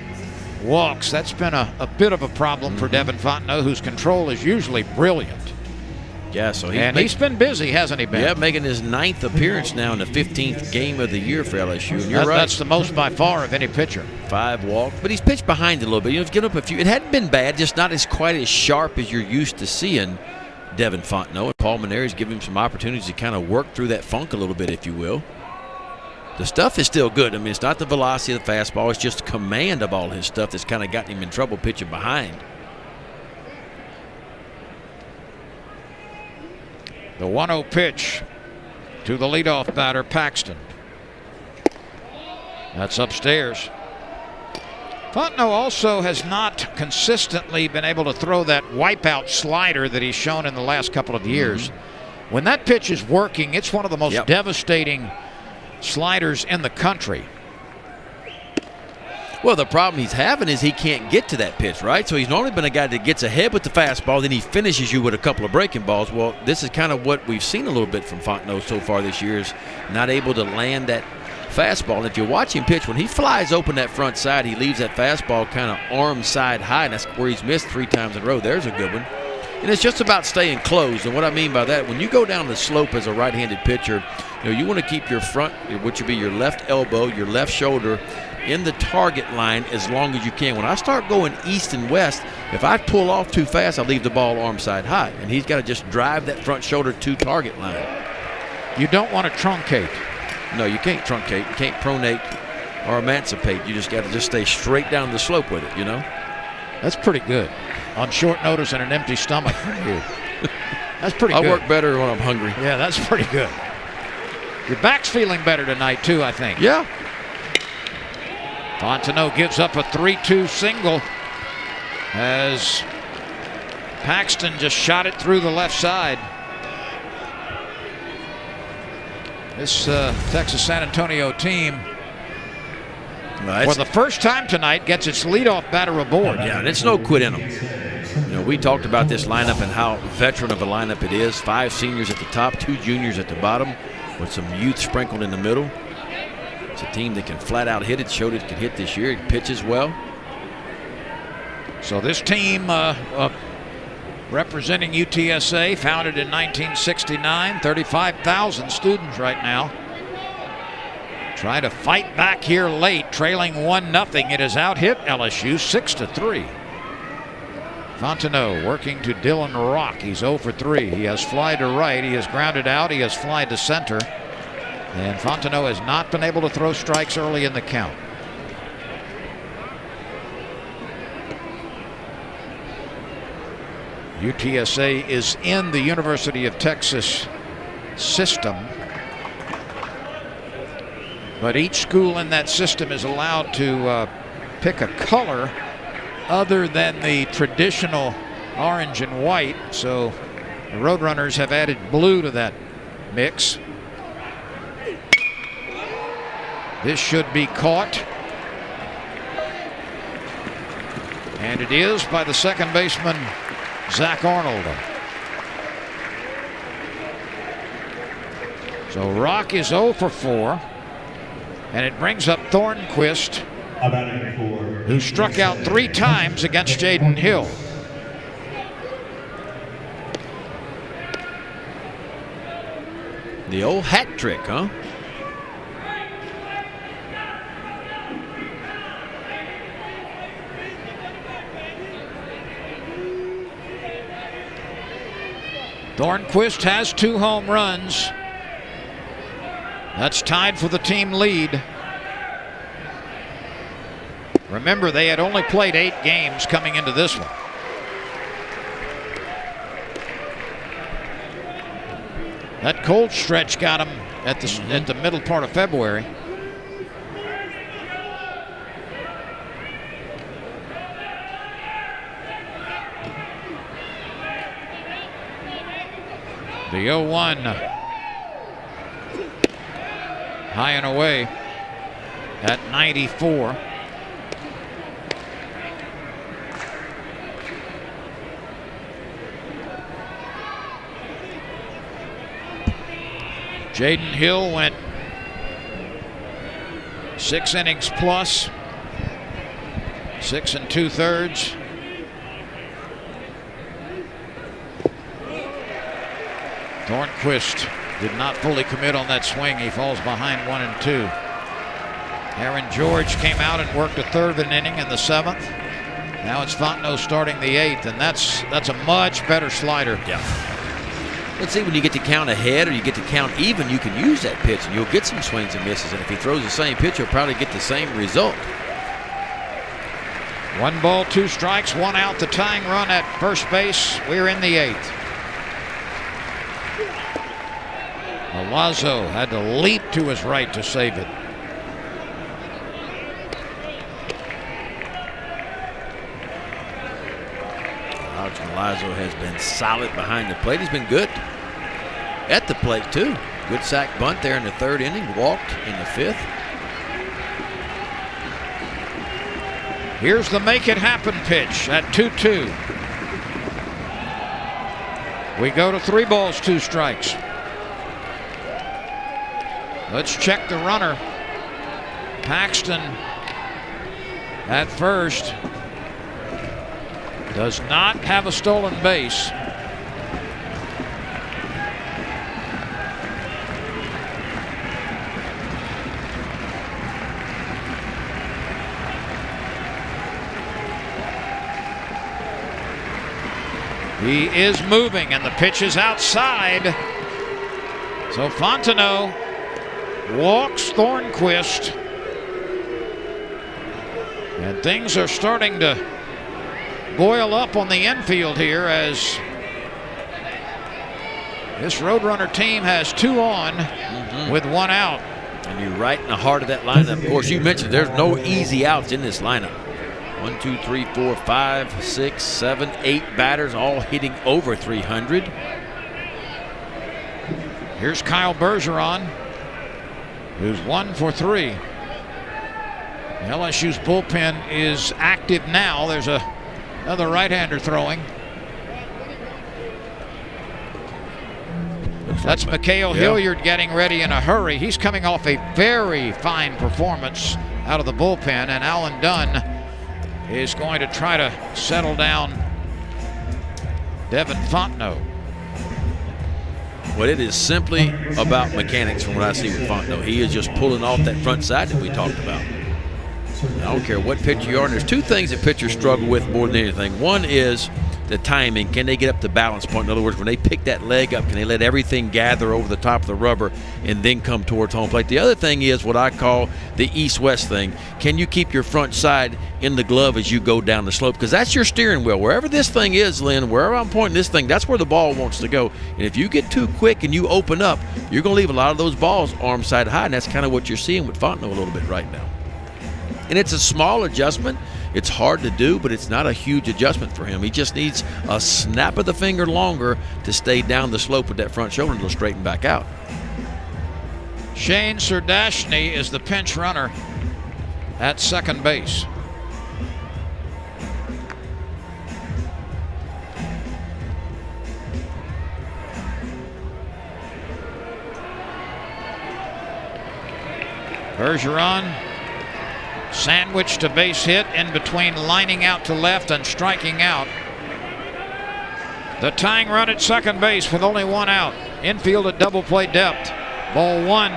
walks. That's been a bit of a problem for Devin Fontenot, whose control is usually brilliant. Yeah, so he's been busy, hasn't he, Ben? Yeah, making his 9th appearance now in the 15th game of the year for LSU. And you're right. That's the most by far of any pitcher. 5 walks, but he's pitched behind it a little bit. He's given up a few. It hadn't been bad, just not as quite as sharp as you're used to seeing Devin Fontenot. And Paul Mainieri's giving him some opportunities to kind of work through that funk a little bit, if you will. The stuff is still good. I mean, it's not the velocity of the fastball. It's just command of all his stuff that's kind of gotten him in trouble pitching behind. The 1-0 pitch to the leadoff batter, Paxton. That's upstairs. Fontenot also has not consistently been able to throw that wipeout slider that he's shown in the last couple of years. When that pitch is working, it's one of the most devastating sliders in the country. Well, the problem he's having is he can't get to that pitch, right? So he's normally been a guy that gets ahead with the fastball, then he finishes you with a couple of breaking balls. Well, this is kind of what we've seen a little bit from Fontenot so far this year, is not able to land that fastball. And if you watch him pitch, when he flies open that front side, he leaves that fastball kind of arm side high, and that's where he's missed 3 times in a row. There's a good one. And it's just about staying closed. And what I mean by that, when you go down the slope as a right-handed pitcher, you want to keep your front, which would be your left elbow, your left shoulder, in the target line as long as you can. When I start going east and west, if I pull off too fast, I leave the ball arm side high. And he's got to just drive that front shoulder to target line. You don't want to truncate. No, you can't truncate. You can't pronate or emancipate. You just got to just stay straight down the slope with it, That's pretty good. On short notice and an empty stomach. That's pretty good. I work better when I'm hungry. Yeah, that's pretty good. Your back's feeling better tonight, too, I think. Yeah. Fontenot gives up a 3-2 single as Paxton just shot it through the left side. This Texas San Antonio team, for the first time tonight, gets its leadoff batter aboard. Yeah, and it's no quit in them. We talked about this lineup and how veteran of a lineup it is. 5 seniors at the top, 2 juniors at the bottom, with some youth sprinkled in the middle. It's a team that can flat out hit it. Showed it could hit this year. It pitches well. So this team representing UTSA, founded in 1969, 35,000 students right now. Trying to fight back here late, trailing 1-0. It has out-hit LSU 6-3. Fontenot working to Dylan Rock. He's 0 for 3. He has fly to right. He has grounded out. He has fly to center. And Fontenot has not been able to throw strikes early in the count. UTSA is in the University of Texas system, but each school in that system is allowed to pick a color other than the traditional orange and white. So The Roadrunners have added blue to that mix. This should be caught. And it is by the second baseman, Zach Arnold. So Rock is 0 for 4. And it brings up Thornquist, who struck out 3 times against Jaden Hill. The old hat trick, huh? Thornquist has 2 home runs. That's tied for the team lead. Remember, they had only played 8 games coming into this one. That cold stretch got him at the middle part of February. The 0-1. High and away at 94. Jaden Hill went 6 innings plus, 6 2/3. Thornquist did not fully commit on that swing. He falls behind 1 and 2. Aaron George came out and worked a third of an inning in the 7th. Now it's Fontenot starting the 8th, and that's a much better slider. Yeah. Let's see, when you get to count ahead or you get to count even, you can use that pitch and you'll get some swings and misses. And if he throws the same pitch, he'll probably get the same result. 1 ball, 2 strikes, 1 out. The tying run at first base. We're in the 8th. Milazzo had to leap to his right to save it. Alex Milazzo has been solid behind the plate. He's been good at the plate, too. Good sack bunt there in the 3rd inning. Walked in the 5th. Here's the make it happen pitch at 2-2. We go to 3 balls, 2 strikes. Let's check the runner. Paxton at first does not have a stolen base. He is moving, and the pitch is outside. So Fontenot walks Thornquist. And things are starting to boil up on the infield here as this Roadrunner team has 2 on with 1 out. And you're right in the heart of that lineup. Of course, you mentioned there's no easy outs in this lineup. 1, 2, 3, 4, 5, 6, 7, 8 batters, all hitting over 300. Here's Kyle Bergeron, who's 1 for 3. LSU's bullpen is active now. There's another right-hander throwing. That's Mikhail Hilliard getting ready in a hurry. He's coming off a very fine performance out of the bullpen, and Alan Dunn is going to try to settle down Devin Fontenot. Well, it is simply about mechanics from what I see with Fontenot. He is just pulling off that front side that we talked about. I don't care what pitcher you are. And there's 2 things that pitchers struggle with more than anything. One is the timing. Can they get up the balance point? In other words, when they pick that leg up, can they let everything gather over the top of the rubber and then come towards home plate? The other thing is what I call the east-west thing. Can you keep your front side in the glove as you go down the slope? Because that's your steering wheel. Wherever this thing is, Lynn, wherever I'm pointing this thing, that's where the ball wants to go. And if you get too quick and you open up, you're going to leave a lot of those balls arm side high, and that's kind of what you're seeing with Fontenot a little bit right now. And it's a small adjustment, It's hard to do, but it's not a huge adjustment for him. He just needs a snap of the finger longer to stay down the slope with that front shoulder and it'll straighten back out. Shane Serdashny is the pinch runner at second base. Bergeron sandwiched a base hit in between lining out to left and striking out. The tying run at second base with only one out. Infield at double play depth. Ball one.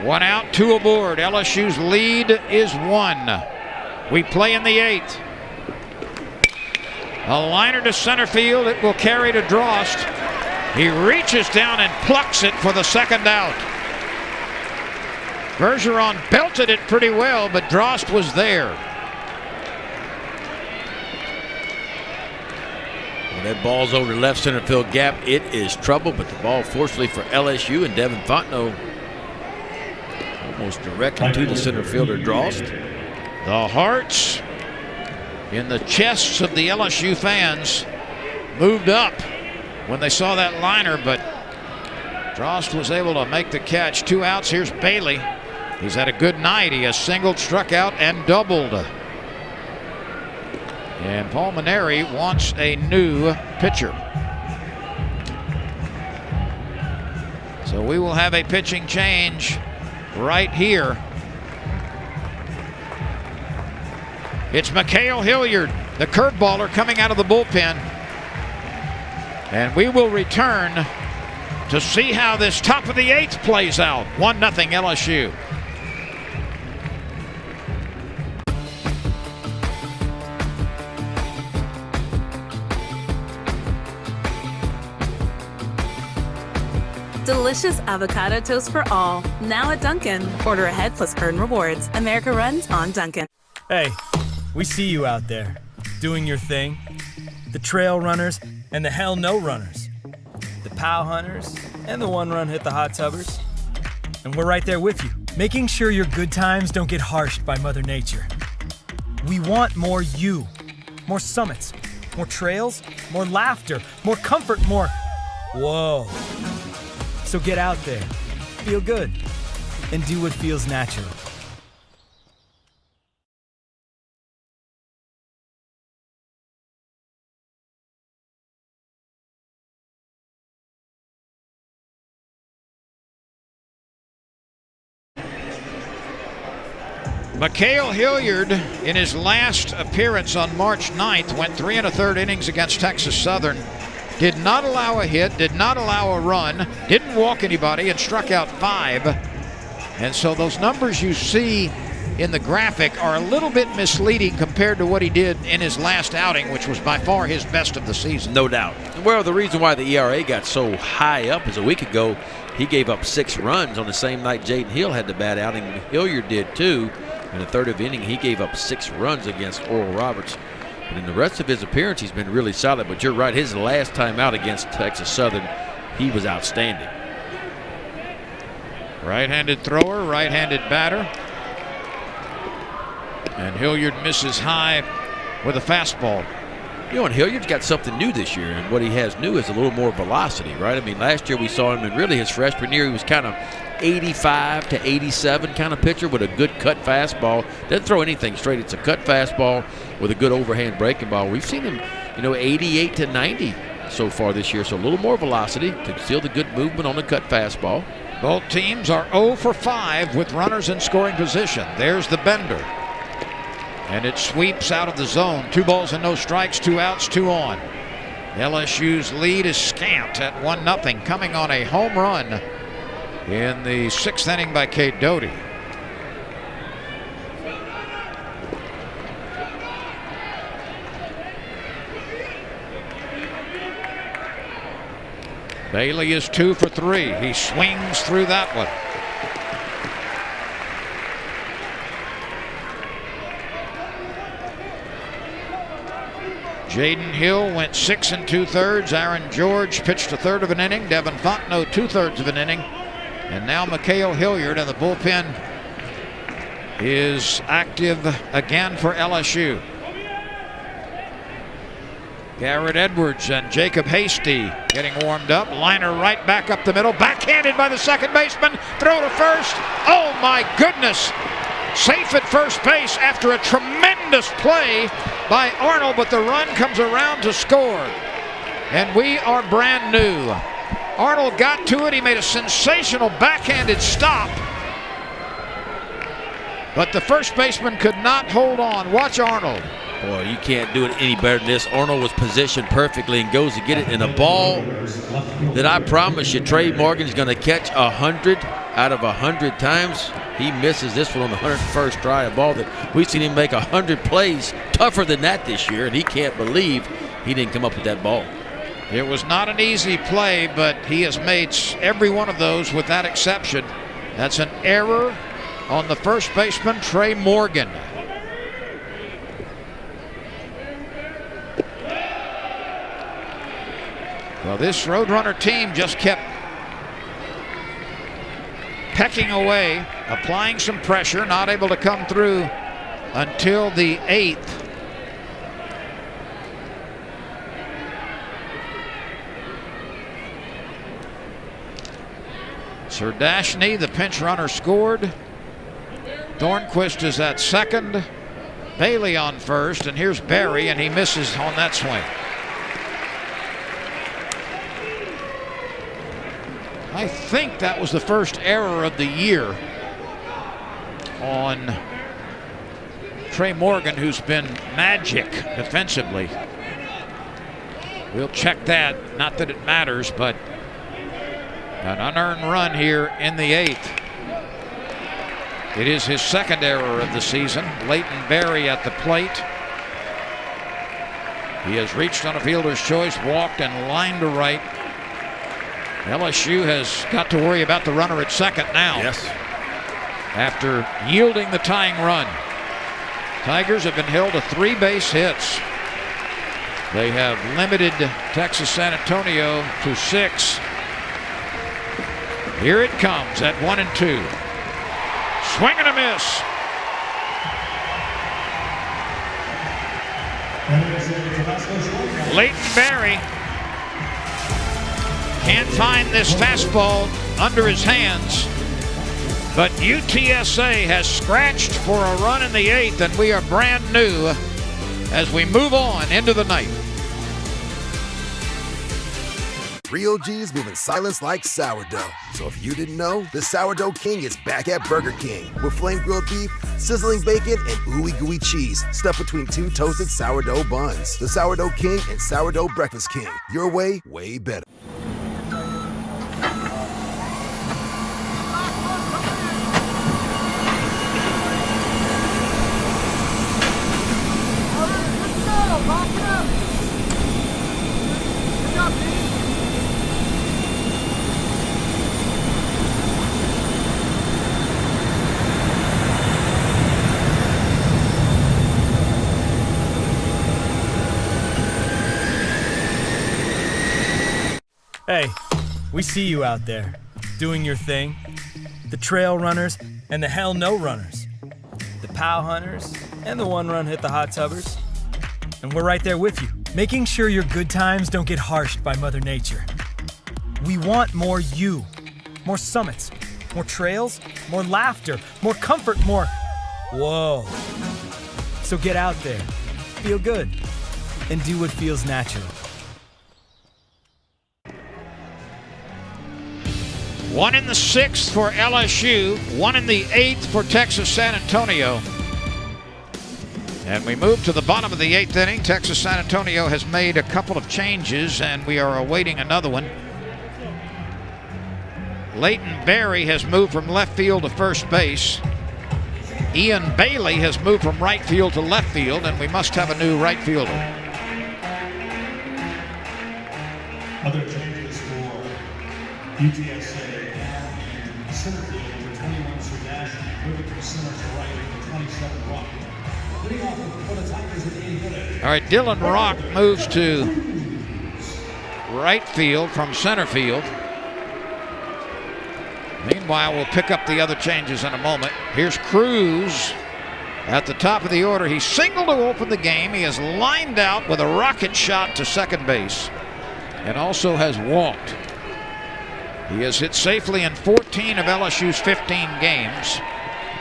One out, two aboard. LSU's lead is 1. We play in the 8th. A liner to center field. It will carry to Drost. He reaches down and plucks it for the second out. Bergeron belted it pretty well, but Drost was there. When that ball's over the left center field gap, it is trouble, but the ball, fortunately for LSU and Devin Fontenot, almost directly to the center fielder, Drost. The hearts in the chests of the LSU fans moved up when they saw that liner, but Drost was able to make the catch. 2 outs. Here's Bailey. He's had a good night. He has singled, struck out, and doubled. And Paul Maneri wants a new pitcher. So we will have a pitching change right here. It's Mikhail Hilliard, the curveballer, coming out of the bullpen. And we will return to see how this top of the 8th plays out. 1-0 LSU. Delicious avocado toast for all. Now at Dunkin'. Order ahead plus earn rewards. America runs on Dunkin'. Hey, we see you out there, doing your thing. The trail runners and the hell no runners. The POW hunters and the one-run hit the hot tubbers. And we're right there with you, making sure your good times don't get harshed by Mother Nature. We want more you. More summits, more trails, more laughter, more comfort, more... Whoa. So get out there, feel good, and do what feels natural. Mikhail Hilliard, in his last appearance on March 9th, went 3 1/3 innings against Texas Southern. Did not allow a hit, did not allow a run, didn't walk anybody, and struck out 5. And so those numbers you see in the graphic are a little bit misleading compared to what he did in his last outing, which was by far his best of the season. No doubt. Well, the reason why the ERA got so high up is a week ago, he gave up 6 runs on the same night Jaden Hill had the bad outing. Hilliard did too. In the 3rd of inning, he gave up 6 runs against Oral Roberts. But in the rest of his appearance, he's been really solid. But you're right, his last time out against Texas Southern, he was outstanding. Right-handed thrower, right-handed batter. And Hilliard misses high with a fastball. You know, and Hilliard's got something new this year, and what he has new is a little more velocity, right? I mean, last year we saw him in really his freshman year, he was kind of 85 to 87 kind of pitcher with a good cut fastball. Doesn't throw anything straight. It's a cut fastball with a good overhand breaking ball. We've seen him, 88 to 90 so far this year, so a little more velocity to steal the good movement on the cut fastball. Both teams are 0 for 5 with runners in scoring position. There's the bender. And it sweeps out of the zone. 2 balls and no strikes, 2 outs, 2 on. LSU's lead is scant at 1-0, coming on a home run in the 6th inning by Cade Doty. Bailey is 2 for 3. He swings through that one. Jaden Hill went 6 2/3. Aaron George pitched a third of an inning. Devin Fontenot 2/3 of an inning. And now Mikhail Hilliard, and the bullpen is active again for LSU. Garrett Edwards and Jacob Hasty getting warmed up. Liner right back up the middle. Backhanded by the second baseman. Throw to first. Oh my goodness. Safe at first base after a tremendous play by Arnold, but the run comes around to score. And we are brand new. Arnold got to it. He made a sensational backhanded stop. But the first baseman could not hold on. Watch Arnold. Boy, you can't do it any better than this. Arnold was positioned perfectly and goes to get it in a ball that I promise you Trey Morgan's going to catch 100 out of 100 times. He misses this one on the 101st try, a ball that we've seen him make 100 plays tougher than that this year, and he can't believe he didn't come up with that ball. It was not an easy play, but he has made every one of those with that exception. That's an error on the first baseman, Trey Morgan. Well, this Roadrunner team just kept pecking away, applying some pressure, not able to come through until the 8th. Serdashny, the pinch runner, scored. Thornquist is at second. Bailey on first, and here's Barry, and he misses on that swing. I think that was the first error of the year on Trey Morgan, who's been magic defensively. We'll check that. Not that it matters, but an unearned run here in the 8th. It is his second error of the season. Leighton Berry at the plate. He has reached on a fielder's choice, walked, and lined to right. LSU has got to worry about the runner at second now. Yes. After yielding the tying run. Tigers have been held to 3 base hits. They have limited Texas San Antonio to 6. Here it comes at 1-2. Swing and a miss. Leighton Berry can't find this fastball under his hands, but UTSA has scratched for a run in the 8th, and we are brand new as we move on into the night. Real G's moving silence like sourdough. So if you didn't know, the Sourdough King is back at Burger King with flame grilled beef, sizzling bacon, and ooey gooey cheese stuffed between 2 toasted sourdough buns. The Sourdough King and Sourdough Breakfast King. Your way, way better. Hey, we see you out there, doing your thing. The trail runners and the hell no runners. The POW hunters and the one-run hit the hot tubbers. And we're right there with you, making sure your good times don't get harshed by Mother Nature. We want more you, more summits, more trails, more laughter, more comfort, more whoa. So get out there, feel good, and do what feels natural. 1 in the 6th for LSU, 1 in the 8th for Texas San Antonio. And we move to the bottom of the 8th inning. Texas San Antonio has made a couple of changes, and we are awaiting another one. Leighton Berry has moved from left field to first base. Ian Bailey has moved from right field to left field, and we must have a new right fielder. Other changes for UTSA. Center field for 21 Serdashny, moving from center to right for 27 Rock. All right, Dylan Rock moves to right field from center field. Meanwhile, we'll pick up the other changes in a moment. Here's Cruz at the top of the order. He singled to open the game. He is lined out with a rocket shot to second base and also has walked. He has hit safely in 14 of LSU's 15 games,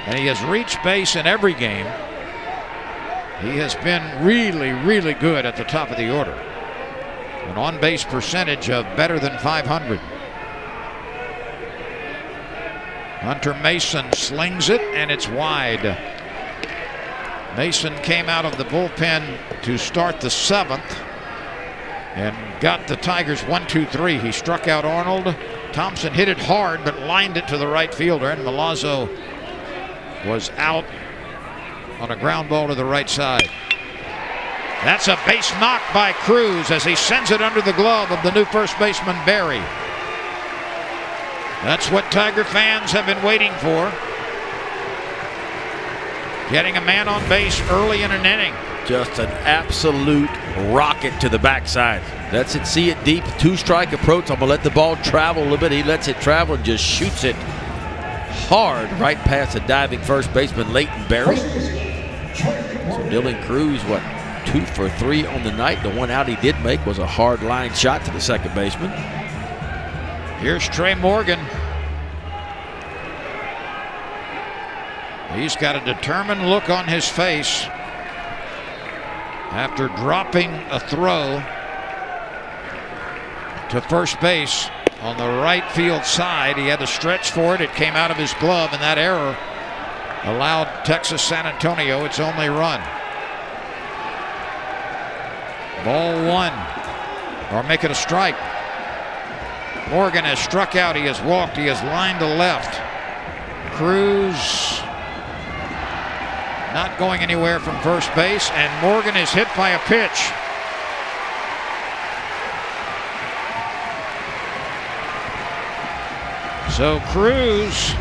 and he has reached base in every game. He has been really, really good at the top of the order. An on-base percentage of better than .500. Hunter Mason slings it, and it's wide. Mason came out of the bullpen to start the 7th and got the Tigers 1-2-3. He struck out Arnold. Thompson hit it hard but lined it to the right fielder, and Milazzo was out on a ground ball to the right side. That's a base knock by Cruz as he sends it under the glove of the new first baseman Berry. That's what Tiger fans have been waiting for. Getting a man on base early in an inning. Just an absolute rocket to the backside. Lets it see it deep. 2-strike approach. I'm going to let the ball travel a little bit. He lets it travel and just shoots it hard right past the diving first baseman Leighton Berry. So Dylan Cruz, 2 for 3 on the night. The one out he did make was a hard line shot to the second baseman. Here's Trey Morgan. He's got a determined look on his face after dropping a throw to first base on the right field side. He had to stretch for it. It came out of his glove, and that error allowed Texas San Antonio its only run. Ball 1, or make it a strike. Morgan has struck out. He has walked. He has lined to left. Cruz not going anywhere from first base, and Morgan is hit by a pitch. So Cruz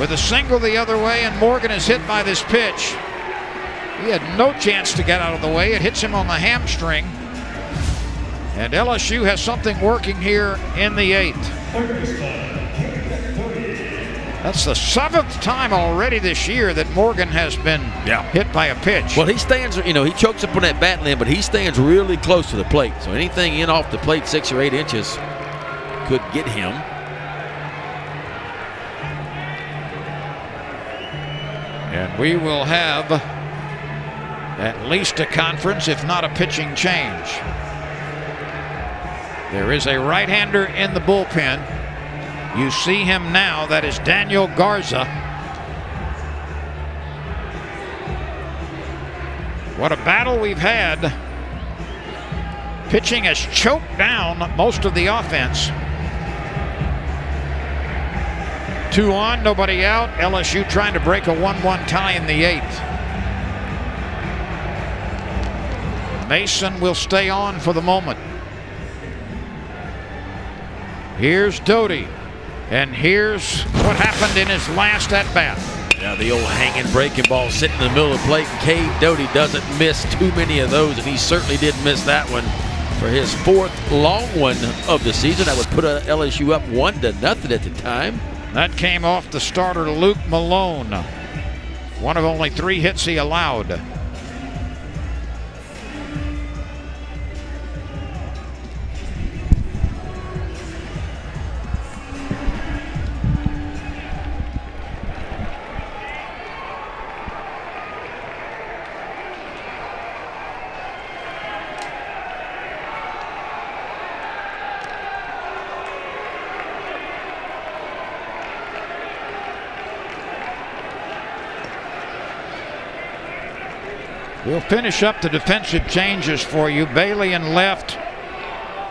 with a single the other way, and Morgan is hit by this pitch. He had no chance to get out of the way. It hits him on the hamstring. And LSU has something working here in the 8th. That's the 7th time already this year that Morgan has been hit by a pitch. Well, he stands, he chokes up on that bat limb, but he stands really close to the plate. So anything in off the plate 6 or 8 inches could get him. And we will have at least a conference, if not a pitching change. There is a right-hander in the bullpen. You see him now. That is Daniel Garza. What a battle we've had. Pitching has choked down most of the offense. 2 on, nobody out. LSU trying to break a 1-1 tie in the 8th. Mason will stay on for the moment. Here's Doty. And here's what happened in his last at-bat. Now the old hanging breaking ball sitting in the middle of the plate. Cade Doty doesn't miss too many of those, and he certainly did miss that one for his 4th long one of the season. That would put LSU up 1-0 at the time. That came off the starter Luke Malone. One of only 3 hits he allowed. We'll finish up the defensive changes for you. Bailey in left.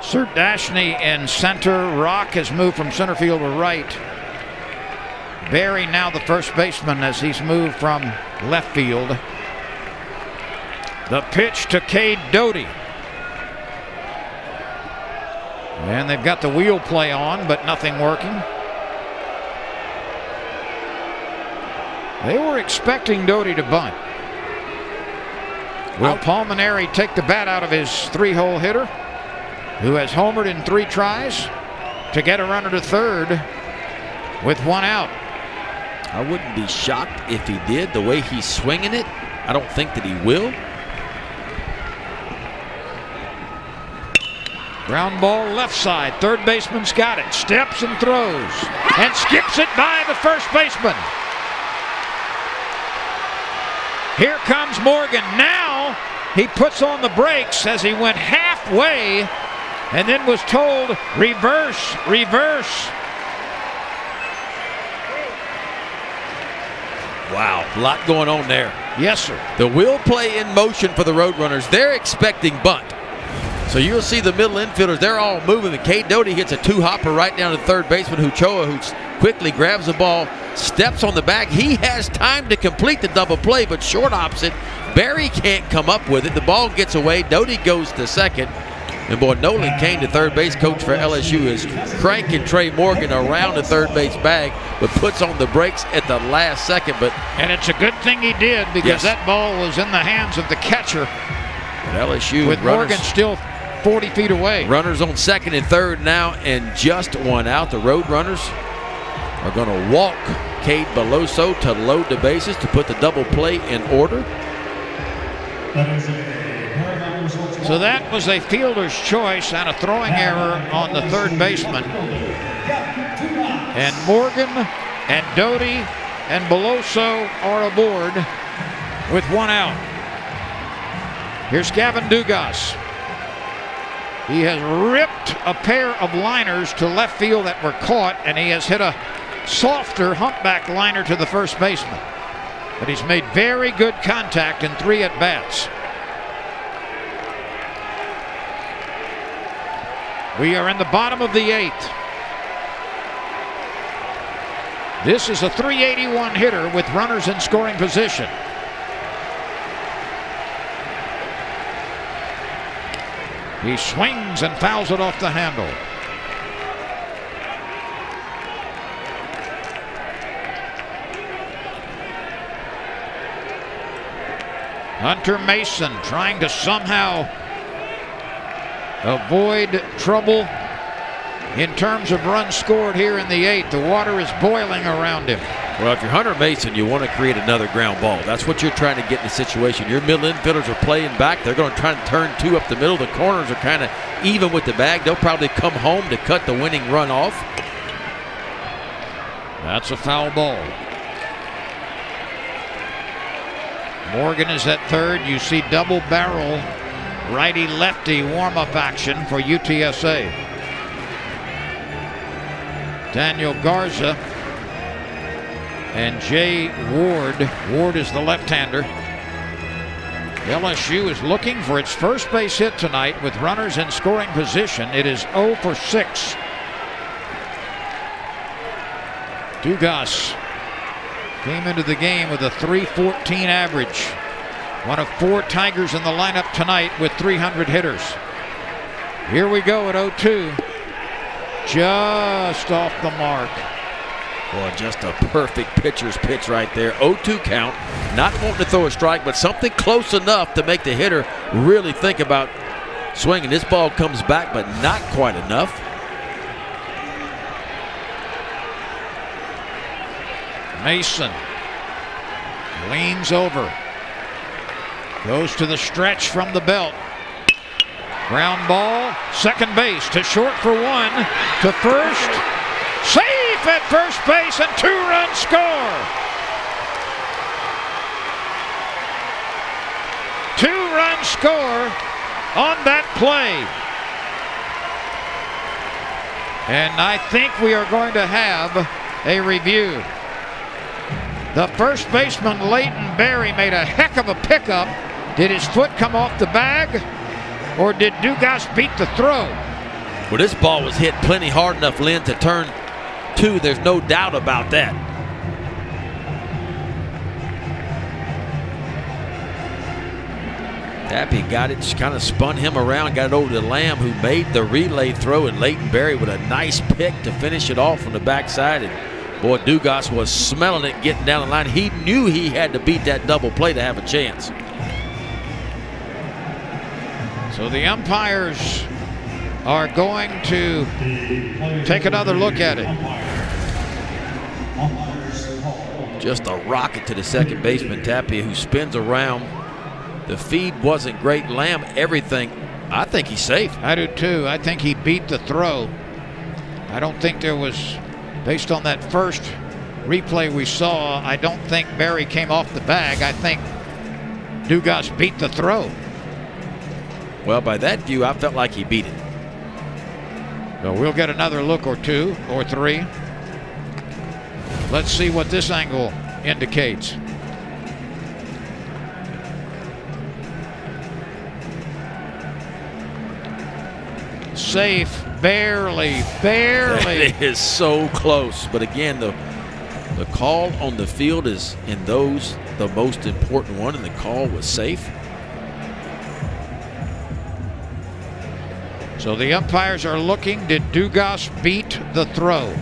Sir Dashny in center. Rock has moved from center field to right. Berry now the first baseman as he's moved from left field. The pitch to Cade Doty. And they've got the wheel play on, but nothing working. They were expecting Doty to bunt. Will Pulmonary take the bat out of his 3-hole hitter, who has homered in 3 tries, to get a runner to third with 1 out? I wouldn't be shocked if he did. The way he's swinging it, I don't think that he will. Ground ball left side. Third baseman's got it. Steps and throws. And skips it by the first baseman. Here comes Morgan. Now he puts on the brakes as he went halfway and then was told, reverse, reverse. Wow, a lot going on there. Yes, sir. The will play in motion for the Roadrunners. They're expecting bunt. So you'll see the middle infielders, they're all moving. And Cade Doty hits a 2-hopper right down to third baseman Huchoa, who quickly grabs the ball, steps on the bag. He has time to complete the double play, but short opposite. Barry can't come up with it. The ball gets away. Doty goes to second. And boy, Nolan Kane, the third base coach for LSU, is cranking Trey Morgan around the third base bag, but puts on the brakes at the last second. And it's a good thing he did, because that ball was in the hands of the catcher. But LSU with Morgan still 40 feet away. Runners on second and third now, and just 1 out. The Roadrunners are going to walk Cade Beloso to load the bases to put the double play in order. So that was a fielder's choice and a throwing error on the third baseman. And Morgan and Doty and Beloso are aboard with 1 out. Here's Gavin Dugas. He has ripped a pair of liners to left field that were caught, and he has hit a softer humpback liner to the first baseman. But he's made very good contact in 3 at-bats. We are in the bottom of the 8th. This is a .381 hitter with runners in scoring position. He swings and fouls it off the handle. Hunter Mason trying to somehow avoid trouble in terms of runs scored here in the 8th. The water is boiling around him. Well, if you're Hunter Mason, you want to create another ground ball. That's what you're trying to get in the situation. Your middle infielders are playing back. They're going to try to turn 2 up the middle. The corners are kind of even with the bag. They'll probably come home to cut the winning run off. That's a foul ball. Morgan is at third. You see double barrel righty-lefty warm-up action for UTSA. Daniel Garza and Jay Ward. Ward is the left-hander. LSU is looking for its first base hit tonight with runners in scoring position. It is 0 for 6. Dugas came into the game with a .314 average. One of 4 Tigers in the lineup tonight with 300 hitters. Here we go at 0-2. Just off the mark. Boy, just a perfect pitcher's pitch right there. 0-2 count. Not wanting to throw a strike, but something close enough to make the hitter really think about swinging. This ball comes back, but not quite enough. Mason leans over. Goes to the stretch from the belt. Ground ball, second base to short for 1, to first. Safe at first base, and 2-run score. 2-run score on that play. And I think we are going to have a review. The first baseman, Leighton Berry, made a heck of a pickup. Did his foot come off the bag, or did Dugas beat the throw? Well, this ball was hit plenty hard enough, Lynn, to turn 2. There's no doubt about that. Tappy got it, just kind of spun him around, got it over to Lamb, who made the relay throw, and Leighton Berry with a nice pick to finish it off from the backside. And boy, Dugas was smelling it getting down the line. He knew he had to beat that double play to have a chance. So the umpires are going to take another look at it. Just a rocket to the second baseman, Tapia, who spins around. The feed wasn't great. Lamb, everything. I think he's safe. I do too. I think he beat the throw. I don't think there was, based on that first replay we saw, I don't think Barry came off the bag. I think Dugas beat the throw. Well, by that view, I felt like he beat it. So we'll get another look or two or three. Let's see what this angle indicates. Safe, barely. It is so close. But again, the call on the field is, in those, the most important one, and the call was safe. So the umpires are looking. Did Dugas beat the throw?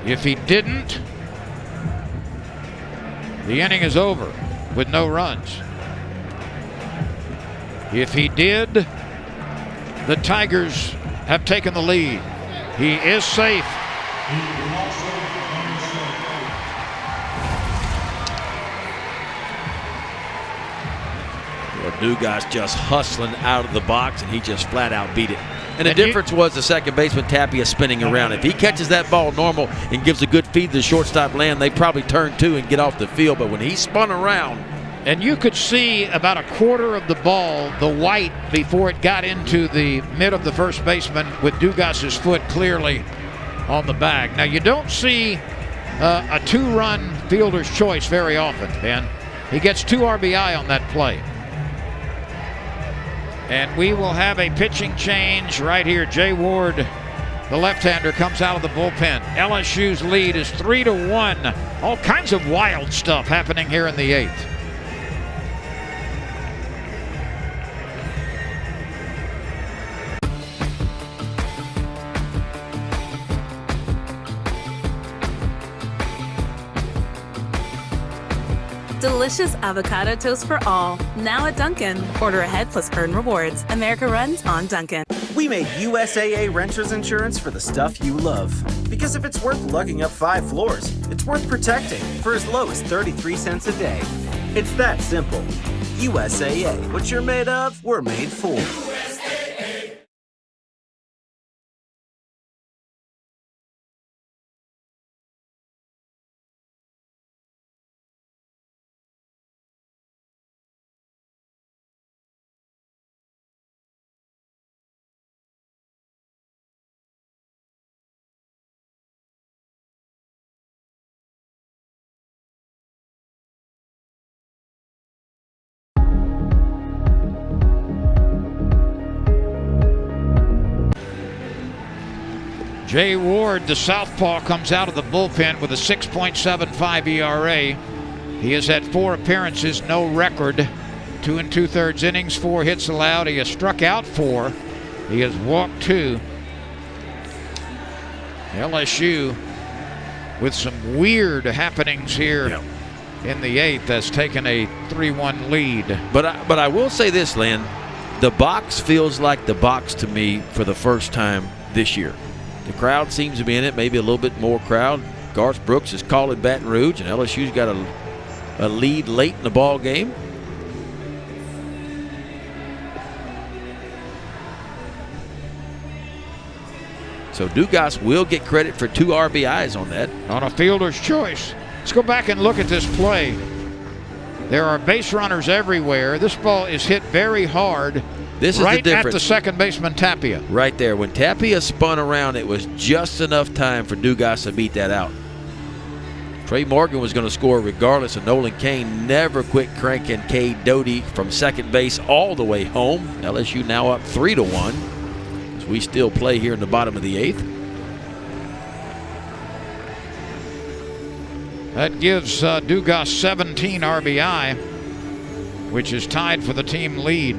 If he didn't, the inning is over with no runs. If he did, the Tigers have taken the lead. He is safe. Well, Dugas just hustling out of the box, and he just flat out beat it. And the difference was the second baseman, Tapia, spinning around. If he catches that ball normal and gives a good feed to the shortstop Land, they probably turn two and get off the field. But when he spun around, and you could see about a quarter of the ball, the white, before it got into the mid of the first baseman with Dugas's foot clearly on the bag. Now, you don't see a two-run fielder's choice very often, Ben. He gets 2 RBI on that play. And we will have a pitching change right here. Jay Ward, the left-hander, comes out of the bullpen. LSU's lead is 3-1. All kinds of wild stuff happening here in the 8th. Delicious avocado toast for all. Now at Dunkin'. Order ahead plus earn rewards. America runs on Dunkin'. We made USAA Renters Insurance for the stuff you love. Because if it's worth lugging up 5 floors, it's worth protecting for as low as 33 cents a day. It's that simple. USAA. What you're made of, we're made for. Jay Ward, the southpaw, comes out of the bullpen with a 6.75 ERA. He has had 4 appearances, no record. 2 2/3 innings, 4 hits allowed. He has struck out 4. He has walked 2. LSU, with some weird happenings here in the 8th, has taken a 3-1 lead. But I will say this, Lynn. The box feels like the box to me for the first time this year. The crowd seems to be in it, maybe a little bit more crowd. Garth Brooks is calling Baton Rouge, and LSU's got a lead late in the ball game. So Dugas will get credit for 2 RBIs on that. On a fielder's choice. Let's go back and look at this play. There are base runners everywhere. This ball is hit very hard. This is right the difference. At the second baseman, Tapia. Right there. When Tapia spun around, it was just enough time for Dugas to beat that out. Trey Morgan was going to score regardless, and Nolan Cain never quit cranking Cade Doty from second base all the way home. LSU now up 3-1 as we still play here in the bottom of the 8th. That gives Dugas 17 RBI, which is tied for the team lead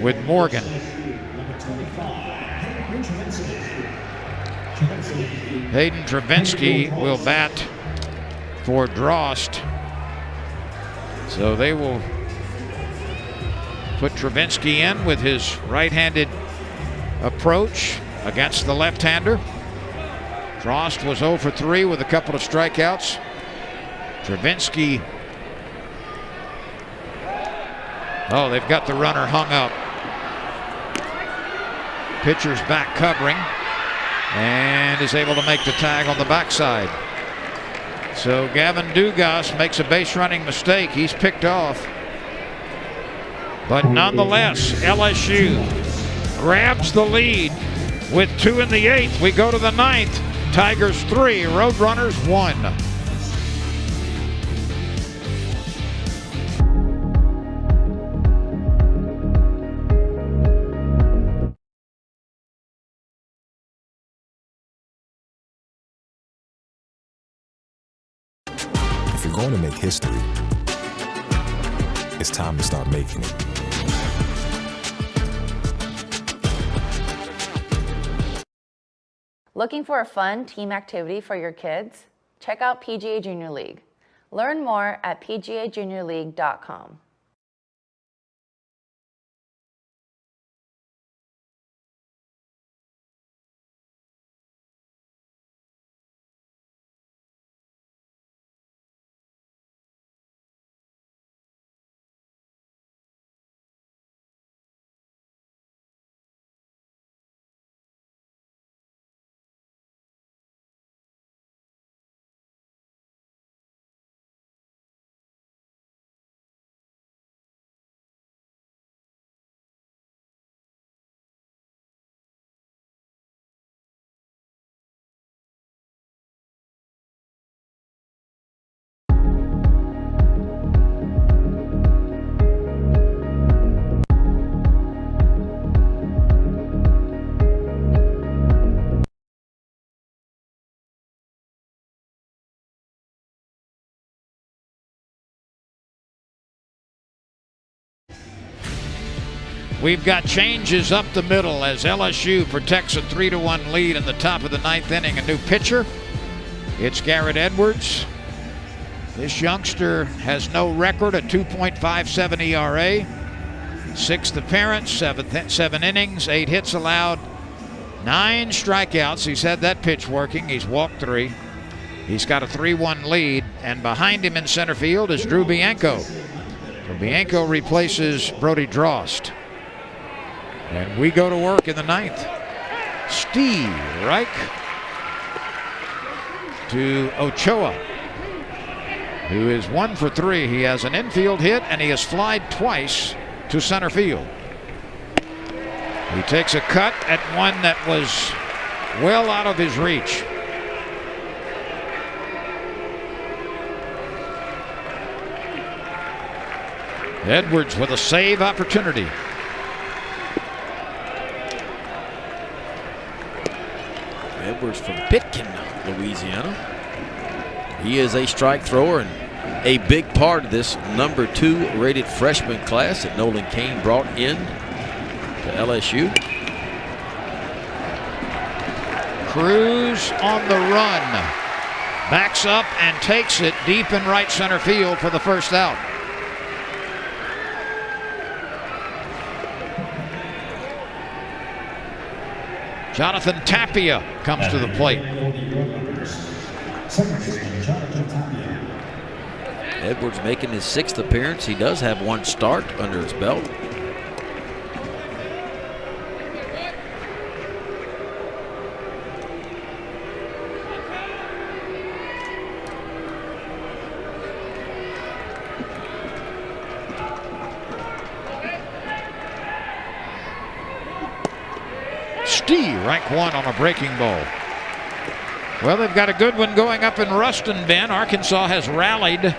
with Morgan. Hayden Travinsky will bat for Drost. So they will put Travinsky in with his right-handed approach against the left-hander. Frost was 0 for 3 with a couple of strikeouts. Travinsky. Oh, they've got the runner hung up. Pitcher's back covering and is able to make the tag on the backside. So Gavin Dugas makes a base running mistake. He's picked off. But nonetheless, LSU grabs the lead with 2 in the 8th. We go to the 9th. Tigers 3, Roadrunners 1. If you're going to make history, it's time to start making it. Looking for a fun team activity for your kids? Check out PGA Junior League. Learn more at pgajuniorleague.com. We've got changes up the middle as LSU protects a 3-1 lead in the top of the 9th inning. A new pitcher. It's Garrett Edwards. This youngster has no record, a 2.57 ERA. 6th appearance, 7 innings, 8 hits allowed, 9 strikeouts. He's had that pitch working. He's walked 3. He's got a 3-1 lead, and behind him in center field is Drew Bianco. So Bianco replaces Brody Drost. And we go to work in the 9th. Steve Reich to Ochoa, who is 1 for 3. He has an infield hit and he has flied twice to center field. He takes a cut at one that was well out of his reach. Edwards with a save opportunity. Edwards from Pitkin, Louisiana. He is a strike thrower and a big part of this number 2 rated freshman class that Nolan Cain brought in to LSU. Cruz on the run. Backs up and takes it deep in right center field for the first out. Jonathan Tapia comes to the plate. Edwards making his 6th appearance. He does have 1 start under his belt. Rank 1 on a breaking ball. Well, they've got a good one going up in Ruston, Ben. Arkansas has rallied,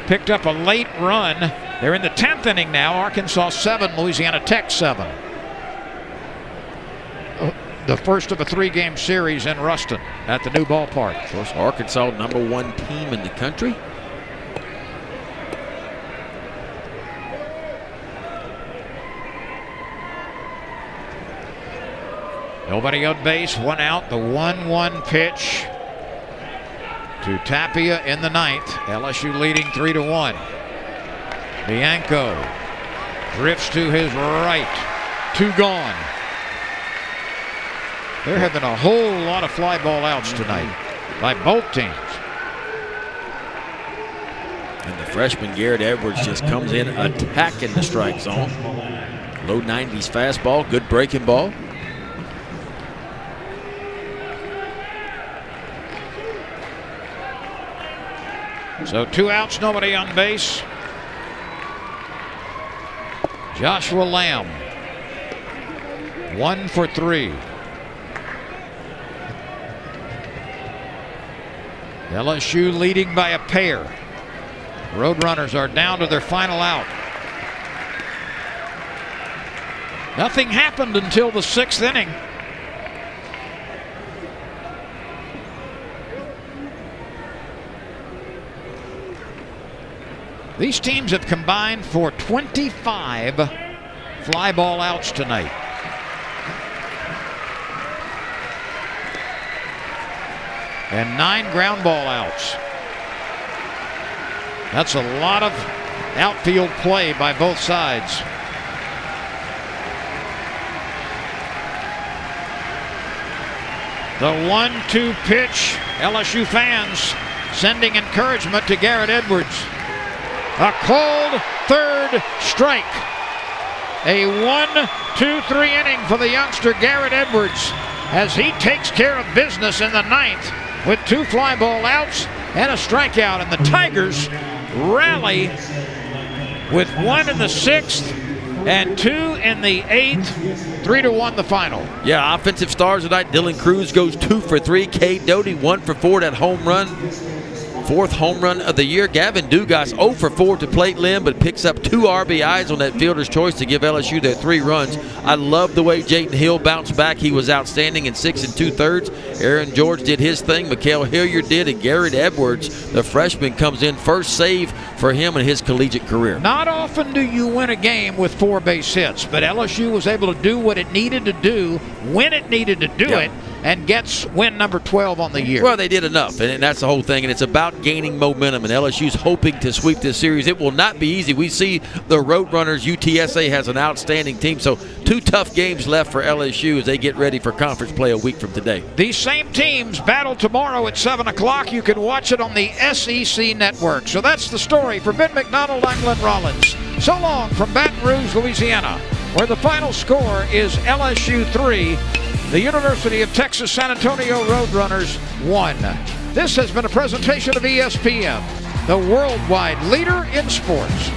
picked up a late run. They're in the 10th inning now. Arkansas 7, Louisiana Tech 7. The first of a 3-game series in Ruston at the new ballpark. Of course, Arkansas, number 1 team in the country. Nobody on base, 1 out. The 1-1 pitch to Tapia in the 9th. LSU leading 3-1. Bianco Drifts to his right. 2 gone. There have been a whole lot of fly ball outs tonight by both teams. And the freshman Garrett Edwards just comes in attacking the strike zone. Low 90s fastball, good breaking ball. So 2 outs, nobody on base. Joshua Lamb, 1 for 3. LSU leading by a pair. Roadrunners are down to their final out. Nothing happened until the 6th inning. These teams have combined for 25 fly ball outs tonight. And 9 ground ball outs. That's a lot of outfield play by both sides. The 1-2 pitch. LSU fans sending encouragement to Garrett Edwards. A called 3rd strike. A 1-2-3 inning for the youngster Garrett Edwards as he takes care of business in the 9th with 2 fly ball outs and a strikeout. And the Tigers rally with 1 in the 6th and 2 in the 8th. 3-1 the final. Yeah, offensive stars tonight. Dylan Cruz goes 2 for 3. Cade Doty 1 for 4. That home run. 4th home run of the year. Gavin Dugas 0 for 4 to plate limb, but picks up 2 RBIs on that fielder's choice to give LSU their 3 runs. I love the way Jayden Hill bounced back. He was outstanding in 6 2/3. Aaron George did his thing. Mikhail Hilliard did, and Garrett Edwards, the freshman, comes in. First save for him in his collegiate career. Not often do you win a game with 4 base hits, but LSU was able to do what it needed to do when it needed to do it, and gets win number 12 on the year. Well, they did enough, and that's the whole thing, and it's about gaining momentum, and LSU's hoping to sweep this series. It will not be easy. We see the Roadrunners. UTSA has an outstanding team, so 2 tough games left for LSU as they get ready for conference play a week from today. These same teams battle tomorrow at 7 o'clock. You can watch it on the SEC Network. So that's the story. For Ben McDonald, I'm Glenn Rollins. So long from Baton Rouge, Louisiana, where the final score is LSU 3, the University of Texas San Antonio Roadrunners 1. This has been a presentation of ESPN, the worldwide leader in sports.